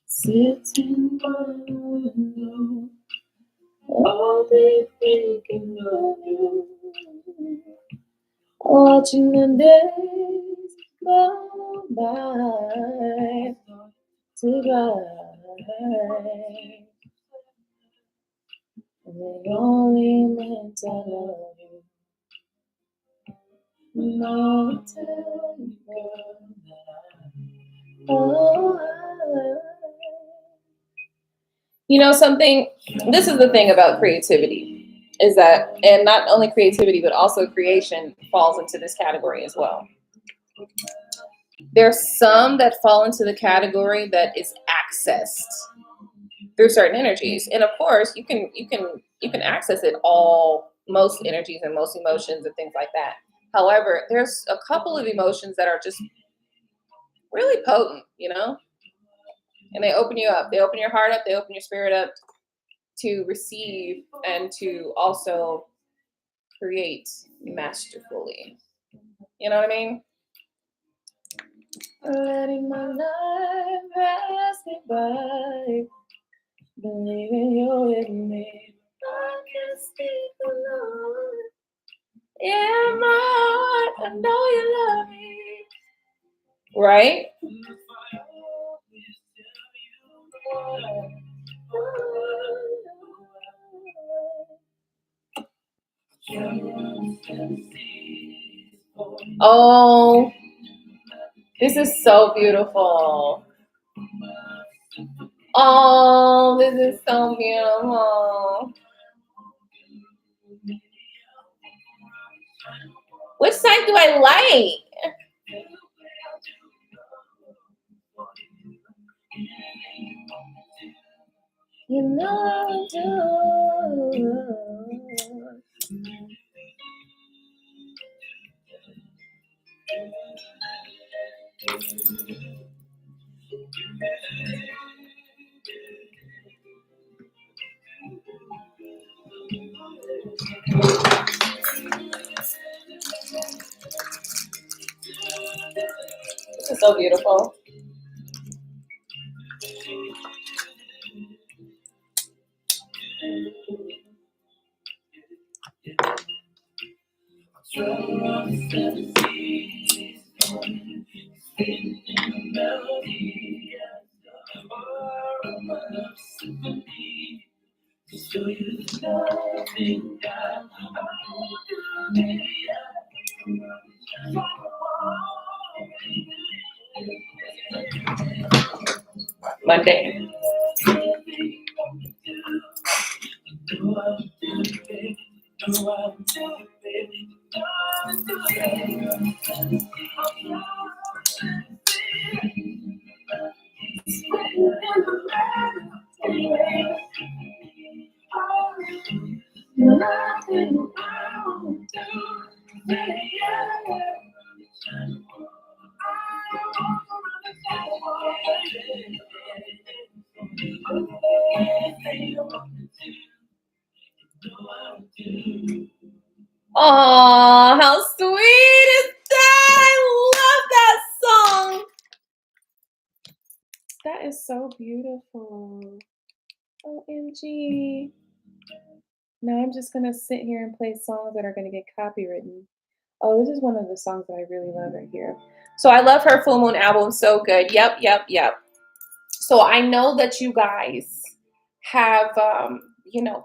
Sitting by the window, all day thinking of you. Watching the days go by to dry. And they only meant I love you. No, tell you, girl, that Oh, you know something? This is the thing about creativity, is that, and not only creativity, but also creation falls into this category as well. There's some that fall into the category that is accessed through certain energies, and of course, you can access it all, most energies and most emotions and things like that. However, there's a couple of emotions that are just really potent, you know, and they open you up. They open your heart up. They open your spirit up to receive and to also create masterfully. You know what I mean? Letting my life pass me by, believing you're with me. I can speak alone. Yeah, my heart, I know you love me. Right? Oh, this is so beautiful. Oh, this is so beautiful. Which side do I like? You know I do. This is so beautiful. Monday. Oh, how sweet is that? I love that song. That is so beautiful. OMG. Now I'm just going to sit here and play songs that are going to get copywritten. Oh, this is one of the songs that I really love right here. So I love her Full Moon album. So good. Yep. So I know that you guys have,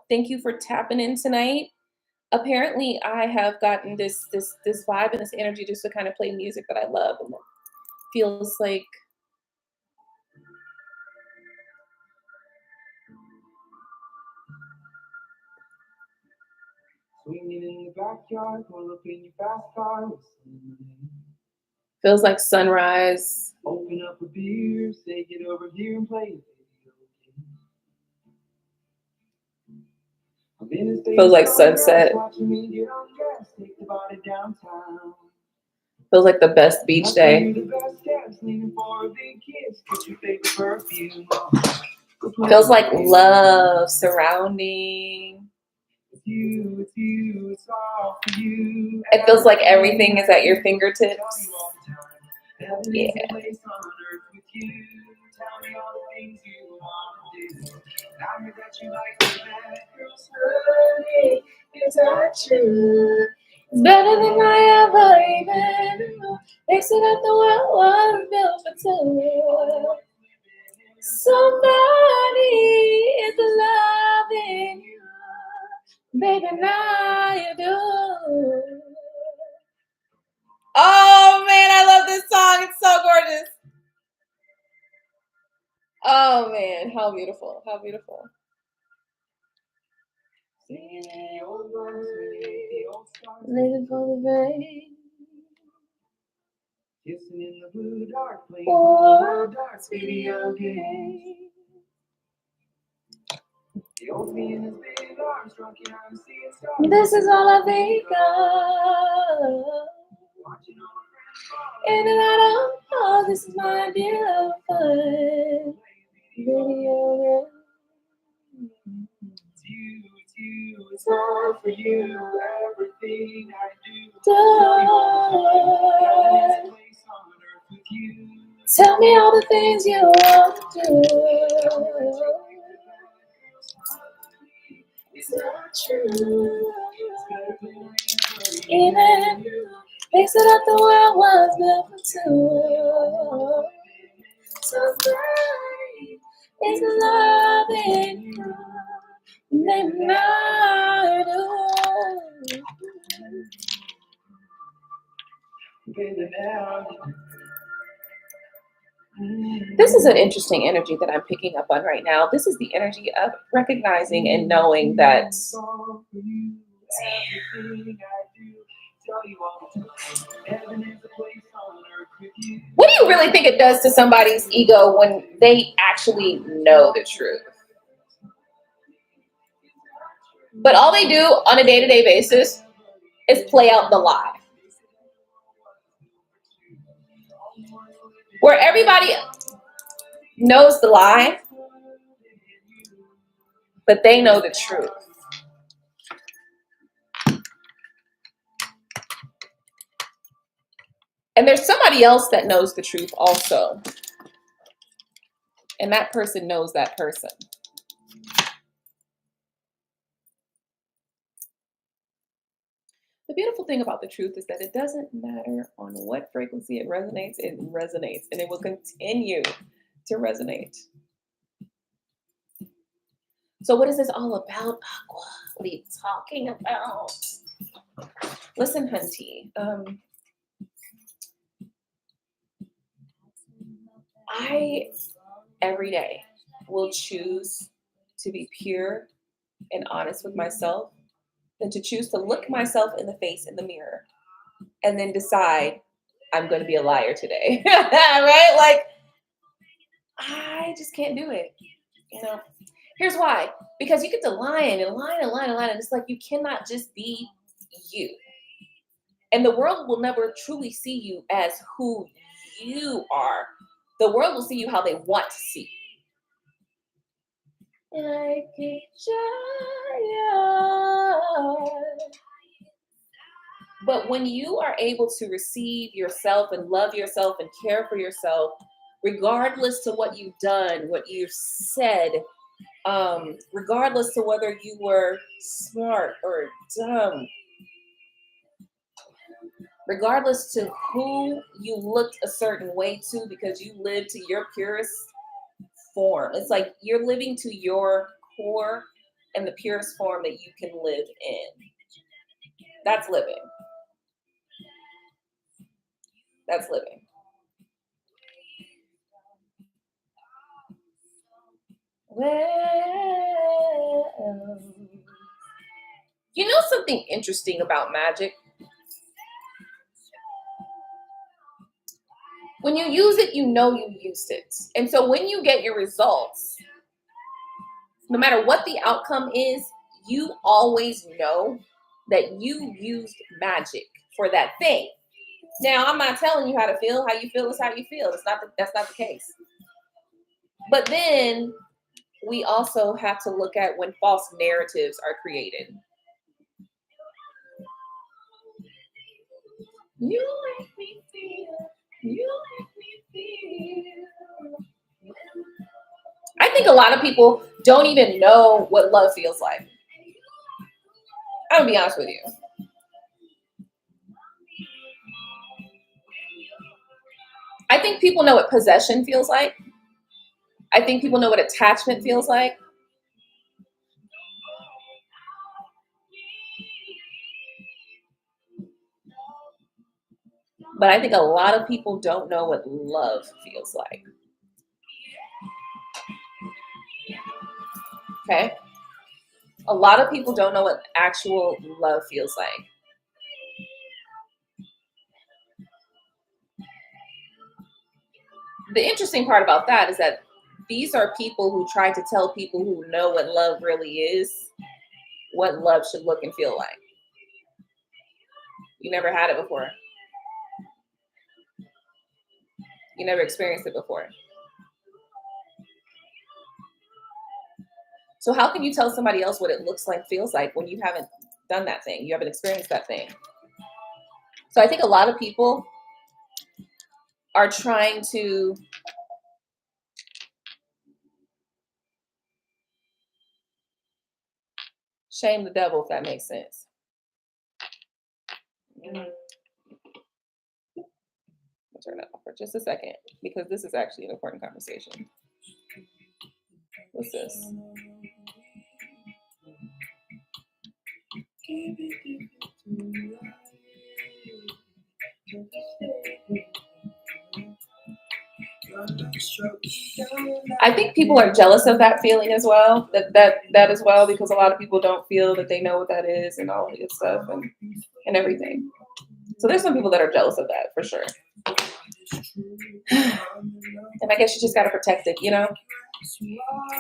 thank you for tapping in tonight. Apparently I have gotten this vibe and this energy just to kind of play music that I love, and it feels like swinging in the backyard, pull up in your fast car, feels like sunrise. Open up a beer, say get over here and play. Feels like sunset. Feels like the best beach day. Feels like love surrounding. It feels like everything is at your fingertips. Yeah. It's better than I ever even knew. They said that the world was built for two. Somebody is loving you, baby, now you do. Oh man, I love this song. It's so gorgeous. Oh man, how beautiful. How beautiful. Living for the rain. Kissing in the blue dark, playing Oh, dark video game. The old me in his big arms, drunk and I'm seeing stars. this is all I think of. Watching all In and out of oh, this is my idea of fun. Video it's you, it's all for you. Everything I do. done. Tell me all the things you want to do. It's not true. Even they said that the world was built for two. So great is love in you. They matter. This is an interesting energy that I'm picking up on right now. This is the energy of recognizing and knowing that. What do you really think it does to somebody's ego when they actually know the truth? But all they do on a day-to-day basis is play out the lie. Where everybody knows the lie, but they know the truth. And there's somebody else that knows the truth also. And that person knows that person. The beautiful thing about the truth is that it doesn't matter on what frequency it resonates, and it will continue to resonate. So what is this all about, Aqua? What are you talking about? Listen, Hunty, I every day will choose to be pure and honest with myself than to choose to look myself in the face in the mirror and then decide I'm going to be a liar today. Right? Like, I just can't do it. You know, here's why. Because you get to lying and lying and lying and lying. And it's like you cannot just be you. And the world will never truly see you as who you are. The world will see you how they want to see you. Like a child. But when you are able to receive yourself and love yourself and care for yourself, regardless to what you've done, what you've said, regardless to whether you were smart or dumb, regardless to who you looked a certain way to because you lived to your purest form. It's like you're living to your core and the purest form that you can live in. That's living. That's living. Well, you know something interesting about magic? When you use it, you know you used it. And so when you get your results, no matter what the outcome is, you always know that you used magic for that thing. Now, I'm not telling you how to feel. How you feel is how you feel. That's not the case. But then we also have to look at when false narratives are created. You make me feel. You make me feel. I think a lot of people don't even know what love feels like. I'm gonna be honest with you. I think people know what possession feels like. I think people know what attachment feels like. But I think a lot of people don't know what love feels like. Okay. A lot of people don't know what actual love feels like. The interesting part about that is that these are people who try to tell people who know what love really is, what love should look and feel like. You never had it before. You never experienced it before. So how can you tell somebody else what it looks like, feels like when you haven't done that thing? You haven't experienced that thing. So I think a lot of people are trying to shame the devil, if that makes sense. I'll turn that off for just a second because this is actually an important conversation. What's this? I think people are jealous of that feeling as well. That as well, because a lot of people don't feel that they know what that is and all the good stuff and everything. So there's some people that are jealous of that for sure. And I guess you just got to protect it, you know?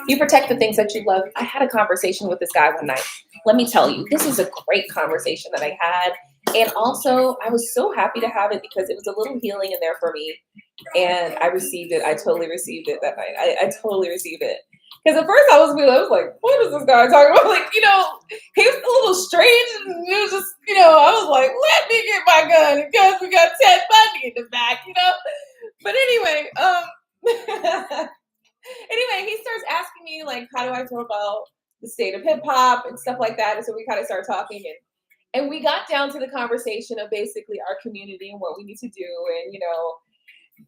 You protect the things that you love. I had a conversation with this guy one night. Let me tell you, this was a great conversation that I had. And also, I was so happy to have it because it was a little healing in there for me. And I received it. I totally received it that night. I totally received it. Because at first I was like, what is this guy talking about? Like, you know, he was a little strange. And it was just, you know, I was like, let me get my gun because we got Ted Bundy in the back, you know? But anyway, anyway, he starts asking me, like, how do I feel about the state of hip hop and stuff like that. And so we kind of started talking and we got down to the conversation of basically our community and what we need to do and, you know,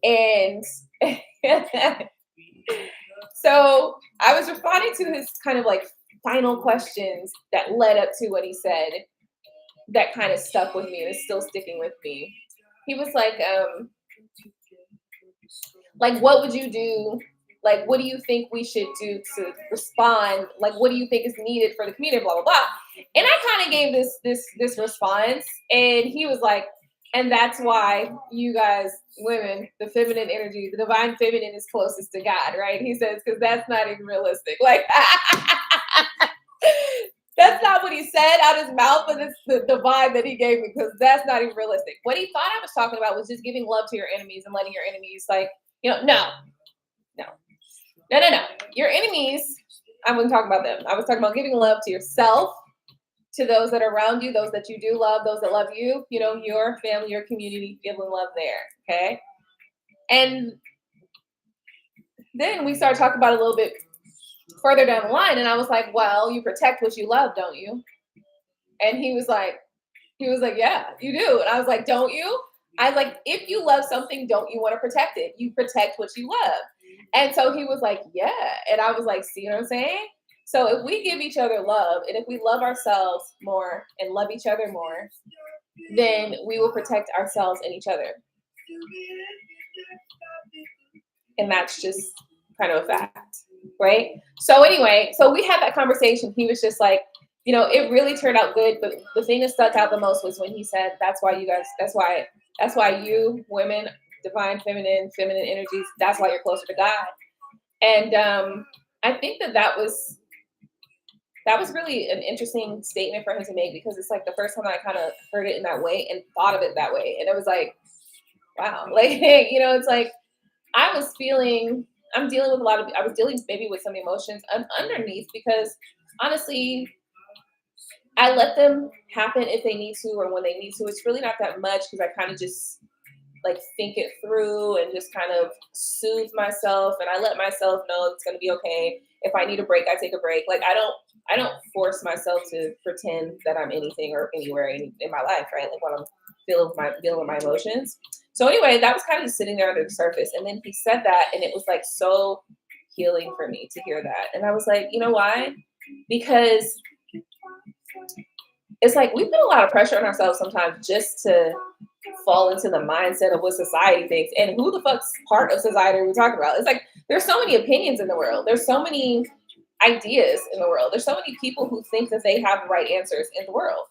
and so I was responding to his kind of like final questions that led up to what he said that kind of stuck with me and is still sticking with me. He was like, what would you do? Like, what do you think we should do to respond? Like, what do you think is needed for the community? Blah, blah, blah. And I kind of gave this response and he was like, and that's why you guys, women, the feminine energy, the divine feminine is closest to God, right? He says, because that's not even realistic. Like, that's not what he said out his mouth, but it's the vibe that he gave me because that's not even realistic. What he thought I was talking about was just giving love to your enemies and letting your enemies, like, you know, no. Your enemies, I wasn't talking about them. I was talking about giving love to yourself, to those that are around you, those that you do love, those that love you, you know, your family, your community, giving love there, okay? And then we started talking about it a little bit further down the line, and I was like, well, you protect what you love, don't you? And he was like, yeah, you do. And I was like, don't you? I was like, if you love something, don't you want to protect it? You protect what you love. And so he was like, yeah. And I was like, see what I'm saying? So if we give each other love and if we love ourselves more and love each other more, then we will protect ourselves and each other. And that's just kind of a fact, right? So anyway, so we had that conversation. He was just like, you know, it really turned out good. But the thing that stuck out the most was when he said, that's why you women, divine feminine energies, that's why you're closer to God. And I think that was really an interesting statement for him to make because it's like the first time I kind of heard it in that way and thought of it that way. And it was like, wow, like, you know, it's like I was dealing maybe with some emotions underneath because honestly, I let them happen if they need to or when they need to. It's really not that much because I kind of just like think it through and just kind of soothe myself. And I let myself know it's going to be okay. If I need a break, I take a break. Like I don't force myself to pretend that I'm anything or anywhere in my life, right? Like when I'm dealing with my emotions. So anyway, that was kind of just sitting there under the surface. And then he said that and it was like so healing for me to hear that. And I was like, you know why? Because it's like we put a lot of pressure on ourselves sometimes just to fall into the mindset of what society thinks. And who the fuck's part of society are we talking about? It's like there's so many opinions in the world. There's so many ideas in the world. There's so many people who think that they have the right answers in the world.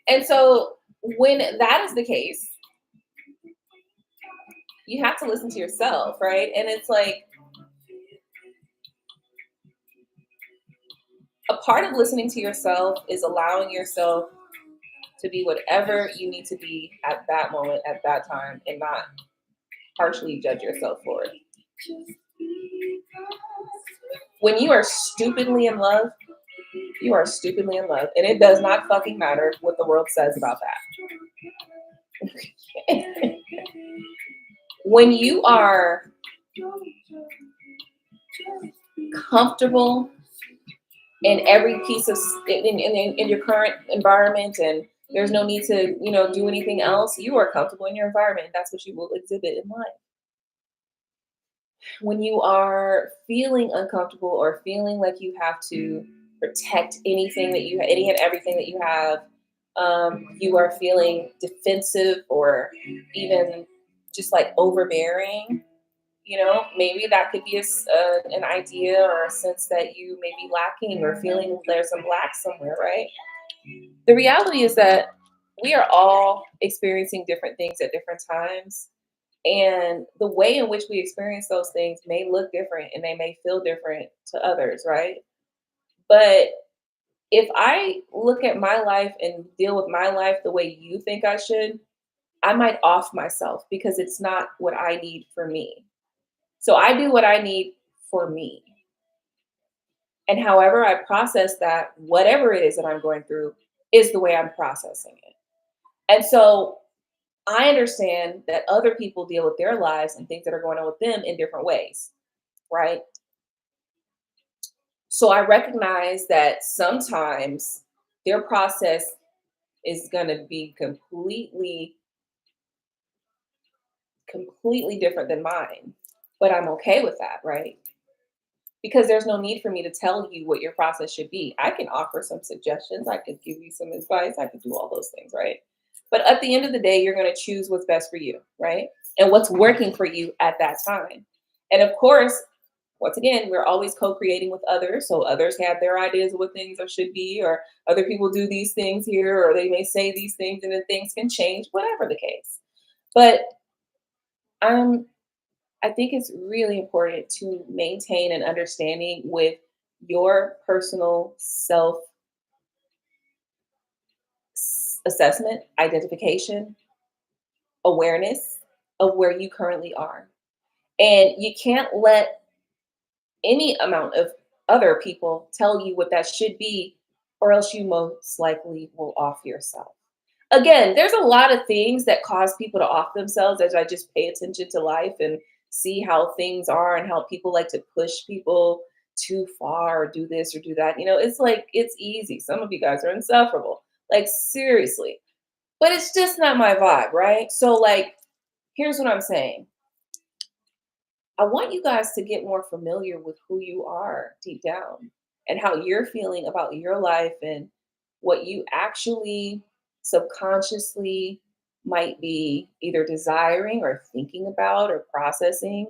And so when that is the case, you have to listen to yourself, right? And it's like a part of listening to yourself is allowing yourself to be whatever you need to be at that moment, at that time, and not harshly judge yourself for it. When you are stupidly in love, you are stupidly in love. And it does not fucking matter what the world says about that. When you are comfortable in every piece of in your current environment, and there's no need to do anything else, you are comfortable in your environment. That's what you will exhibit in life. When you are feeling uncomfortable or feeling like you have to protect any and everything that you have, you are feeling defensive or even just like overbearing. Maybe that could be an idea or a sense that you may be lacking or feeling there's some lack somewhere, right? The reality is that we are all experiencing different things at different times. And the way in which we experience those things may look different and they may feel different to others, right? But if I look at my life and deal with my life the way you think I should, I might off myself because it's not what I need for me. So I do what I need for me. And however I process that, whatever it is that I'm going through, is the way I'm processing it. And so I understand that other people deal with their lives and things that are going on with them in different ways, right? So I recognize that sometimes their process is going to be completely different than mine. But I'm okay with that, right? Because there's no need for me to tell you what your process should be. I can offer some suggestions. I could give you some advice. I could do all those things, right? But at the end of the day, you're going to choose what's best for you, right? And what's working for you at that time. And of course, once again, we're always co-creating with others. So others have their ideas of what things should be, or other people do these things here, or they may say these things and then things can change, whatever the case. But I think it's really important to maintain an understanding with your personal self assessment, identification, awareness of where you currently are. And you can't let any amount of other people tell you what that should be, or else you most likely will off yourself. Again, there's a lot of things that cause people to off themselves as I just pay attention to life and see how things are and how people like to push people too far or do this or do that. It's like it's easy. Some of you guys are insufferable. Like seriously. But it's just not my vibe, right? So like here's what I'm saying. I want you guys to get more familiar with who you are deep down and how you're feeling about your life and what you actually subconsciously might be either desiring or thinking about or processing.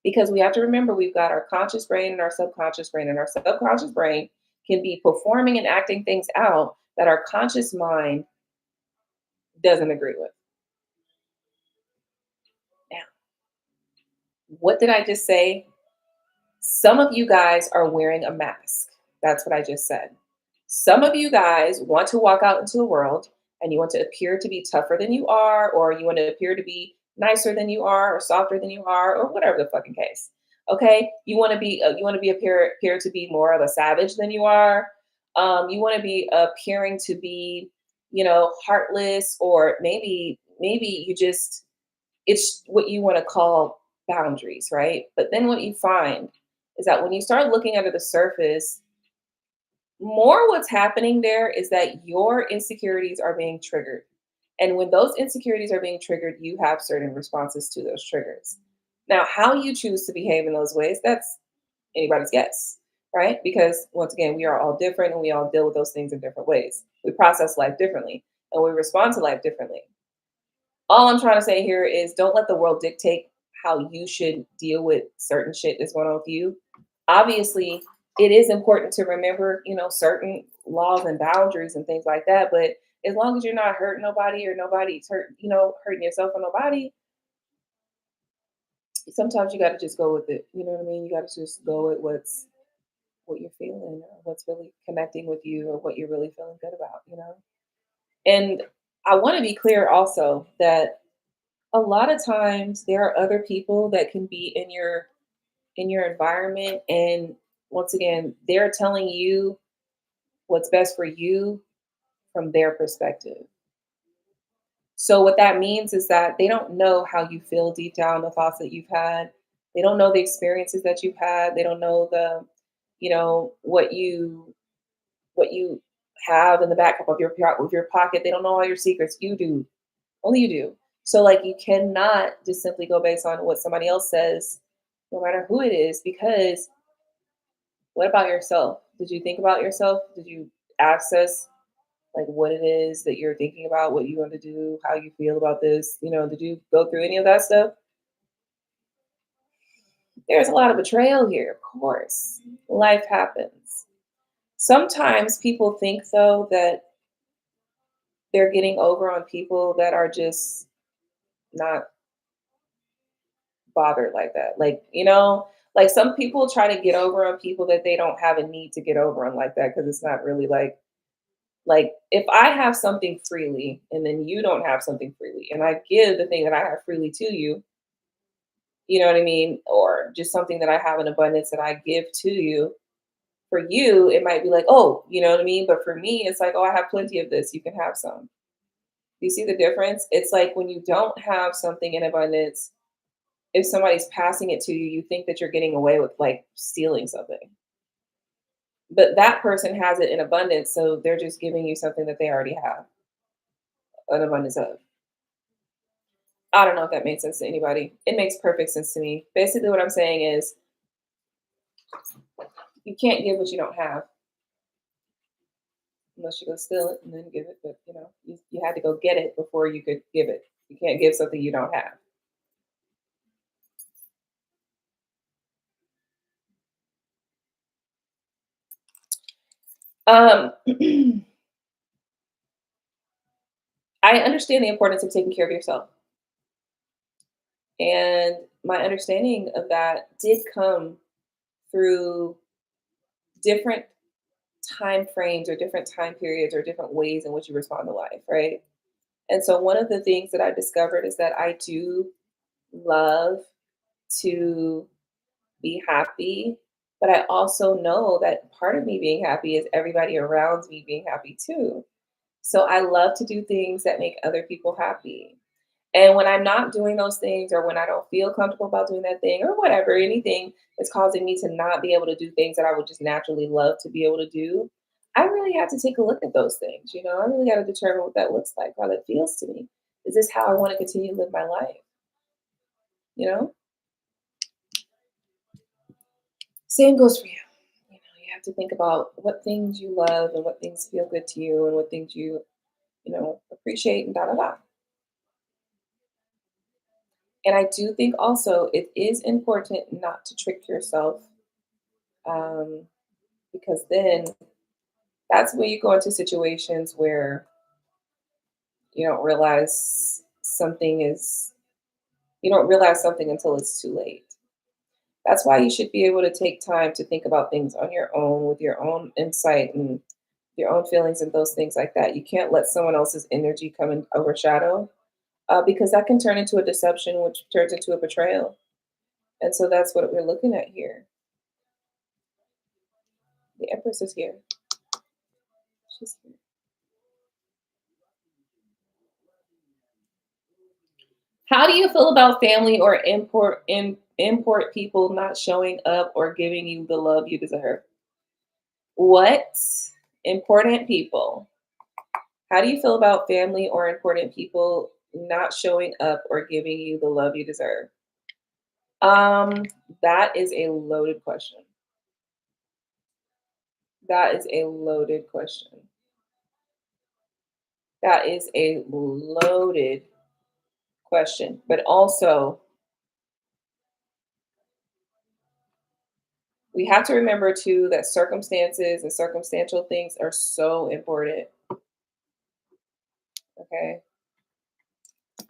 Because we have to remember we've got our conscious brain and our subconscious brain, and our subconscious brain can be performing and acting things out that our conscious mind doesn't agree with. Now, what did I just say? Some of you guys are wearing a mask. That's what I just said. Some of you guys want to walk out into the world and you want to appear to be tougher than you are, or you want to appear to be nicer than you are, or softer than you are, or whatever the fucking case. Okay, you want to appear to be more of a savage than you are. You want to be appearing to be, heartless, or maybe it's what you want to call boundaries, right? But then what you find is that when you start looking under the surface, more what's happening there is that your insecurities are being triggered. And when those insecurities are being triggered, you have certain responses to those triggers. Now, how you choose to behave in those ways, that's anybody's guess, right? Because once again, we are all different and we all deal with those things in different ways. We process life differently and we respond to life differently. All I'm trying to say here is don't let the world dictate how you should deal with certain shit that's going on with you. Obviously, it is important to remember, you know, certain laws and boundaries and things like that. But as long as you're not hurting nobody or nobody's hurt, you know, hurting yourself or nobody, sometimes you got to just go with it. You know what I mean? You got to just go with what you're feeling or what's really connecting with you or what you're really feeling good about, you know? And I want to be clear also that a lot of times there are other people that can be in your environment, and once again, they're telling you what's best for you from their perspective. So what that means is that they don't know how you feel deep down, the thoughts that you've had. They don't know the experiences that you've had. They don't know the, you know, what you have in the back of your pocket. They don't know all your secrets. You do. Only you do. So like you cannot just simply go based on what somebody else says, no matter who it is, because what about yourself? Did you think about yourself? Did you access like what it is that you're thinking about, what you want to do, how you feel about this? You know, did you go through any of that stuff? There's a lot of betrayal here, of course. Life happens. Sometimes people think though that they're getting over on people that are just not bothered like that. Like, you know, like some people try to get over on people that they don't have a need to get over on like that because it's not really like if I have something freely and then you don't have something freely and I give the thing that I have freely to you, you know what I mean? Or just something that I have in abundance that I give to you. For you, it might be like, oh, you know what I mean? But for me, it's like, oh, I have plenty of this. You can have some. You see the difference? It's like when you don't have something in abundance, if somebody's passing it to you, you think that you're getting away with like stealing something. But that person has it in abundance, so they're just giving you something that they already have an abundance of. I don't know if that made sense to anybody. It makes perfect sense to me. Basically, what I'm saying is you can't give what you don't have unless you go steal it and then give it. But you know, you had to go get it before you could give it. You can't give something you don't have. Um, I understand the importance of taking care of yourself. And my understanding of that did come through different time frames or different time periods or different ways in which you respond to life, right? And so one of the things that I discovered is that I do love to be happy, but I also know that part of me being happy is everybody around me being happy too. So I love to do things that make other people happy. And when I'm not doing those things, or when I don't feel comfortable about doing that thing, or whatever, anything that's causing me to not be able to do things that I would just naturally love to be able to do, I really have to take a look at those things. You know, I really got to determine what that looks like, how that feels to me. Is this how I want to continue to live my life? You know, same goes for you. You know, you have to think about what things you love and what things feel good to you and what things you know, appreciate and da da da. And I do think also it is important not to trick yourself, um, because then that's when you go into situations where you don't realize you don't realize something until it's too late. That's why you should be able to take time to think about things on your own with your own insight and your own feelings and those things like that. You can't let someone else's energy come and overshadow, because that can turn into a deception, which turns into a betrayal. And so that's what we're looking at here. The Empress is here. She's here. How do you feel about family or import people not showing up or giving you the love you deserve? What? Important people. How do you feel about family or important people not showing up or giving you the love you deserve? Um, that is a loaded question. That is a loaded question. That is a loaded question. But also, We have to remember too that circumstances and circumstantial things are so important. Okay.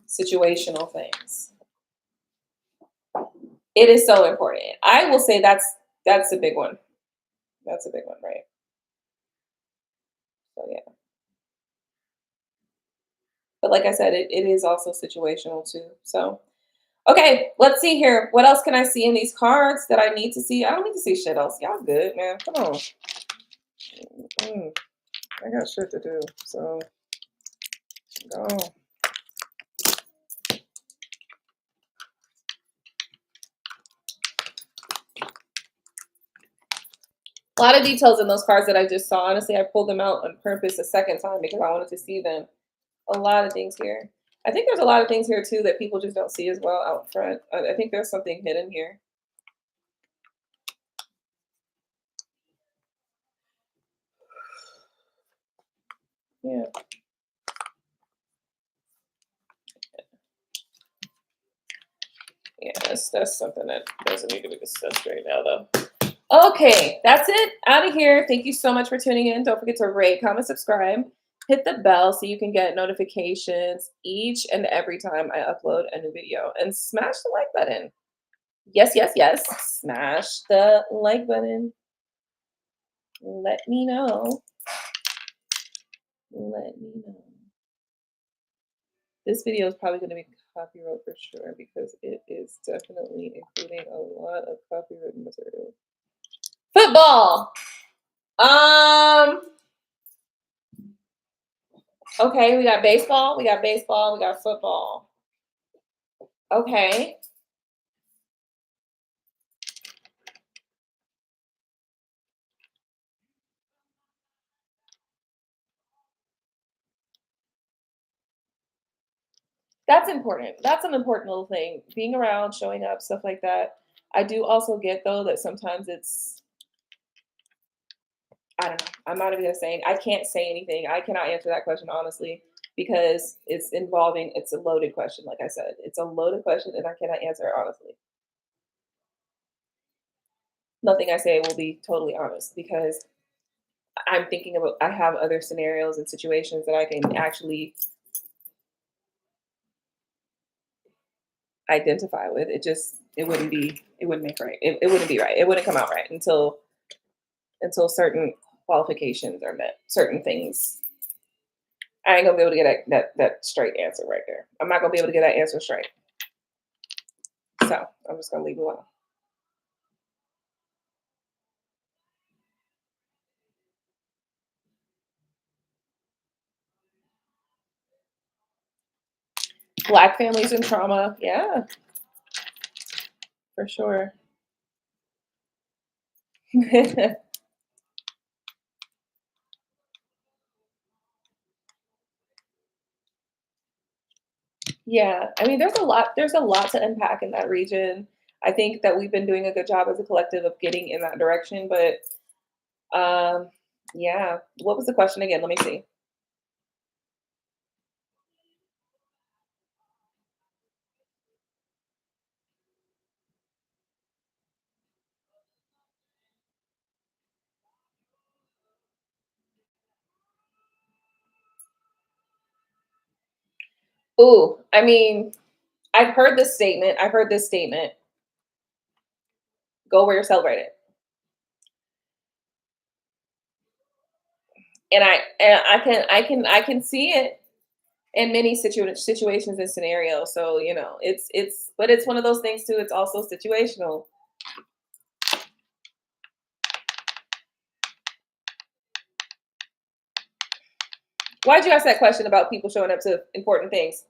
Situational things. It is so important. I will say that's a big one. That's a big one, right? So yeah. But like I said, it is also situational too. So okay, let's see here. What else can I see in these cards that I need to see? I don't need to see shit else. Y'all good, man. Come on. I got shit to do. So go. A lot of details in those cards that I just saw. Honestly, I pulled them out on purpose a second time because I wanted to see them. A lot of things here. I think there's a lot of things here too that people just don't see as well out front. I think there's something hidden here. Yeah. Yeah, that's something that doesn't need to be discussed right now, though. Okay, that's it. Out of here. Thank you so much for tuning in. Don't forget to rate, comment, subscribe. Hit the bell so you can get notifications each and every time I upload a new video. And smash the like button. Yes, yes, yes. Smash the like button. Let me know. Let me know. This video is probably going to be copyright for sure because it is definitely including a lot of copywritten material. Football. Okay, we got baseball, we got football. Okay. That's important. That's an important little thing. Being around, showing up, stuff like that. I do also get though that sometimes I don't know. I'm not even gonna say I can't say anything. I cannot answer that question honestly because it's a loaded question, like I said. It's a loaded question and I cannot answer it honestly. Nothing I say will be totally honest because I have other scenarios and situations that I can actually identify with. It wouldn't make right. It wouldn't be right. It wouldn't come out right until certain qualifications are met, certain things. I ain't gonna be able to get that straight answer right there. I'm not gonna be able to get that answer straight. So I'm just gonna leave it alone. Black families and trauma, yeah, for sure. Yeah, I mean, there's a lot to unpack in that region. I think that we've been doing a good job as a collective of getting in that direction, but yeah. What was the question again? Let me see. Ooh, I mean, I've heard this statement. I've heard this statement. Go where you're celebrated. And I can see it in many situations and scenarios. So, you know, but it's one of those things too. It's also situational. Why'd you ask that question about people showing up to important things?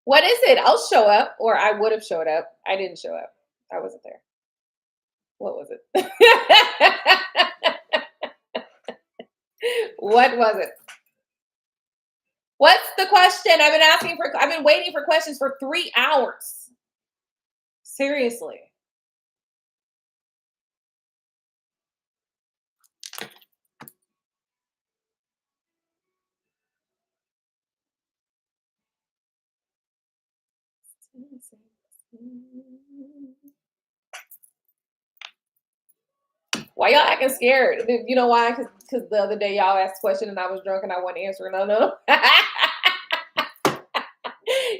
What is it? I'll show up, or I would have showed up. I didn't show up. I wasn't there. What was it? What was it? What's the question? I've been waiting for questions for 3 hours. Seriously. Why y'all acting scared? You know why? Because the other day y'all asked a question and I was drunk and I wasn't answering. No.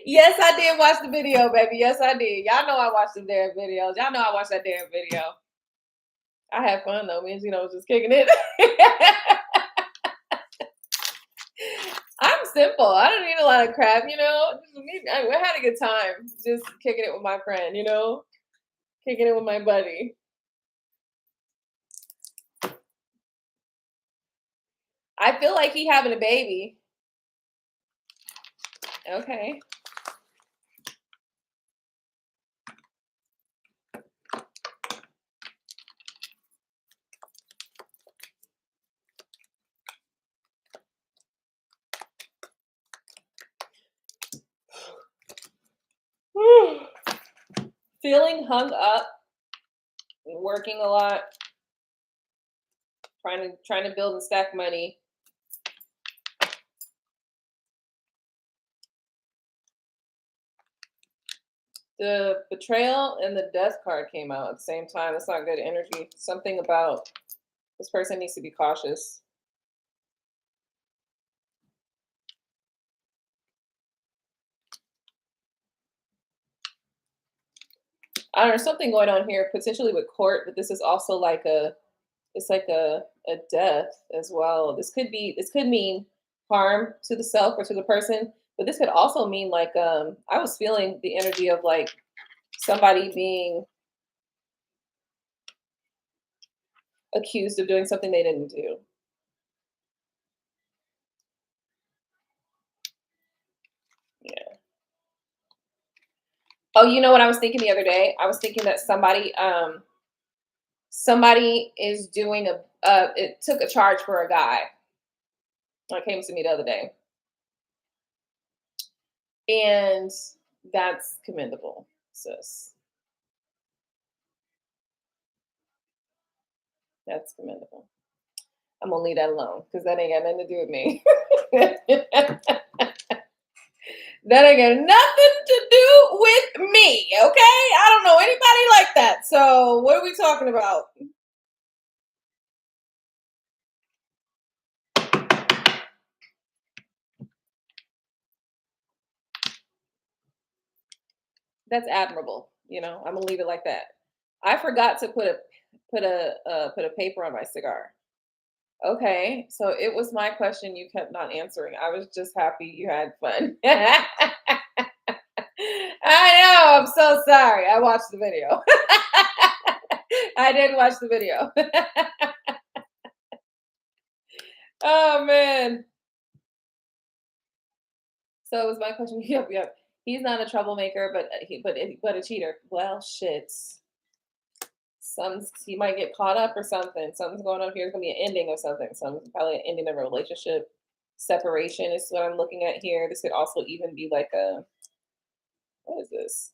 Yes, I did watch the video, baby. Yes, I did. Y'all know I watched the damn videos. Y'all know I watched that damn video. I had fun though, man. You know, just kicking it. I'm simple. I don't need a lot of crap, you know. I had a good time just kicking it with my friend, you know, kicking it with my buddy. I feel like he having a baby. Okay. Feeling hung up, working a lot, trying to build and stack money. The betrayal and the death card came out at the same time. That's not good energy. Something about this person needs to be cautious. I don't know, something going on here, potentially with court, but this is also like it's like a death as well. This could mean harm to the self or to the person, but this could also mean like I was feeling the energy of like somebody being accused of doing something they didn't do. Yeah. Oh, you know what I was thinking the other day? I was thinking that somebody is doing it took a charge for a guy. That came to me the other day. And that's commendable, sis. That's commendable. I'm gonna leave that alone because that ain't got nothing to do with me. That ain't got nothing to do with me, okay? I don't know anybody like that. So what are we talking about? That's admirable. You know, I'm gonna leave it like that. I forgot to put a paper on my cigar. Okay, so it was my question you kept not answering. I was just happy you had fun. I know. I'm so sorry. I watched the video. I did watch the video. Oh man. So it was my question. Yep. He's not a troublemaker, but a cheater. Well, shit. He might get caught up or something. Something's going on here. It's gonna be an ending of something. Probably an ending of a relationship. Separation is what I'm looking at here. This could also even be like what is this?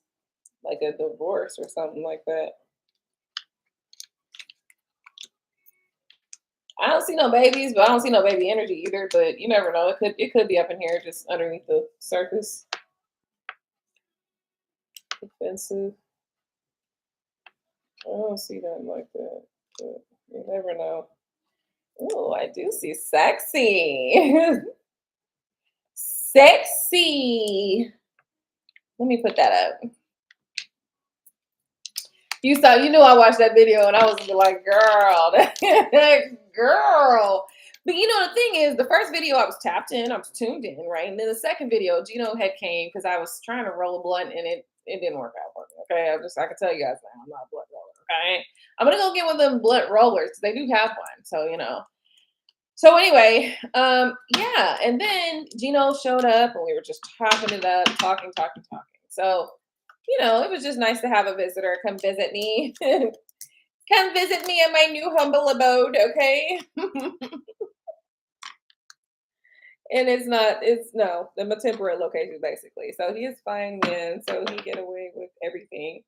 Like a divorce or something like that. I don't see no babies, but I don't see no baby energy either. But you never know. It could be up in here, just underneath the surface. Defensive. I don't see nothing like that. But you never know. Oh, I do see sexy. Sexy. Let me put that up. You knew I watched that video and I was like, girl, girl. But you know, the thing is, the first video I was tapped in, I was tuned in, right? And then the second video, Gino had came because I was trying to roll a blunt and it didn't work out for me. Okay. I can tell you guys now, I'm not a blunt roller. Okay. I'm gonna go get one of them blunt rollers because they do have one. So, you know. So anyway, yeah, and then Gino showed up and we were just talking it up, talking. So, you know, it was just nice to have a visitor come visit me. Come visit me in my new humble abode, okay? And it's no, the temporary location basically. So he is fine men, so he get away with everything.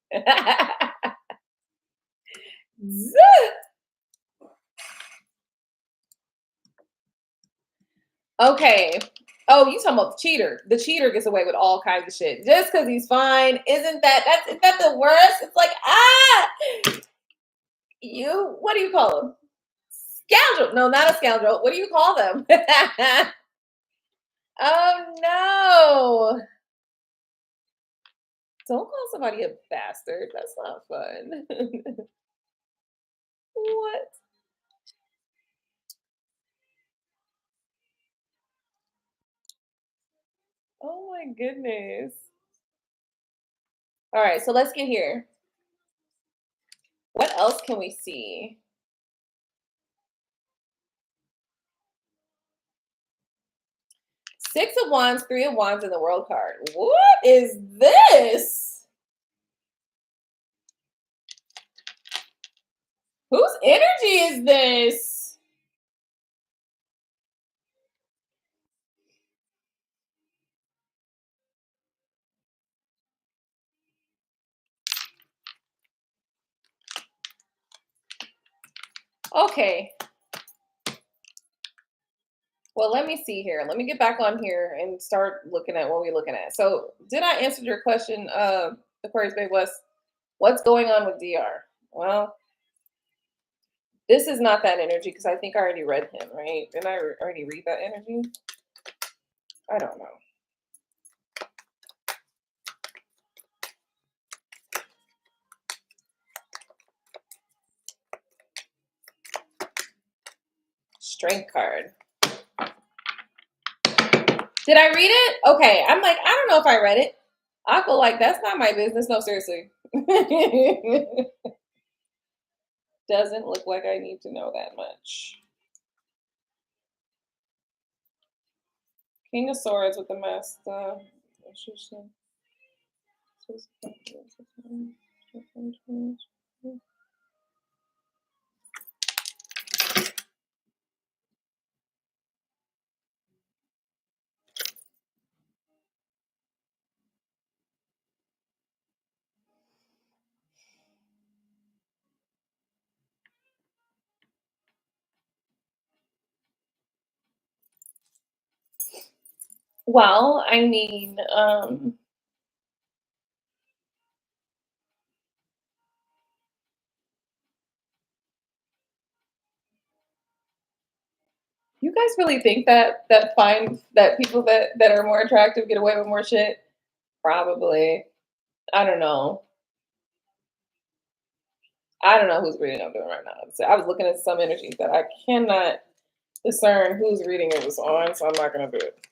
Okay. Oh, you talking about the cheater. The cheater gets away with all kinds of shit. Just because he's fine. Isn't that the worst? It's like, what do you call them? Scoundrel. No, not a scoundrel. What do you call them? Oh no. Don't call somebody a bastard. That's not fun. What? Oh my goodness. All right, so let's get here. What else can we see? Six of Wands, Three of Wands, in the World card. What is this? Whose energy is this? Okay. Well, let me see here. Let me get back on here and start looking at what we're looking at. So, did I answer your question, Aquarius Bay West? What's going on with DR? Well, this is not that energy because I think I already read him, right? Didn't I already read that energy? I don't know. Strength card. Did I read it? Okay. I'm like, I don't know if I read it. I feel like that's not my business. No, seriously. Doesn't look like I need to know that much. King of Swords with the master. Well, I mean, you guys really think that people that are more attractive get away with more shit? Probably. I don't know. I don't know whose reading I'm doing right now. So I was looking at some energies that I cannot discern whose reading it was on, so I'm not gonna do it.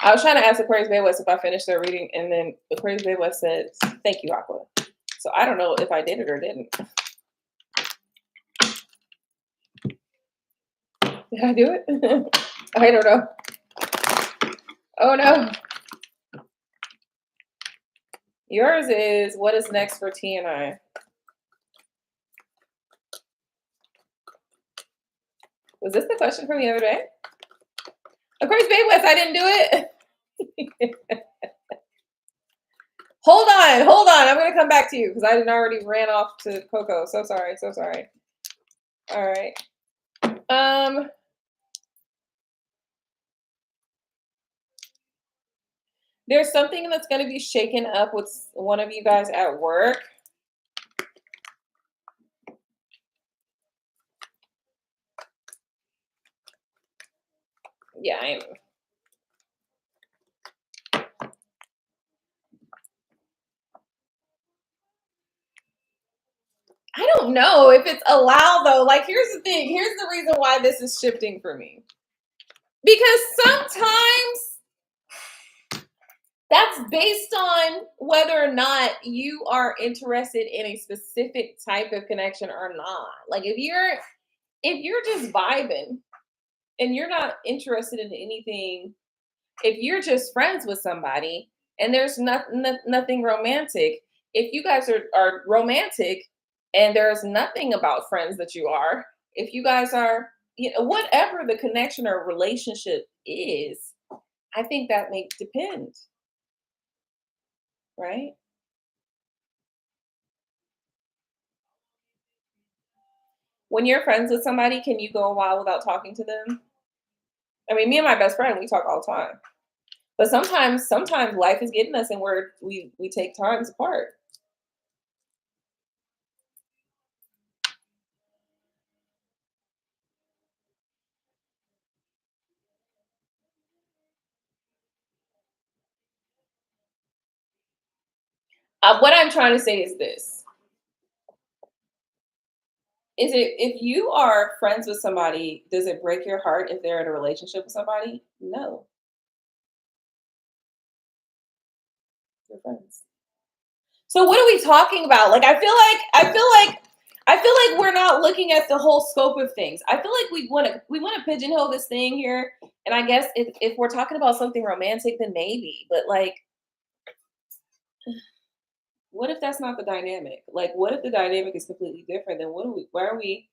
I was trying to ask Aquarius Bay West if I finished their reading, and then Aquarius Bay West said, "Thank you, Aqua." So I don't know if I did it or didn't. Did I do it? I don't know. Oh no. Yours is, what is next for T and I? Was this the question from the other day? Aquarius Bay West, I didn't do it. Hold on. I'm gonna come back to you because I didn't already ran off to Coco. So sorry. All right. There's something that's gonna be shaken up with one of you guys at work. Yeah, I am. I don't know if it's allowed though. Like, here's the thing. Here's the reason why this is shifting for me. Because sometimes that's based on whether or not you are interested in a specific type of connection or not. Like, if you're just vibing and you're not interested in anything, if you're just friends with somebody and there's nothing romantic, if you guys are romantic and there's nothing about friends that you are, if you guys are, whatever the connection or relationship is, I think that may depend, right? When you're friends with somebody, can you go a while without talking to them? I mean, me and my best friend, we talk all the time. But sometimes life is getting us and we take times apart. What I'm trying to say is this. Is it if you are friends with somebody, does it break your heart if they're in a relationship with somebody? No. You're friends. So what are we talking about? Like I feel like we're not looking at the whole scope of things. I feel like we want to pigeonhole this thing here. And I guess if we're talking about something romantic, then maybe. But like, what if that's not the dynamic? Like, what if the dynamic is completely different? Then why are we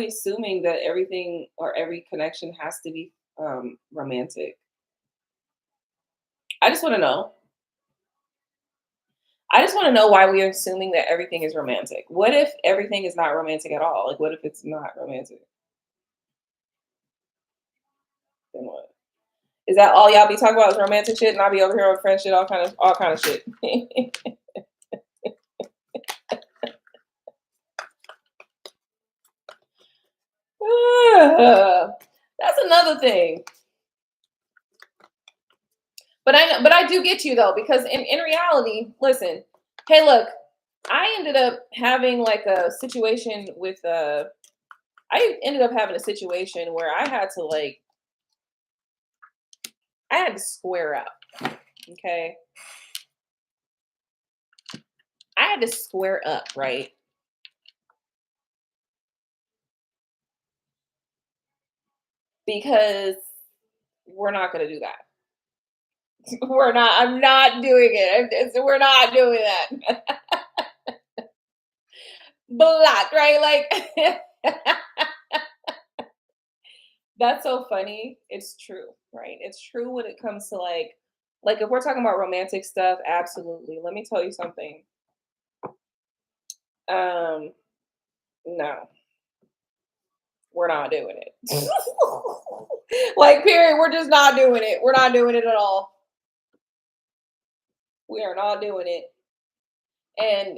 assuming that everything or every connection has to be romantic? I just want to know. I just want to know why we are assuming that everything is romantic. What if everything is not romantic at all? Like, what if it's not romantic? Then what? Is that all y'all be talking about is romantic shit, and I'll be over here on friend shit, all kind of shit. That's another thing. But I do get you though, because in reality, listen, hey, look, I ended up having like a situation with I ended up having a situation where I had to square up. Okay. I had to square up, right? Because we're not gonna do that. We're not, I'm not doing it. We're not doing that. Blocked, right? Like that's so funny. It's true, right? It's true when it comes to like if we're talking about romantic stuff, absolutely. Let me tell you something. Um, no, we're not doing it. Like, period. We're just not doing it. We're not doing it at all. We are not doing it. And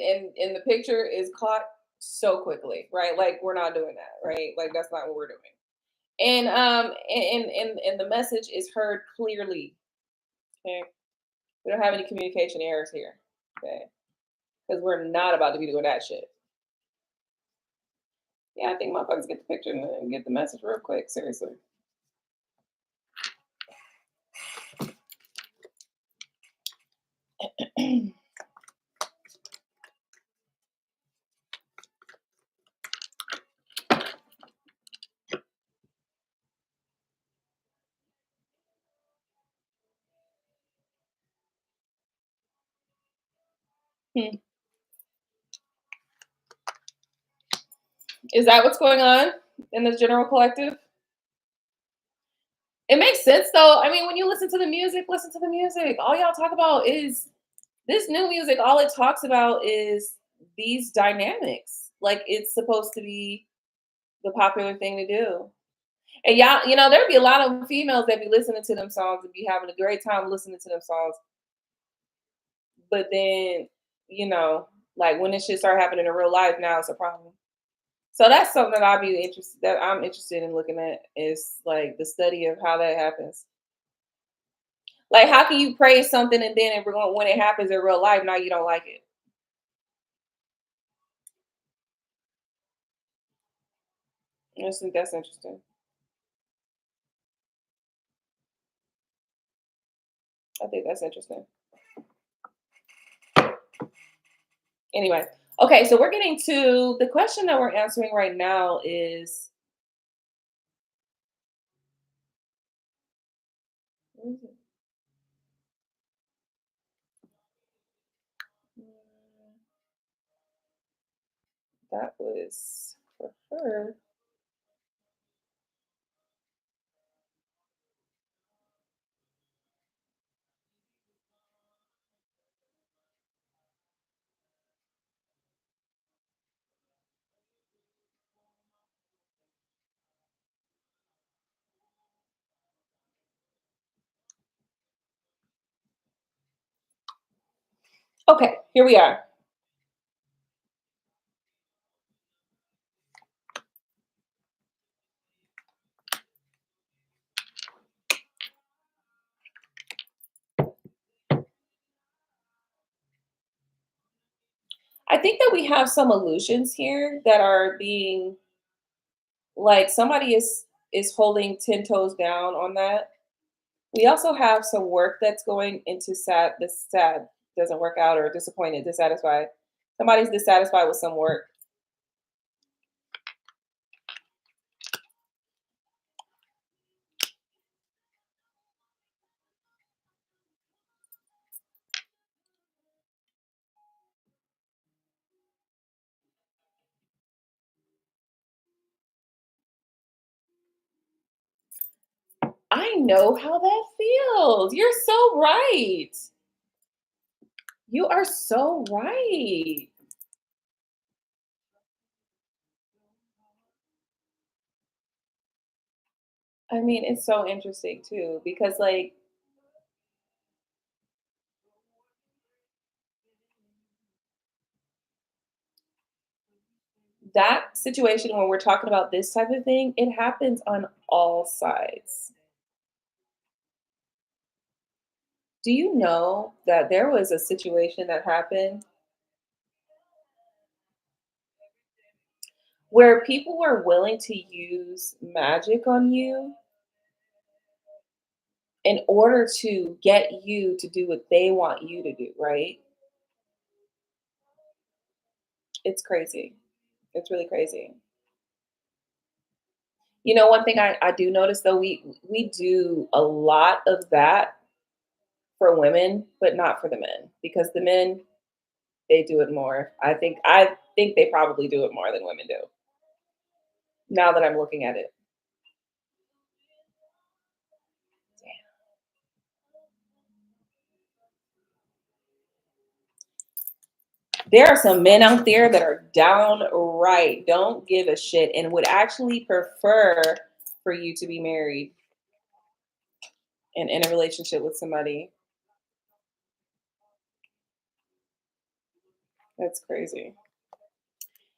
the picture is caught so quickly, right? Like we're not doing that, right? Like that's not what we're doing. And the message is heard clearly. Okay. We don't have any communication errors here. Okay. Because we're not about to be doing that shit. Yeah, I think motherfuckers get the picture and get the message real quick. Seriously. Is that what's going on in the general collective? It makes sense though. I mean, when you listen to the music, listen to the music. All y'all talk about is this new music. All it talks about is these dynamics. Like it's supposed to be the popular thing to do. And y'all, there'd be a lot of females that be listening to them songs and be having a great time listening to them songs. But then, like when this shit start happening in real life, now it's a problem. So that's something that I'm interested in looking at is like the study of how that happens. Like, how can you praise something and then when it happens in real life, now you don't like it? I think that's interesting. I think that's interesting. Anyway, okay, so we're getting to the question that we're answering right now is where is it? That was for her. Okay, here we are. I think that we have some illusions here that are being like somebody is holding 10 toes down on that. We also have some work that's going into sad doesn't work out or disappointed, dissatisfied. Somebody's dissatisfied with some work. I know how that feels. You're so right. You are so right. I mean, it's so interesting too because like that situation when we're talking about this type of thing, it happens on all sides. Do you know that there was a situation that happened where people were willing to use magic on you in order to get you to do what they want you to do, right? It's crazy. It's really crazy. You know, one thing I do notice though, we do a lot of that for women, but not for the men because the men they do it more. I think they probably do it more than women do. Now that I'm looking at it. There are some men out there that are downright don't give a shit and would actually prefer for you to be married and in a relationship with somebody. That's crazy.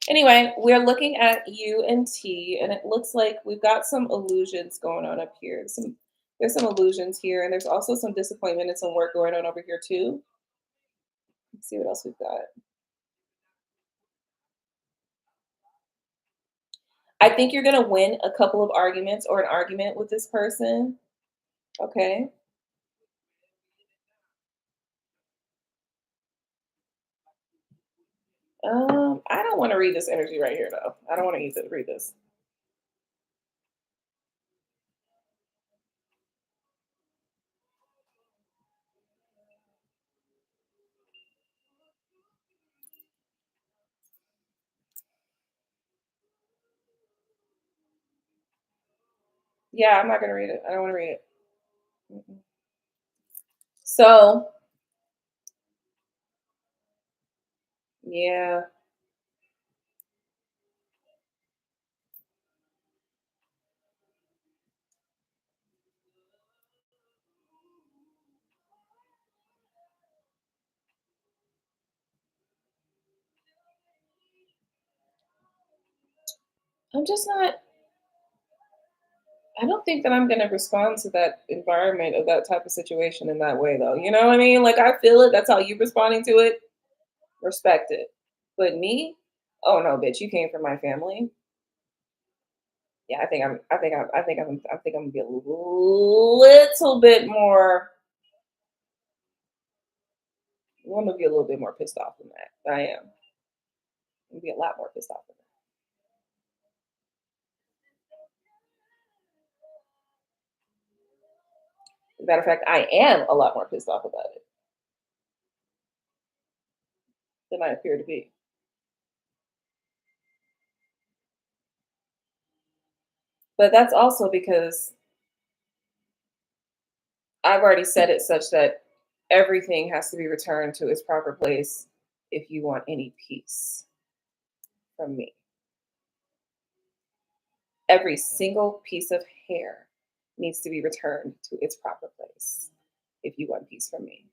Anyway, we're looking at U and T, and it looks like we've got some illusions going on up here. There's some illusions here, and there's also some disappointment and some work going on over here too. Let's see what else we've got. I think you're gonna win a couple of arguments or an argument with this person. Okay. I don't want to read this energy right here though. I don't want to use it to read this. Yeah, I'm not gonna read it. I don't want to read it. Mm-mm. So yeah, I'm just not. I don't think that I'm gonna respond to that environment of that type of situation in that way though. You know what I mean? Like I feel it. That's how you responding to it. Respect it. But me, oh no, bitch, you came from my family. Yeah, I think I'm gonna be a little bit more. I'm gonna be a little bit more pissed off than that. I am. I'm gonna be a lot more pissed off than that. As a matter of fact, I am a lot more pissed off about it than I appear to be. But that's also because I've already said it such that everything has to be returned to its proper place if you want any peace from me. Every single piece of hair needs to be returned to its proper place if you want peace from me.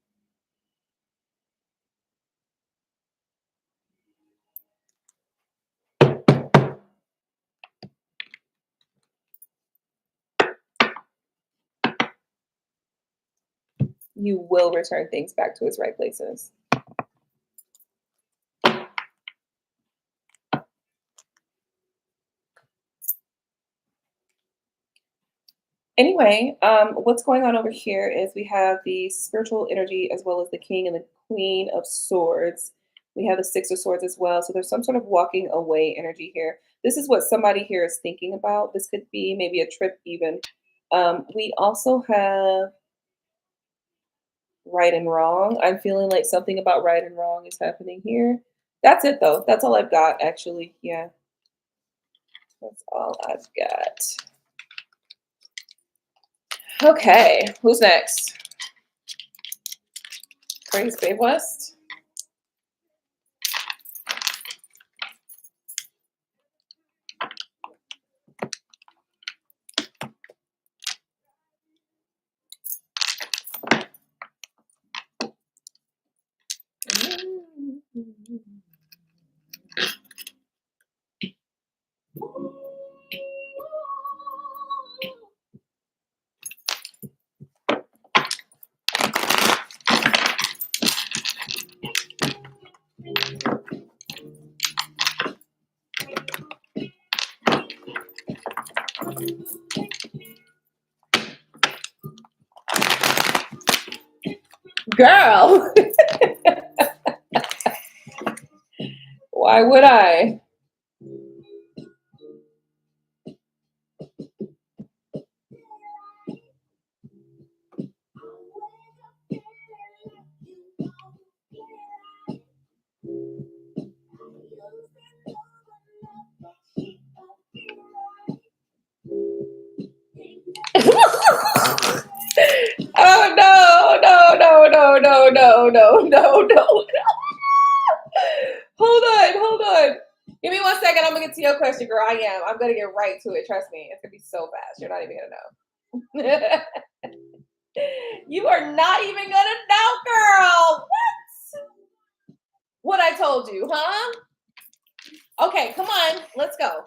you will return things back to its right places. Anyway, what's going on over here is we have the spiritual energy as well as the king and the queen of swords. We have the six of swords as well. So there's some sort of walking away energy here. This is what somebody here is thinking about. This could be maybe a trip even. We also have right and wrong. I'm feeling like something about right and wrong is happening here. That's it though. That's all I've got actually. Yeah. That's all I've got. Okay, who's next? Praise Babe West. Girl, why would I? Oh no, no. Hold on. Give me 1 second. I'm gonna get to your question, girl. I am. I'm gonna get right to it. Trust me. It's gonna be so fast. You're not even gonna know. You are not even gonna know, girl. What I told you, huh? Okay, come on. Let's go.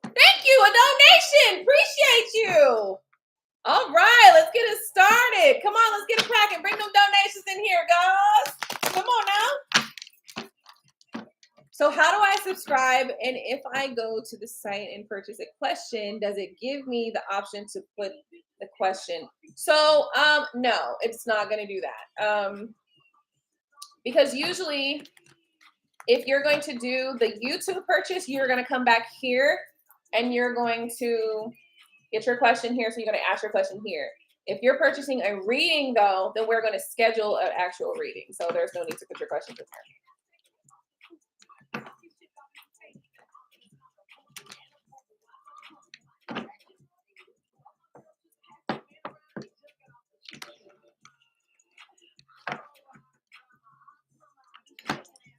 Thank you. A donation. Appreciate you. All right, let's get it started. Come on, let's get it cracking. Bring them donations in here, guys. Come on now. So how do I subscribe? And if I go to the site and purchase a question, does it give me the option to put the question? So no, it's not going to do that. Because usually if you're going to do the YouTube purchase, you're going to come back here and you're going to get your question here. So you're going to ask your question here. If you're purchasing a reading though, then we're going to schedule an actual reading. So there's no need to put your questions in there.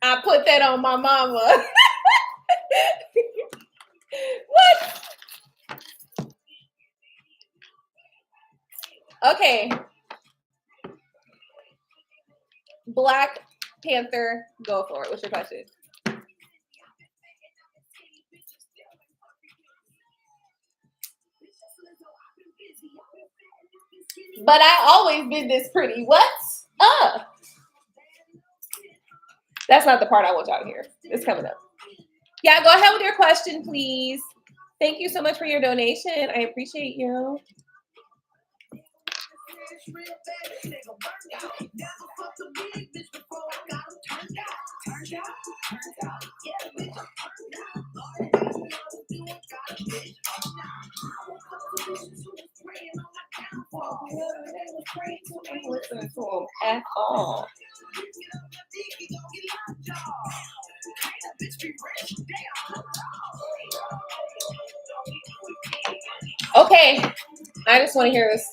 I put that on my mama. What? Okay. Black Panther, go for it. What's your question? But I always been this pretty. What? That's not the part I want y'all to hear. It's coming up. Yeah, go ahead with your question, please. Thank you so much for your donation. I appreciate you. Listen to him at all. Okay, I just want to hear this.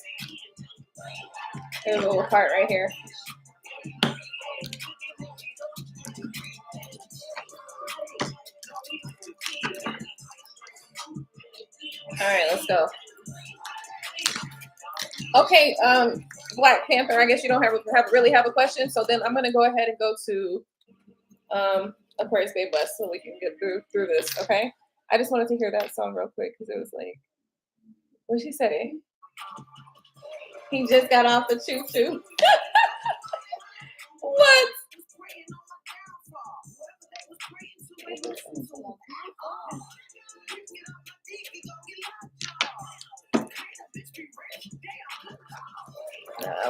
There's a little part right here. All right, let's go. Okay, Black Panther. I guess you don't really have a question, so then I'm gonna go ahead and go to Aquarius Babe West so we can get through this. Okay, I just wanted to hear that song real quick because it was like, what'd she say? He just got off the choo-choo. What?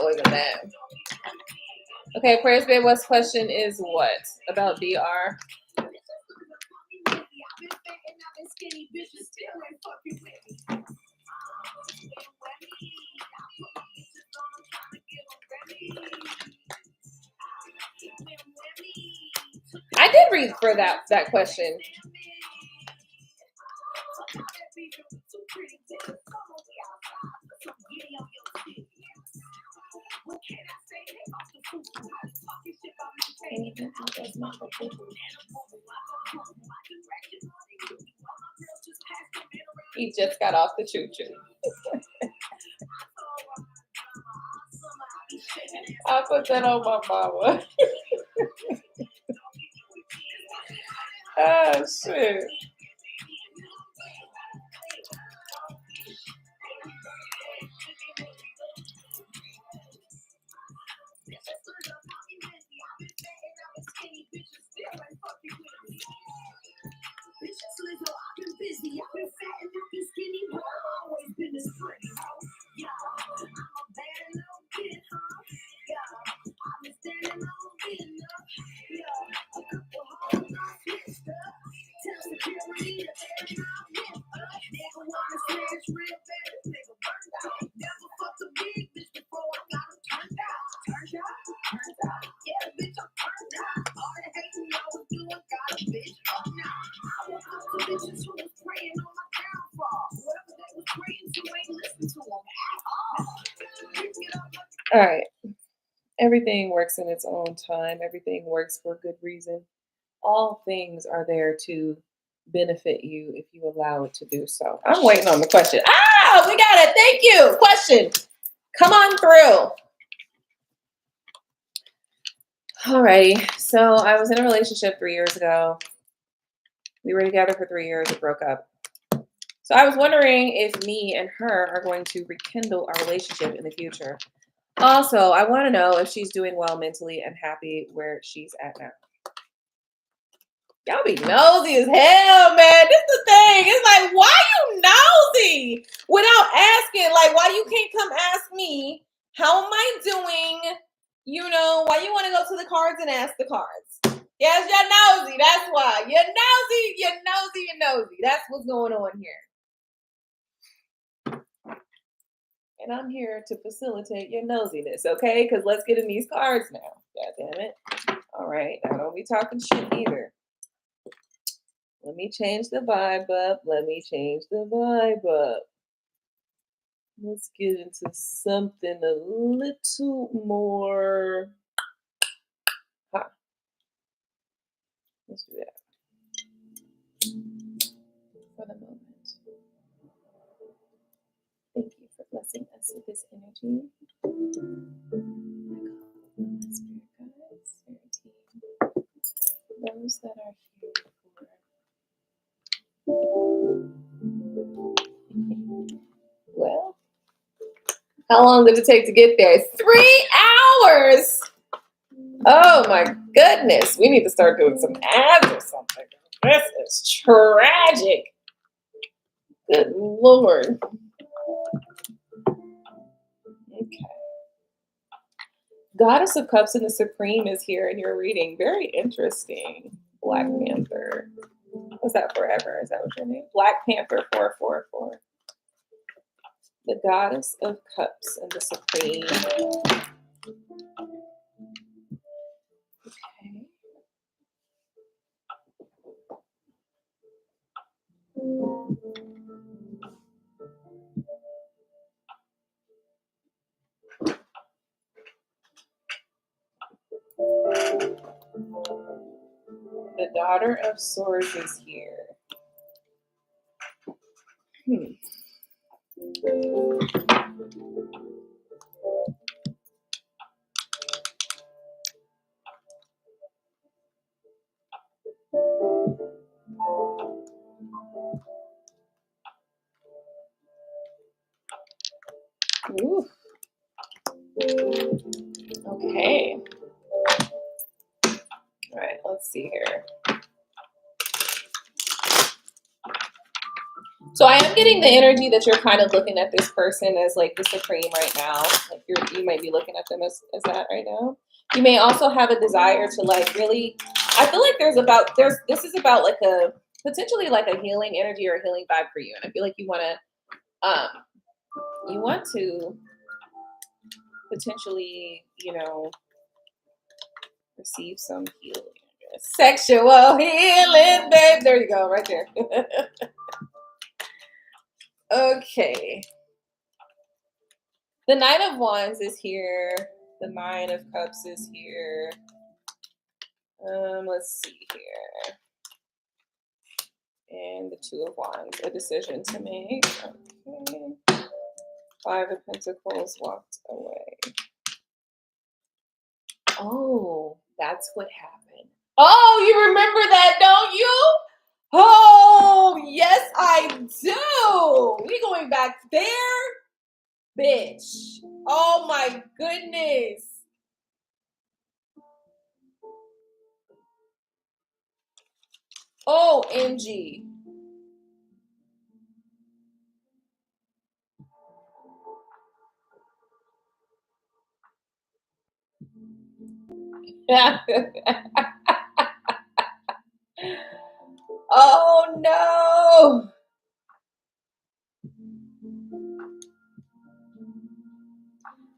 Look at that. Okay, Prayers Babe, what's question is what? About DR? I did read for that question. He just got off the choo-choo. I put that on my mama. Oh, shit. All right. Everything works in its own time. Everything works for a good reason. All things are there to benefit you if you allow it to do so. I'm waiting on the question. Ah, we got it. Thank you. Question. Come on through. Alrighty. So I was in a relationship 3 years ago. We were together for 3 years. We broke up. So I was wondering if me and her are going to rekindle our relationship in the future. Also, I want to know if she's doing well mentally and happy where she's at now. Y'all be nosy as hell, man. This is the thing. It's like, why you nosy without asking? Like, why you can't come ask me, how am I doing? You know, why you want to go to the cards and ask the cards? Yes, you're nosy. That's why. You're nosy. You're nosy. You're nosy. That's what's going on here. And I'm here to facilitate your nosiness, okay? Because let's get in these cards now. God damn it. All right. Now don't be talking shit either. Let me change the vibe up. Let me change the vibe up. Let's get into something a little more. Let's do that. For the moment. Thank you for blessing us with this energy. I call upon the spirit guides, spirit team, those that are here for. Well, how long did it take to get there? 3 hours. Oh my goodness. We need to start doing some ads or something. This is tragic. Good Lord. Okay. Goddess of Cups and the Supreme is here in your reading. Very interesting. Black Panther. Was that forever? Is that what your name? Black Panther 444. The Goddess of Cups and the Supreme. Okay. The Daughter of Swords is here. Ooh. Okay. All right, let's see here. So I am getting the energy that you're kind of looking at this person as like the supreme right now. Like you might be looking at them as that right now. You may also have a desire to like really, I feel like this is about like a potentially like a healing energy or a healing vibe for you. And I feel like you want to potentially, receive some healing. Sexual healing, babe. There you go, right there. Okay. The Knight of Wands is here. The Nine of Cups is here. Let's see here. And the Two of Wands, a decision to make. Okay. Five of Pentacles walked away. Oh, that's what happened. Oh, you remember that, don't you? Oh, yes, I do. We going back there, bitch. Oh my goodness. OMG. Oh no.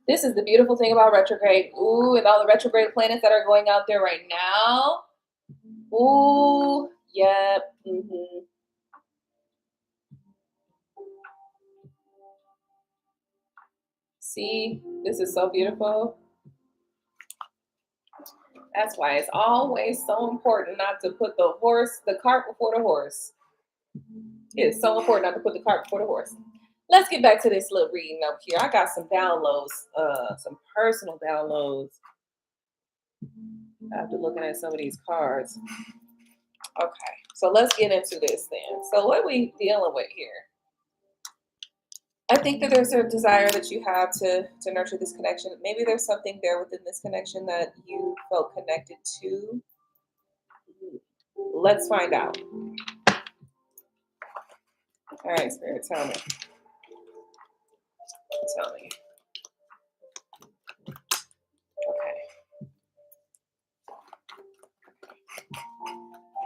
This is the beautiful thing about retrograde. Ooh, and all the retrograde planets that are going out there right now. Ooh, yep. See, this is so beautiful. That's why it's always so important not to put the cart before the horse. It is so important not to put the cart before the horse. Let's get back to this little reading up here. I got some downloads, some personal downloads after looking at some of these cards. Okay, so let's get into this then. So what are we dealing with here? I think that there's a desire that you have to nurture this connection. Maybe there's something there within this connection that you felt connected to. Let's find out. All right, Spirit, tell me. Tell me. Okay.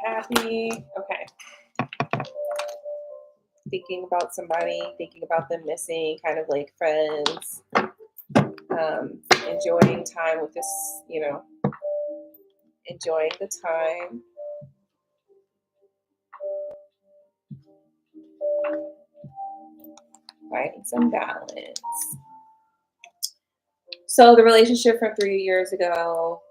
Happy. Okay. Thinking about somebody, thinking about them missing, kind of like friends. Enjoying time with this, enjoying the time. Finding some balance. So the relationship from 3 years ago.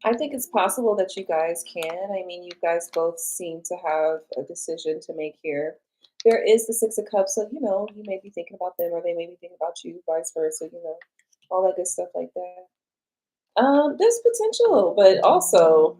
I think it's possible that you guys can. I mean, you guys both seem to have a decision to make here. There is the Six of Cups, so, you may be thinking about them or they may be thinking about you, vice versa, all that good stuff like that. There's potential, but also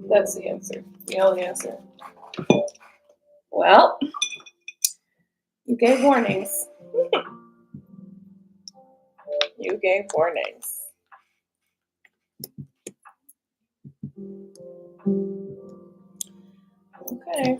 that's the answer. The only answer. Well, you gave warnings. You gave warnings. Okay.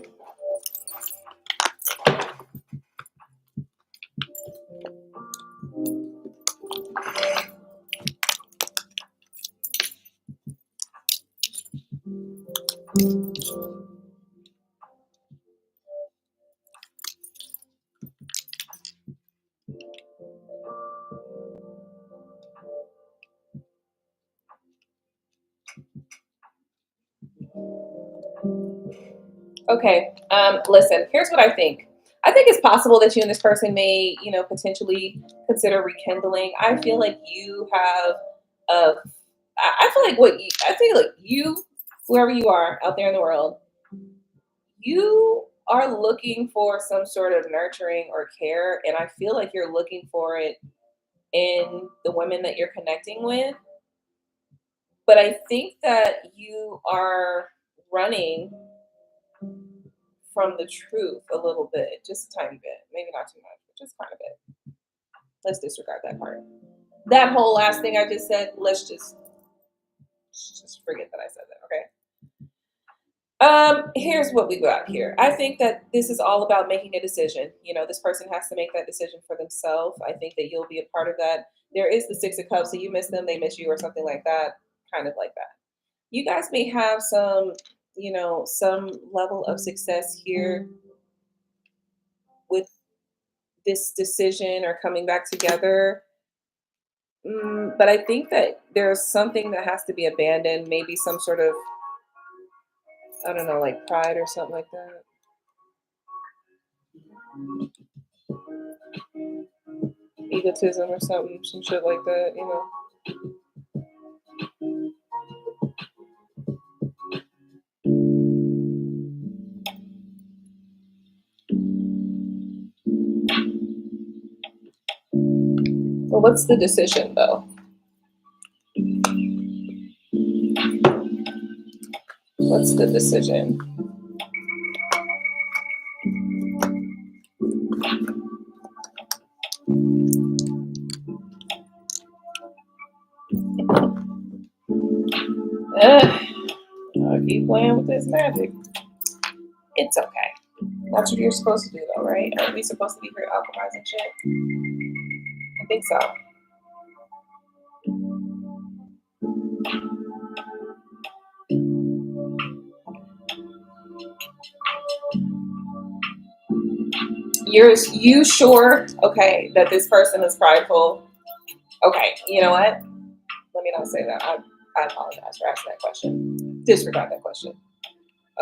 Okay. Listen, here's what I think. I think it's possible that you and this person may, potentially consider rekindling. I feel like you have a I feel like I feel like you, whoever you are out there in the world, you are looking for some sort of nurturing or care, and I feel like you're looking for it in the women that you're connecting with. But I think that you are running from the truth a little bit, just a tiny bit, maybe not too much, but just kind of bit. Let's disregard that part. That whole last thing I just said, let's just forget that I said that, okay? Here's what we got here. I think that this is all about making a decision. You know, this person has to make that decision for themselves. I think that you'll be a part of that. There is the Six of Cups, so you miss them, they miss you, or something like that, kind of like that. You guys may have some, you know, some level of success here with this decision or coming back together. But I think that there's something that has to be abandoned, maybe some sort of, I don't know, like pride or something like that. Egotism or something, some shit like that, you know. Well, what's the decision though? What's the decision? I keep playing with this magic. It's okay. That's what you're supposed to do though, right? Aren't we supposed to be here alchemizing shit? I think so. You sure, okay, that this person is prideful? Okay, you know what? Let me not say that. I apologize for asking that question. Disregard that question.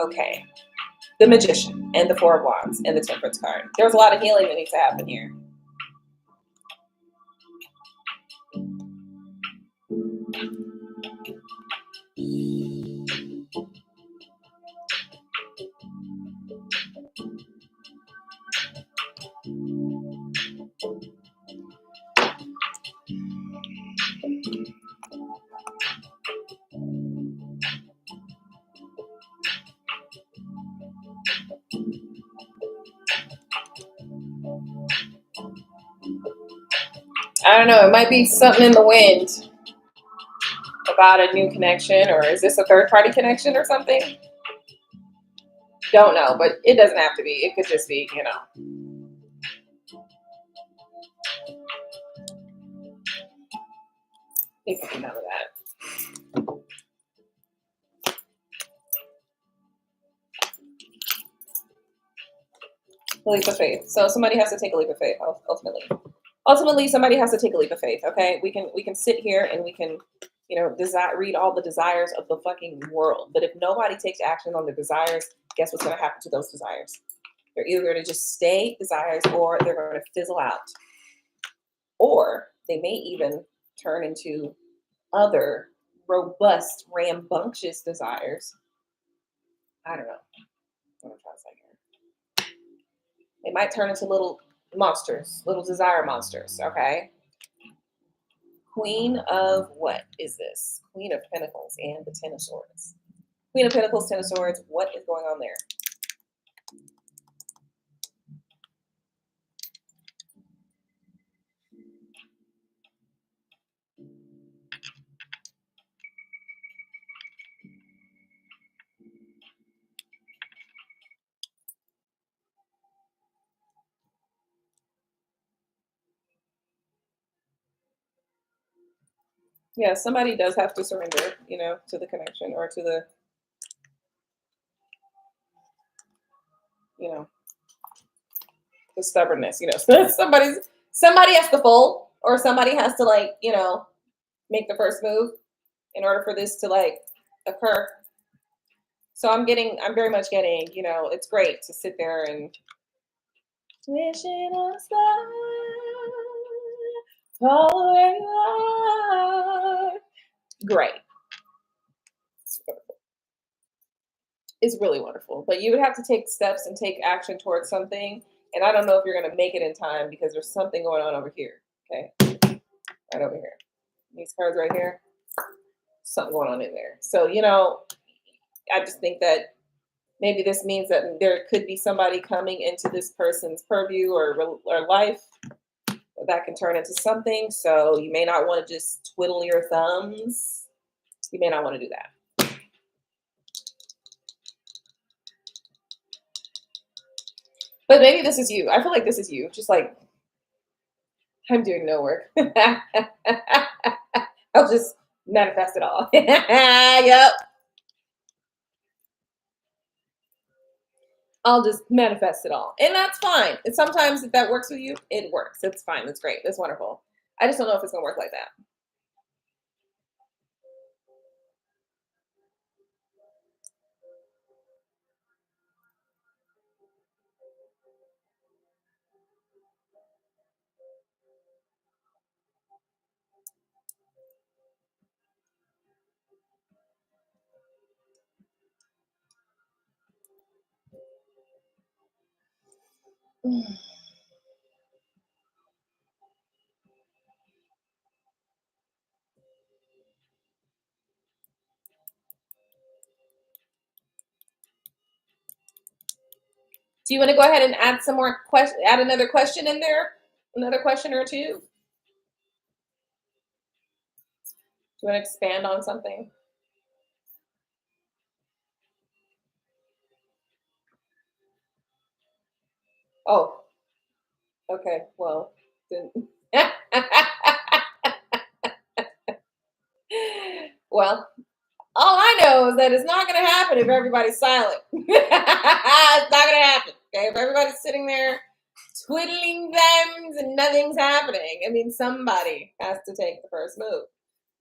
Okay. The Magician and the Four of Wands and the Temperance card. There's a lot of healing that needs to happen here. I don't know. It might be something in the wind about a new connection, or is this a third party connection or something? Don't know, but it doesn't have to be. It could just be, you know. It could be none of that. The leap of faith. So somebody has to take a leap of faith. Ultimately, somebody has to take a leap of faith. Okay, we can sit here and we can, you know, read all the desires of the fucking world. But if nobody takes action on the desires, guess what's going to happen to those desires? They're either going to just stay desires, or they're going to fizzle out, or they may even turn into other robust, rambunctious desires. I don't know what I'm trying to say here. They might turn into little monsters, little desire monsters. Okay. Queen of what is this? Queen of Pentacles and the Ten of Swords. Queen of Pentacles, Ten of Swords. What is going on there? Yeah, somebody does have to surrender, you know, to the connection, or to the, you know, the stubbornness, you know. Somebody has to fold, or somebody has to, like, you know, make the first move in order for this to, like, occur. So I'm very much getting, you know, it's great to sit there and wishing on a star, all the way great. It's really wonderful. But you would have to take steps and take action towards something. And I don't know if you're going to make it in time because there's something going on over here. Okay. Right over here. These cards right here. Something going on in there. So, you know, I just think that maybe this means that there could be somebody coming into this person's purview or life that can turn into something. So you may not want to just twiddle your thumbs. You may not want to do that. But maybe this is you. I feel like this is you. Just like, I'm doing no work. I'll just manifest it all. Yep. I'll just manifest it all. And that's fine. And sometimes if that works with you, it works. It's fine. That's great. That's wonderful. I just don't know if it's going to work like that. Do you want to go ahead and add some more question? Add another question in there? Another question or two? Do you want to expand on something? Oh, okay. Well, then. Well, all I know is that it's not going to happen if everybody's silent. It's not going to happen. Okay, if everybody's sitting there twiddling thumbs and nothing's happening, I mean, somebody has to take the first move.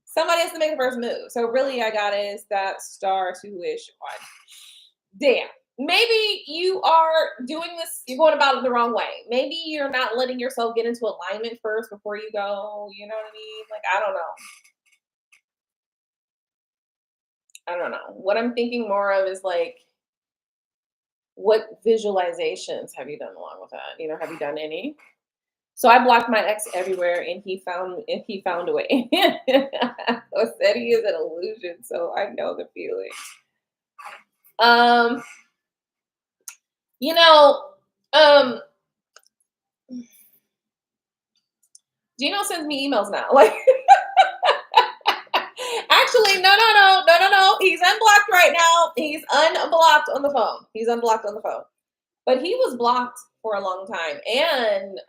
Somebody has to make the first move. So really, I got is that star two-ish one. Damn. Maybe you are doing this, you're going about it the wrong way. Maybe you're not letting yourself get into alignment first before you go. You know what I mean? Like, I don't know. I don't know. What I'm thinking more of is like, what visualizations have you done along with that? You know, have you done any? So I blocked my ex everywhere, and he found a way. So said he is an illusion, so I know the feeling. You know, Gino sends me emails now. Like, actually, no. He's unblocked right now. He's unblocked on the phone. He's unblocked on the phone. But he was blocked for a long time. And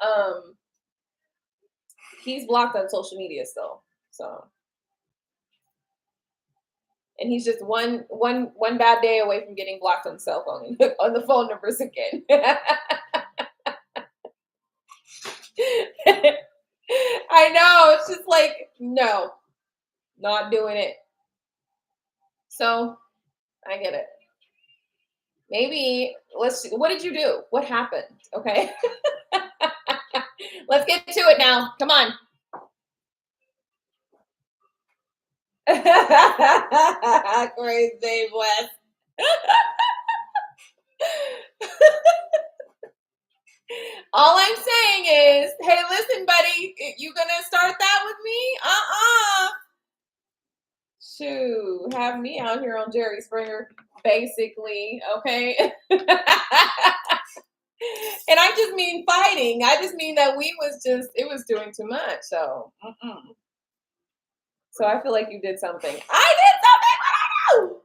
he's blocked on social media still. So, and he's just one bad day away from getting blocked on the cell phone on the phone numbers again. I know. It's just like, no, not doing it. So I get it. Maybe let's see. What did you do? What happened? Okay. Let's get to it now. Come on. Crazy Dave West. All I'm saying is, hey, listen, buddy, you gonna start that with me? Shoot, have me out here on Jerry Springer, basically, okay? And I just mean fighting. I just mean that it was doing too much. So, So I feel like you did something. I did something. What I do?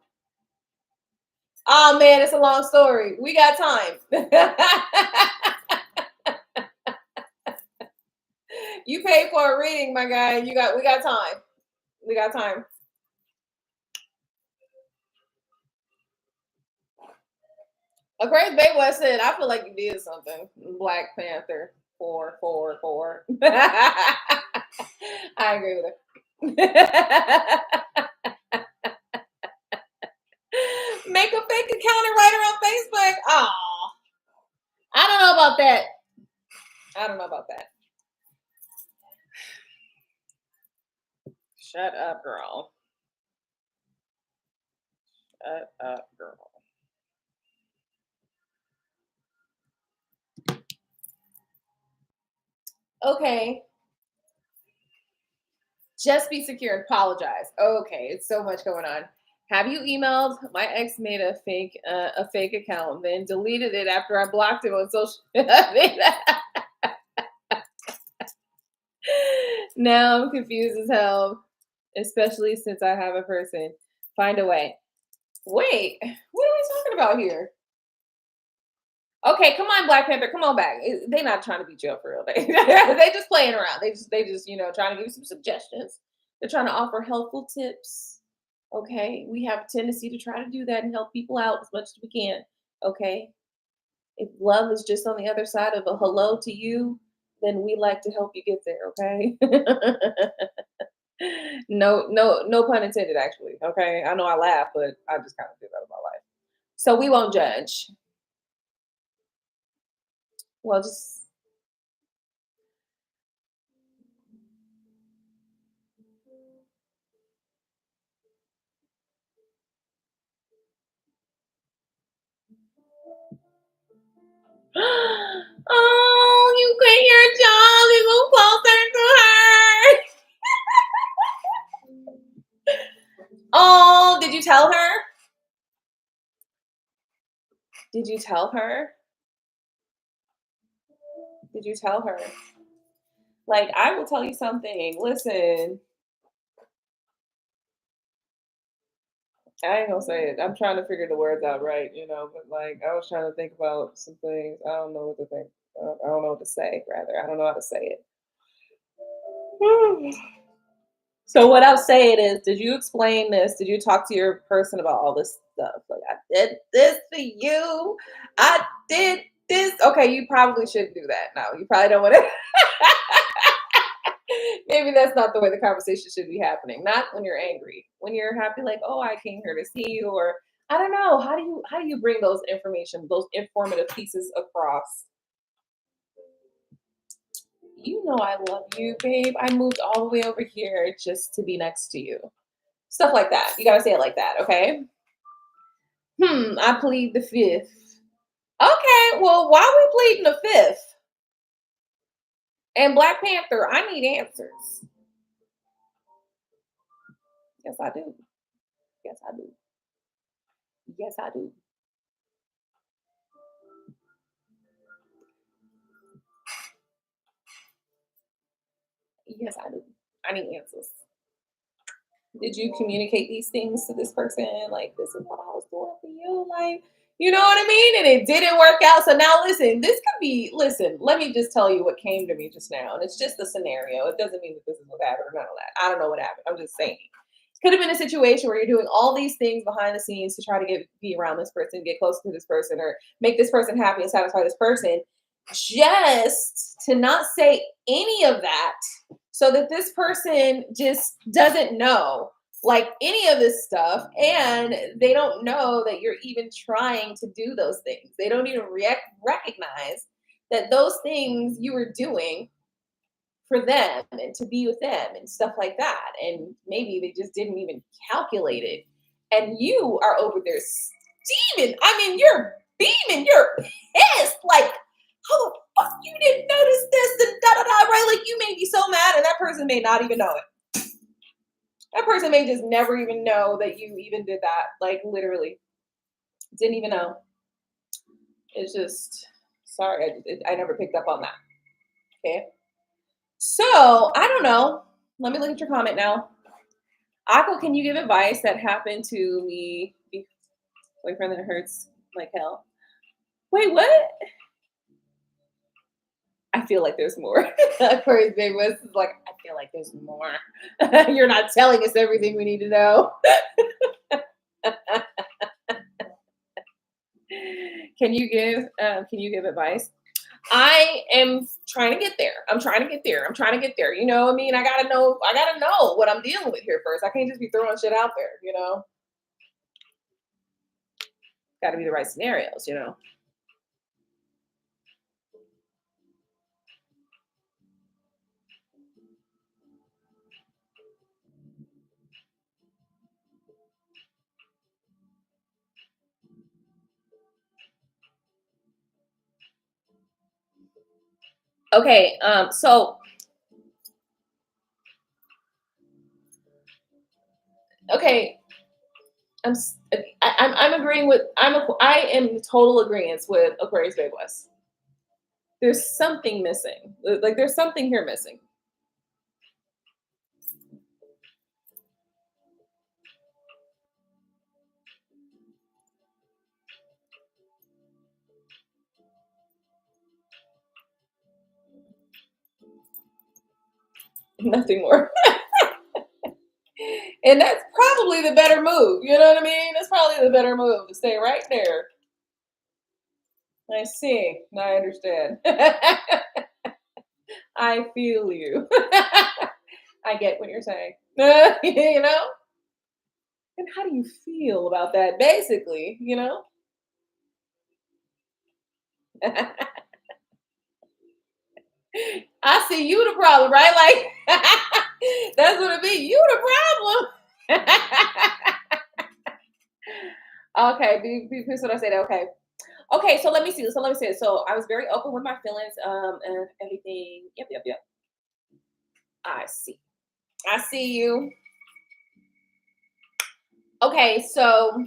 Oh man, it's a long story. We got time. You paid for a reading, my guy. We got time. We got time. A Crazy Bay West said, I feel like you did something. Black Panther 444. I agree with her. Make a fake account and write her on Facebook. Oh, I don't know about that. Shut up, girl. Shut up, girl. Okay. Just be secure and apologize. Okay, it's so much going on. Have you emailed? My ex made a fake account, then deleted it after I blocked him on social media. Now I'm confused as hell, especially since I have a person. Find a way. Wait, what are we talking about here? Okay, come on, Black Panther, come on back. They're not trying to beat you up for real. They just playing around. They just trying to give you some suggestions. They're trying to offer helpful tips. Okay, we have a tendency to try to do that and help people out as much as we can. Okay, if love is just on the other side of a hello to you, then we like to help you get there. Okay. No pun intended. Actually, okay. I know I laugh, but I just kind of did that in my life. So we won't judge. Well, just oh, you quit your job and go closer to her. Oh, did you tell her? Did you tell her? Did you tell her? Like, I will tell you something. Listen, I ain't gonna say it. I'm trying to figure the words out right, but like, I was trying to think about some things. I don't know what to think. I don't know what to say, rather. I don't know how to say it. So what I'll say it is, did you explain this? Did you talk to your person about all this stuff? Like, I did this for you. I did this. Okay, you probably shouldn't do that. No, you probably don't want to. Maybe that's not the way the conversation should be happening. Not when you're angry. When you're happy, like, oh, I came here to see you, or I don't know. How do you bring those informative pieces across? You know I love you, babe. I moved all the way over here just to be next to you. Stuff like that. You gotta say it like that, okay? I plead the fifth. Okay, well, why are we pleading the fifth? And Black Panther, I need answers. Yes, I do. Yes, I do. Yes, I do. Yes, I do. I need answers. Did you communicate these things to this person? Like, this is what I was doing for you. Like, you know what I mean? And it didn't work out. So now listen, let me just tell you what came to me just now. And it's just a scenario. It doesn't mean that this is what happened or none of that. I don't know what happened. I'm just saying. Could have been a situation where you're doing all these things behind the scenes to try to be around this person, get close to this person, or make this person happy and satisfy this person, just to not say any of that, so that this person just doesn't know like any of this stuff, and they don't know that you're even trying to do those things. They don't even recognize that those things you were doing for them and to be with them and stuff like that. And maybe they just didn't even calculate it. And you are over there steaming. I mean, you're beaming. You're pissed. Like, how the fuck you didn't notice this and da da da, right? Like, you may be so mad, and that person may not even know it. That person may just never even know that you even did that. Like, literally, didn't even know. It's just, sorry, I never picked up on that. Okay. So, I don't know. Let me look at your comment now. Aqua, can you give advice that happened to me? Boyfriend that hurts like hell. Wait, what? I feel like there's more. Aquarius Big West is like, I feel like there's more. You're not telling us everything we need to know. Can you give advice? I am trying to get there. I'm trying to get there. You know what I mean? I gotta know what I'm dealing with here first. I can't just be throwing shit out there, Gotta be the right scenarios, Okay, so okay, I'm agreeing with I am in total agreement with Aquarius Babe West. There's something missing. Like there's something here missing. Nothing more. And that's probably the better move. You know what I mean? That's probably the better move to stay right there. I see. I understand. I feel you. I get what you're saying. You know? And how do you feel about that? Basically, you know? I see you the problem, right? Like that's what it be. You the problem. Okay, here's what I said. Okay. Okay, so let me see. So let me see. So I was very open with my feelings, and everything. Yep, yep, yep. I see. I see you. Okay, so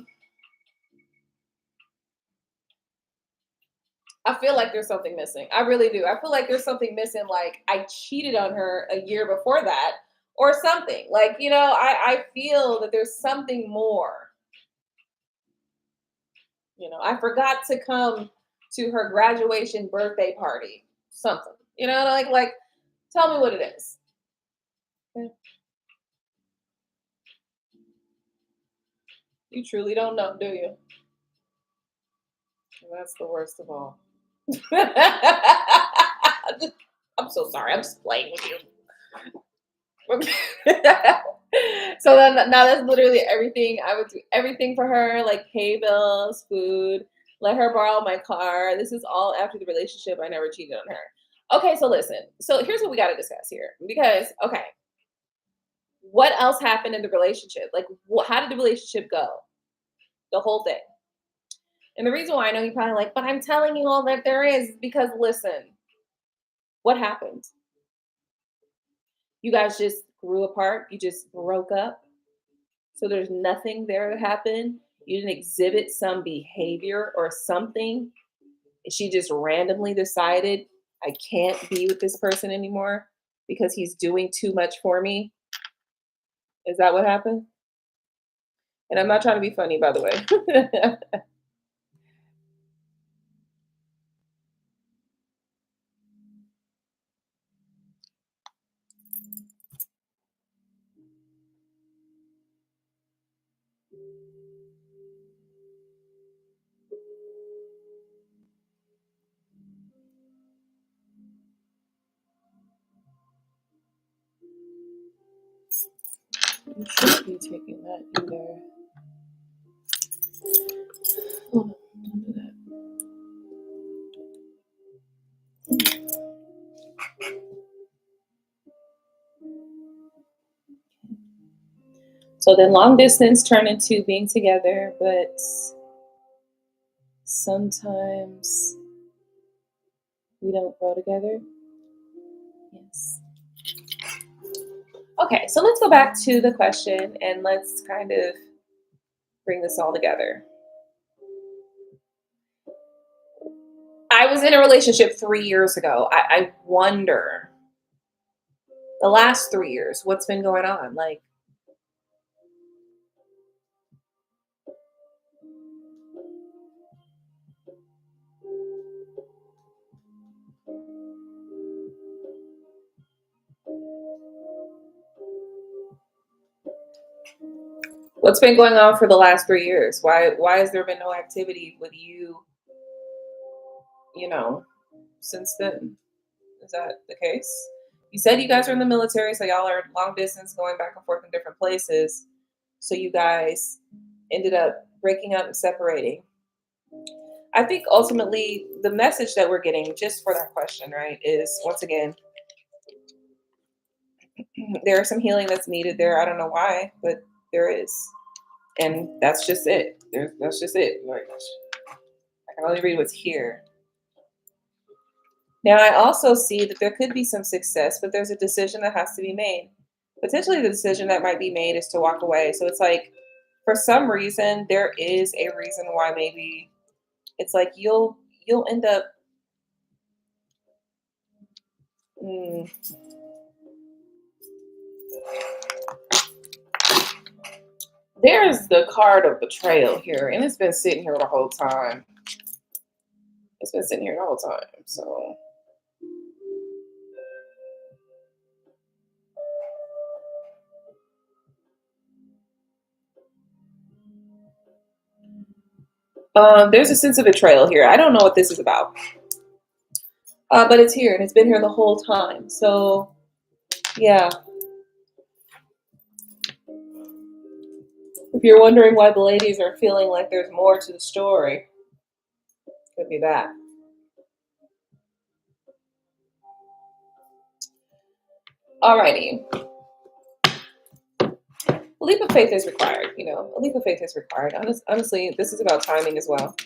I feel like there's something missing. I really do. I feel like there's something missing. Like I cheated on her a year before that, or something. Like you know, I feel that there's something more. You know, I forgot to come to her graduation birthday party. Something. You know, like tell me what it is. You truly don't know, do you? That's the worst of all. I'm so sorry. I'm just playing with you. So then now that's literally everything. I would do everything for her, like pay bills, food, let her borrow my car. This is all after the relationship. I never cheated on her. Okay, so listen. So here's what we got to discuss here. Because, okay, what else happened in the relationship? Like, how did the relationship go? The whole thing. And the reason why I know you're probably like, but I'm telling you all that there is because listen, what happened? You guys just grew apart. You just broke up. So there's nothing there that happened. You didn't exhibit some behavior or something. She just randomly decided, I can't be with this person anymore because he's doing too much for me. Is that what happened? And I'm not trying to be funny, by the way. You shouldn't be taking that either. Hold on, don't do that. So then long distance turned into being together, but sometimes we don't grow together. Yes. Okay, so let's go back to the question and let's kind of bring this all together. I was in a relationship 3 years ago. I wonder the last 3 years, what's been going on? Like, what's been going on for the last 3 years? Why has there been no activity with you, you know, since then? Is that the case? You said you guys are in the military, so y'all are long distance going back and forth in different places. So you guys ended up breaking up and separating. I think ultimately the message that we're getting just for that question, right, is once again, there is some healing that's needed there. I don't know why, but there is. And that's just it. That's just it. Like, I can only read what's here. Now, I also see that there could be some success, but there's a decision that has to be made. Potentially, the decision that might be made is to walk away. So it's like, for some reason, there is a reason why maybe it's like you'll end up. mm, there's the card of betrayal here, and it's been sitting here the whole time. It's been sitting here the whole time. So there's a sense of betrayal here. I don't know what this is about, but it's here and it's been here the whole time. So yeah, if you're wondering why the ladies are feeling like there's more to the story, could be that. Alrighty. A leap of faith is required. A leap of faith is required. Honestly, this is about timing as well.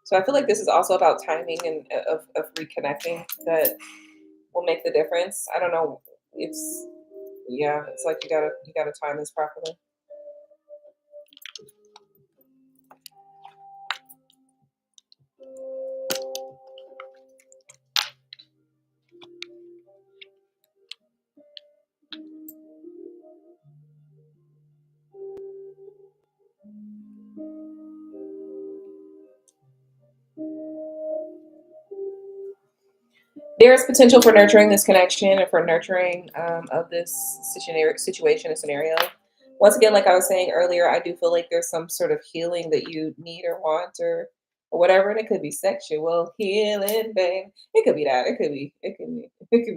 So I feel like this is also about timing and of reconnecting that will make the difference. I don't know. It's like you gotta time this properly. There is potential for nurturing this connection and for nurturing of this situation and scenario. Once again, like I was saying earlier, I do feel like there's some sort of healing that you need or want or whatever, and it could be sexual healing, babe. It could be that. It could be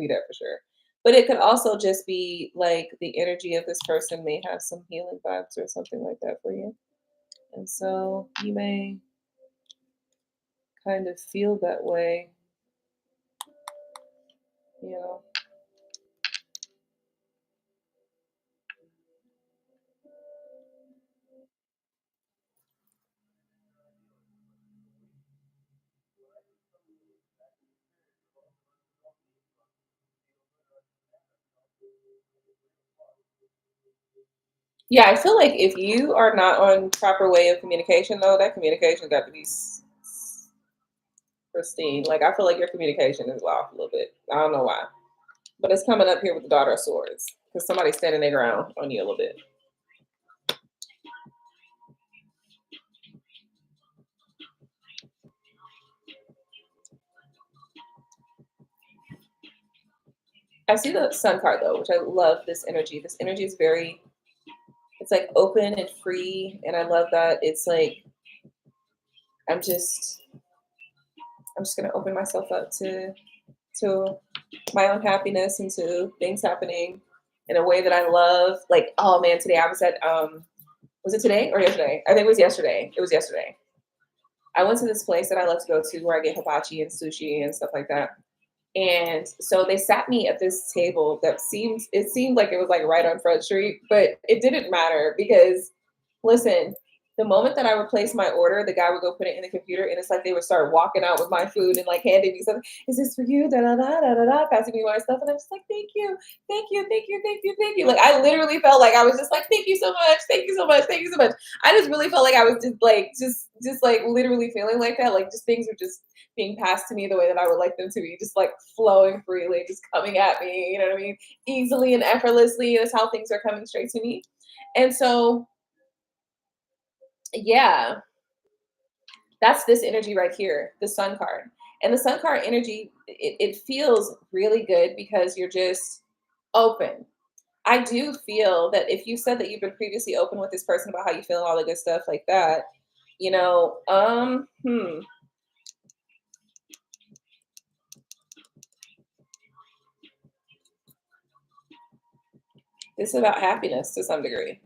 that for sure. But it could also just be like the energy of this person may have some healing vibes or something like that for you, and so you may kind of feel that way, you know. Yeah, I feel like if you are not on proper way of communication, though, that communication got to be pristine. Like I feel like your communication is off a little bit. I don't know why, but it's coming up here with the Daughter of Swords because somebody's standing their ground on you a little bit. I see the Sun card though, which I love. This energy. This energy is very. It's like open and free, and I love that. It's like I'm just. I'm just gonna open myself up to my own happiness and to things happening in a way that I love. Like, oh man, today I was at was it today or yesterday? I think it was yesterday. It was yesterday. I went to this place that I love to go to where I get hibachi and sushi and stuff like that. And so they sat me at this table that seemed like it was like right on Front Street, but it didn't matter because listen, the moment that I would place my order, the guy would go put it in the computer and it's like they would start walking out with my food and like handing me something. Is this for you? Da da da da da da, passing me my stuff. And I'm just like, thank you, thank you, thank you, thank you, thank you. Like I literally felt like I was just like, thank you so much, thank you so much, thank you so much. I just really felt like I was just like literally feeling like that. Like just things were just being passed to me the way that I would like them to be, just like flowing freely, just coming at me, you know what I mean? Easily and effortlessly. That's how things are coming straight to me. And so, yeah, that's this energy right here, the Sun card. And the Sun card energy, it feels really good because you're just open. I do feel that if you said that you've been previously open with this person about how you feel and all the good stuff like that, you know, this is about happiness to some degree.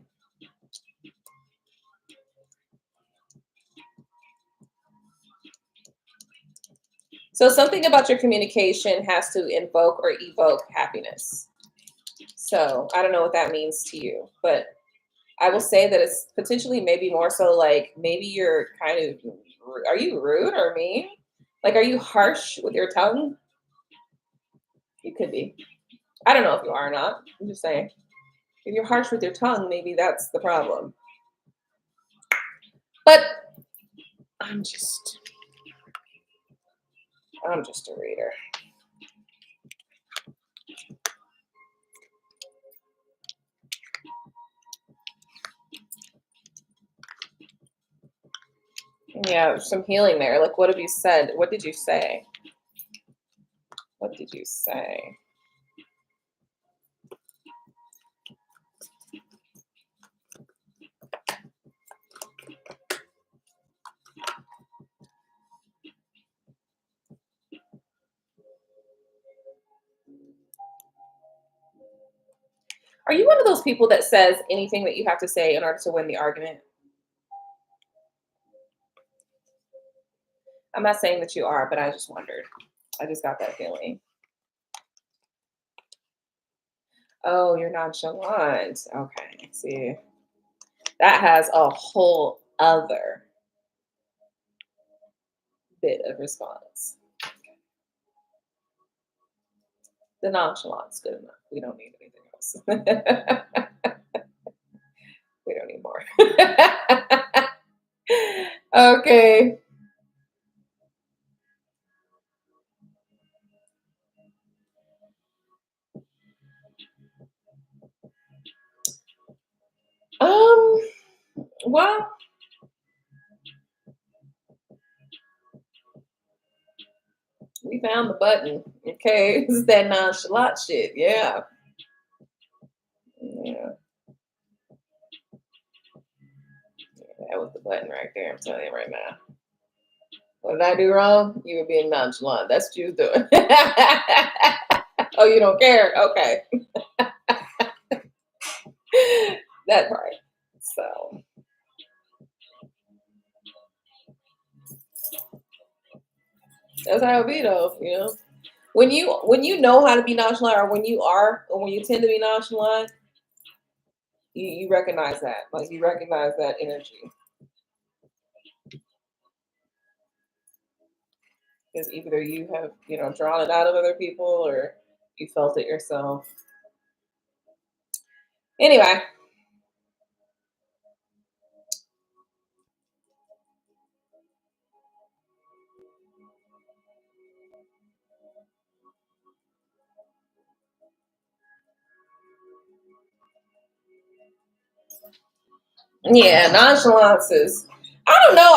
So something about your communication has to invoke or evoke happiness. So I don't know what that means to you, but I will say that it's potentially maybe more so like maybe you're kind of, are you rude or mean? Like, are you harsh with your tongue? You could be. I don't know if you are or not. I'm just saying. If you're harsh with your tongue, maybe that's the problem. But I'm just a reader. Yeah, there's some healing there. Like, what have you said? What did you say? What did you say? Are you one of those people that says anything that you have to say in order to win the argument? I'm not saying that you are, but I just wondered. I just got that feeling. Oh, you're nonchalant. Okay, see. That has a whole other bit of response. The nonchalant's good enough. We don't need anything else. We don't need more. Okay. Well, we found the button. Okay, this is that nonchalant shit. Yeah. Yeah. That was the button right there. I'm telling you right now. What did I do wrong? You were being nonchalant. That's what you was doing. Oh, you don't care? Okay. That part. So. That's how it be though, you know. When you know how to be nonchalant, or when you tend to be nonchalant, you recognize that. Like, you recognize that energy. Because either you have, drawn it out of other people, or you felt it yourself. Anyway. Yeah, nonchalance is, I don't know.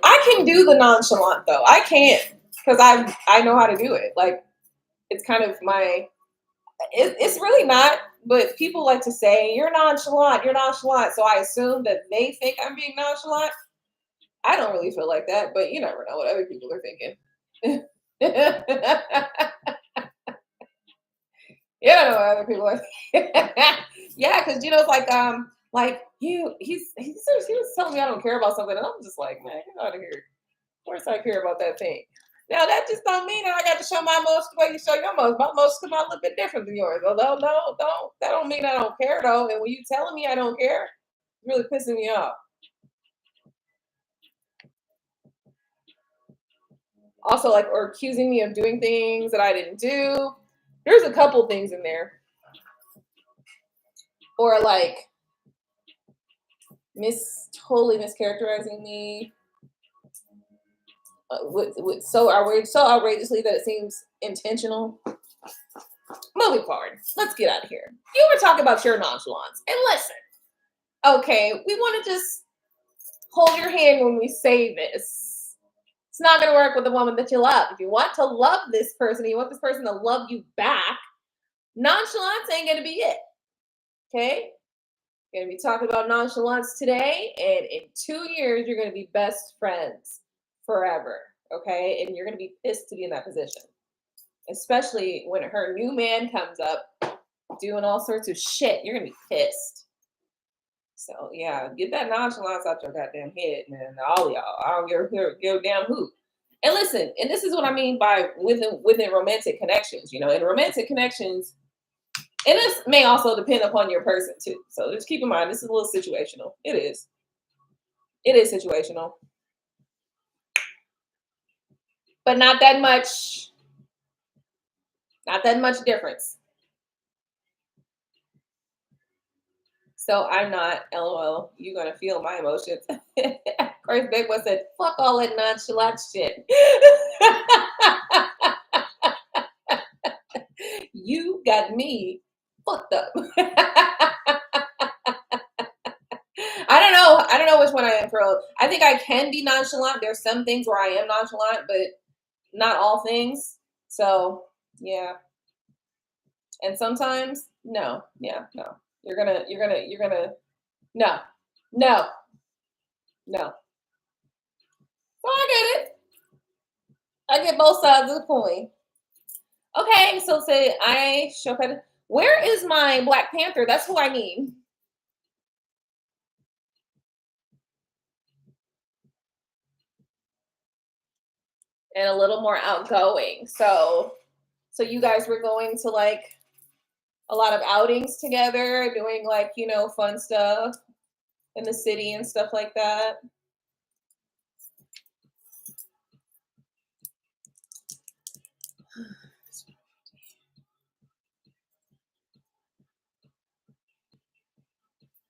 I can do the nonchalant though. I can't, because I know how to do it. Like, it's kind of my, it's really not, but people like to say, you're nonchalant. So I assume that they think I'm being nonchalant. I don't really feel like that, but you never know what other people are thinking. You don't know what other people are thinking. Yeah, because he was telling me I don't care about something, and I'm just like, man, get out of here. Of course I care about that thing. Now that just don't mean that I got to show my emotions the way you show your emotions. My emotions come out a little bit different than yours. Although that don't mean I don't care though. And when you telling me I don't care, it's really pissing me off. Also, like, or accusing me of doing things that I didn't do. There's a couple things in there. Or like totally mischaracterizing me with so outrageously that it seems intentional. Moving forward, let's get out of here. You were talking about your nonchalance, and listen. Okay, we want to just hold your hand when we say this. It's not going to work with the woman that you love. If you want to love this person, you want this person to love you back, nonchalance ain't going to be it. Okay? You're going to be talking about nonchalance today, and in 2 years, you're going to be best friends forever. Okay? And you're going to be pissed to be in that position. Especially when her new man comes up doing all sorts of shit. You're going to be pissed. So, yeah, get that nonchalance out your goddamn head, man. All y'all. I don't give a damn who. And listen, and this is what I mean by within romantic connections. In romantic connections, and this may also depend upon your person too. So just keep in mind, this is a little situational. It is. It is situational. But not that much Not that much difference. So I'm not, LOL, you're gonna feel my emotions. Of course, Big One said, fuck all that nonchalant shit. You got me fucked up. I don't know which one I am, Pro. I think I can be nonchalant. There's some things where I am nonchalant, but not all things. So yeah. And sometimes, no, yeah, no. You're gonna, no, no, no. So I get it. I get both sides of the coin. Okay, so say I show up. Where is my Black Panther? That's who I need. And a little more outgoing. So you guys were going to like a lot of outings together, doing like, you know, fun stuff in the city and stuff like that.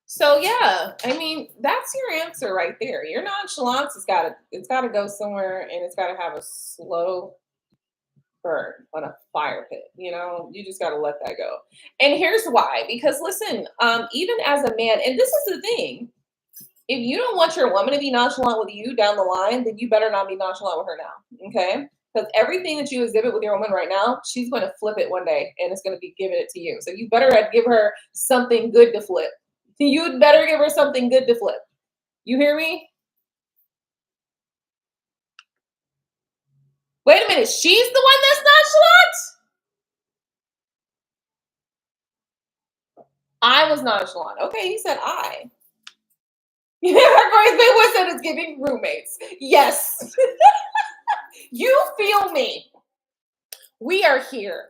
So yeah, I mean, that's your answer right there. Your nonchalance it's gotta go somewhere, and it's gotta have a slow burn on a fire pit. You know, you just gotta let that go. And here's why. Because listen, even as a man, and this is the thing, if you don't want your woman to be nonchalant with you down the line, then you better not be nonchalant with her now. Okay? Because everything that you exhibit with your woman right now, she's going to flip it one day and it's going to be giving it to you. So you better give her something good to flip. You'd better give her something good to flip. You hear me? Wait a minute. She's the one that's nonchalant? I was nonchalant. Okay, he said I. Yeah, Grace said it's giving roommates. Yes. You feel me. We are here.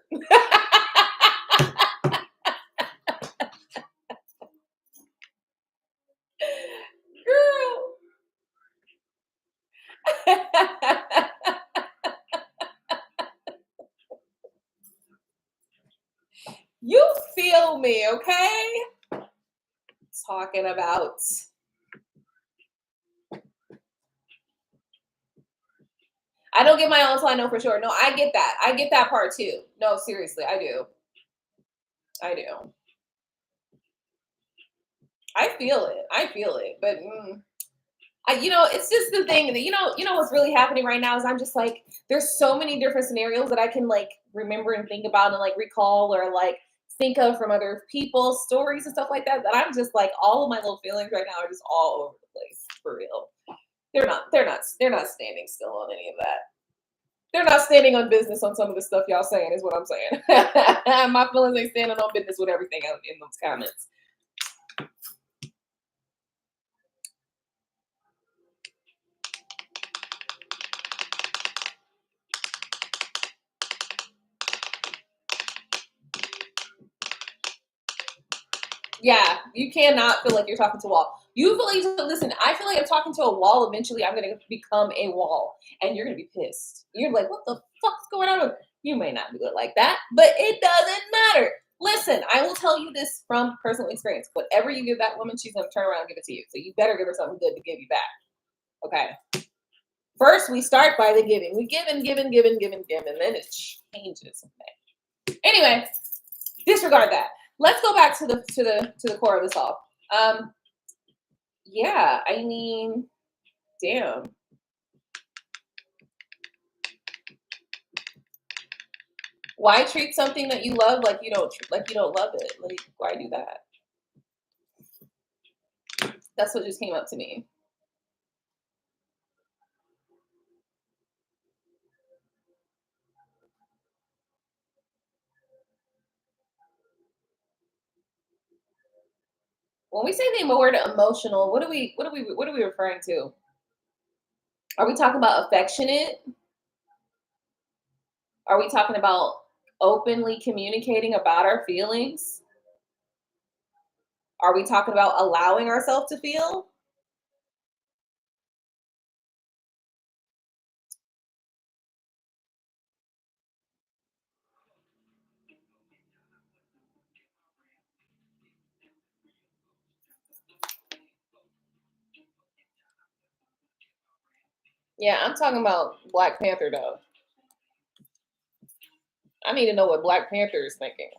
Girl. You feel me, okay? Talking about. I don't get my own, so I know for sure. No, I get that. I get that part too. No, seriously, I do. I do. I feel it. I feel it. But you know, it's just the thing that you know what's really happening right now is I'm just like, there's so many different scenarios that I can like remember and think about and like recall or like think of from other people's stories and stuff like that. That I'm just like, all of my little feelings right now are just all over the place for real. They're not standing still on any of that. They're not standing on business on some of the stuff y'all saying is what I'm saying. My feelings ain't standing on business with everything out in those comments. Yeah, you cannot feel like you're talking to a wall. You feel like, listen, I feel like I'm talking to a wall. Eventually, I'm going to become a wall, and you're going to be pissed. You're like, what the fuck's going on? You may not do it like that, but it doesn't matter. Listen, I will tell you this from personal experience. Whatever you give that woman, she's going to turn around and give it to you. So you better give her something good to give you back. Okay. First, we start by the giving. We give and give and give and give and give, and then it changes. Okay. Anyway, disregard that. Let's go back to the core of this all. Yeah, I mean, damn. Why treat something that you love like you don't love it? Like, why do that? That's what just came up to me. When we say the word emotional, what are we referring to? Are we talking about affectionate? Are we talking about openly communicating about our feelings? Are we talking about allowing ourselves to feel? Yeah, I'm talking about Black Panther though. I need to know what Black Panther is thinking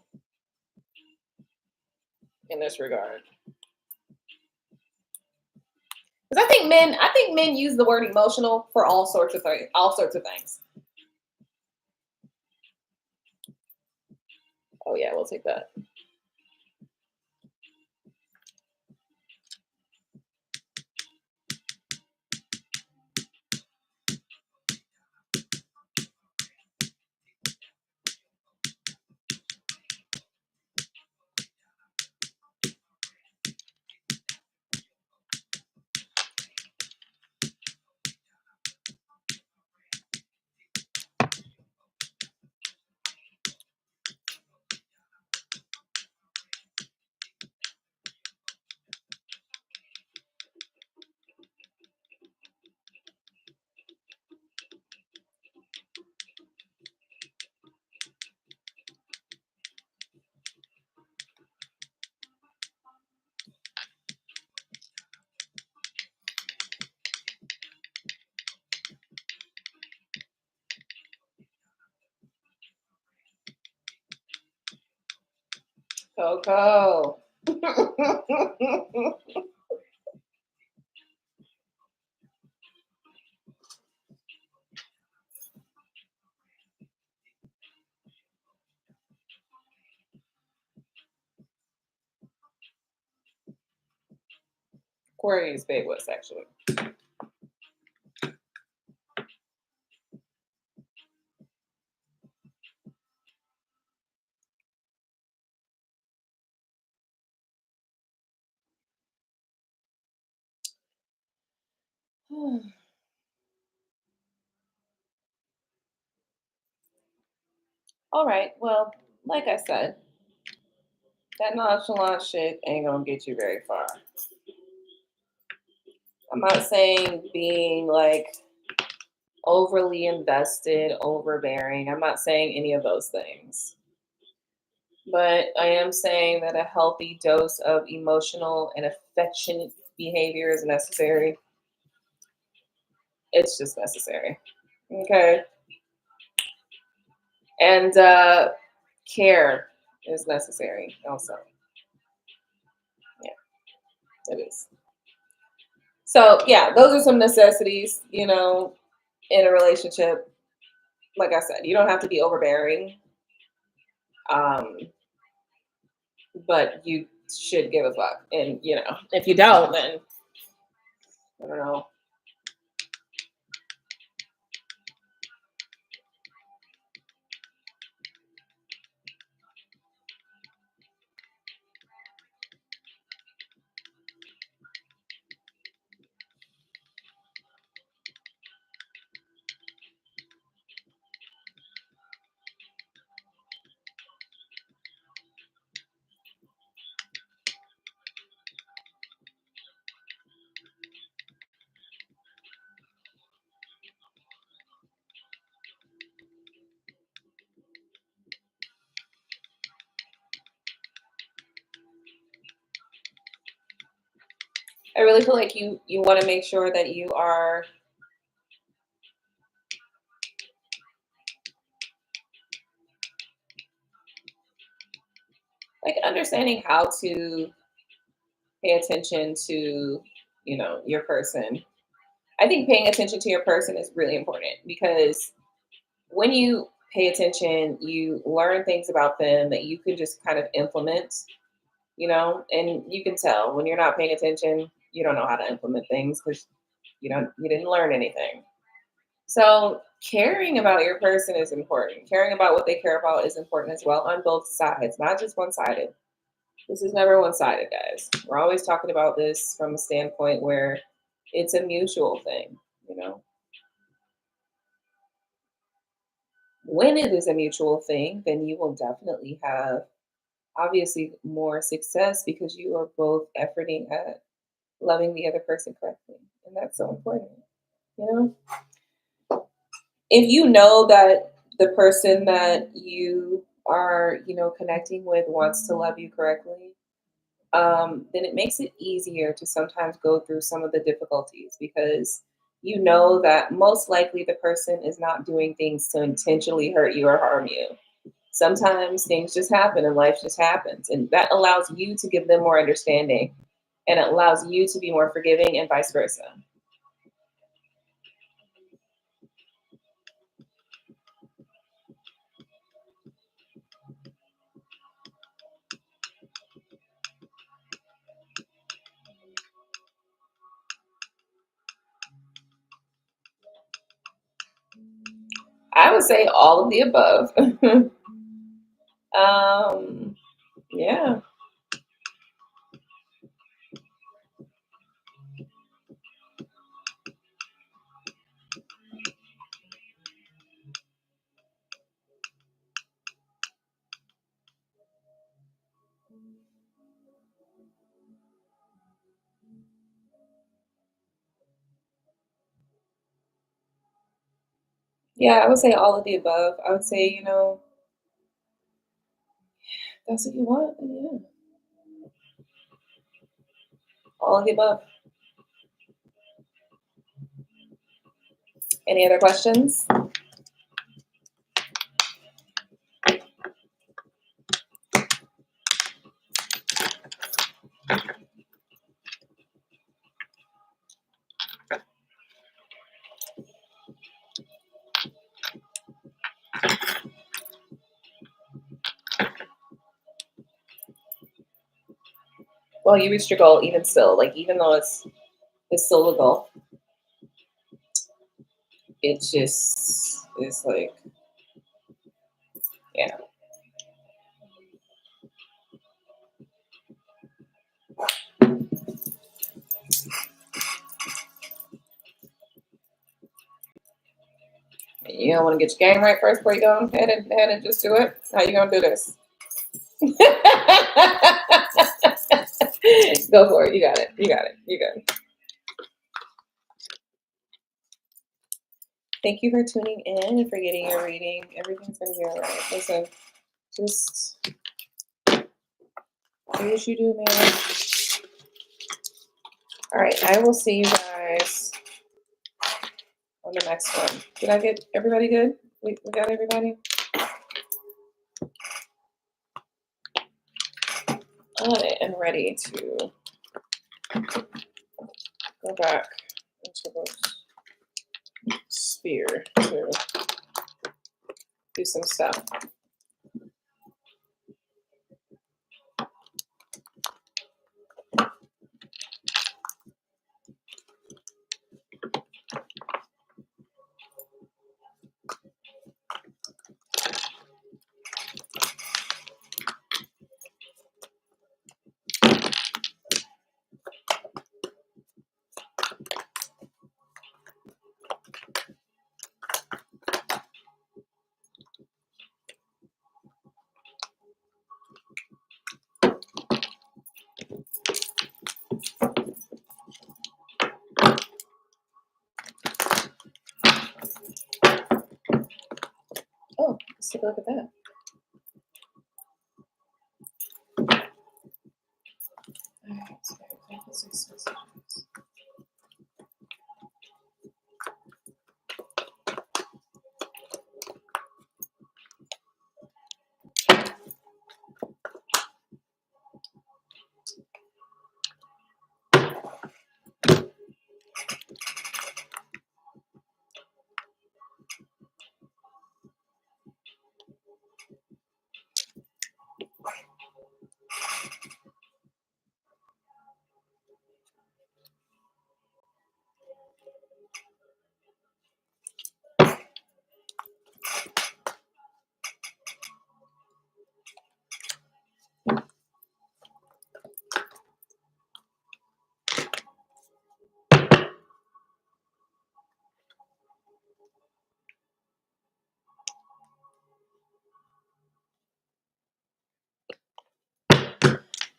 in this regard. Because I think men use the word emotional for all sorts of things. Oh yeah, we'll take that. Coco. Aquarius babe was actually. All right. Well, like I said, that nonchalant shit ain't gonna get you very far. I'm not saying being like overly invested, overbearing. I'm not saying any of those things. But I am saying that a healthy dose of emotional and affectionate behavior is necessary. It's just necessary. Okay. And care is necessary also. Yeah, it is. So, yeah, those are some necessities, in a relationship. Like I said, you don't have to be overbearing, um, but you should give a fuck. And, if you don't, then I don't know. I really feel like you want to make sure that you are like understanding how to pay attention to, your person. I think paying attention to your person is really important because when you pay attention, you learn things about them that you can just kind of implement, and you can tell when you're not paying attention, you don't know how to implement things because you didn't learn anything. So caring about your person is important. Caring about what they care about is important as well on both sides, not just one sided. This is never one sided, guys. We're always talking about this from a standpoint where it's a mutual thing, you know. When it is a mutual thing, then you will definitely have obviously more success because you are both efforting at loving the other person correctly. And that's so important, you know. If you know that the person that you are, connecting with wants to love you correctly, then it makes it easier to sometimes go through some of the difficulties because you know that most likely the person is not doing things to intentionally hurt you or harm you. Sometimes things just happen and life just happens. And that allows you to give them more understanding, and it allows you to be more forgiving and vice versa. I would say all of the above. Yeah. Yeah, I would say all of the above. I would say, that's what you want. Yeah. All of the above. Any other questions? Well, you reached your goal even still. Like, even though it's still a goal, it's like, yeah. You don't want to get your game right first before you go ahead and just do it? How you gonna do this? Go for it. You got it. You got it. You got it. Thank you for tuning in and for getting your reading. Everything's gonna be all right. Listen, just do what you do, man. All right, I will see you guys on the next one. Did I get everybody good? We got everybody? I am ready to go back into the sphere to do some stuff. Oh, let's take a look at that. All right, so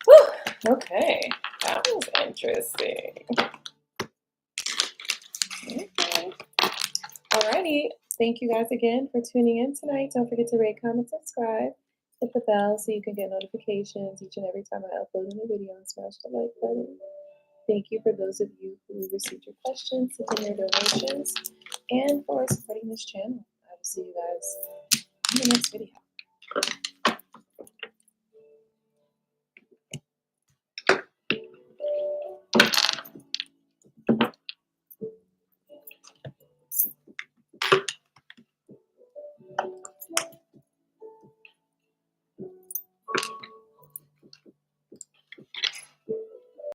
whew, okay, that was interesting. Okay. Alrighty, thank you guys again for tuning in tonight. Don't forget to rate, comment, subscribe, hit the bell so you can get notifications each and every time I upload a new video, and smash the like button. Thank you for those of you who received your questions, sent in your donations, and for supporting this channel. I will see you guys in the next video.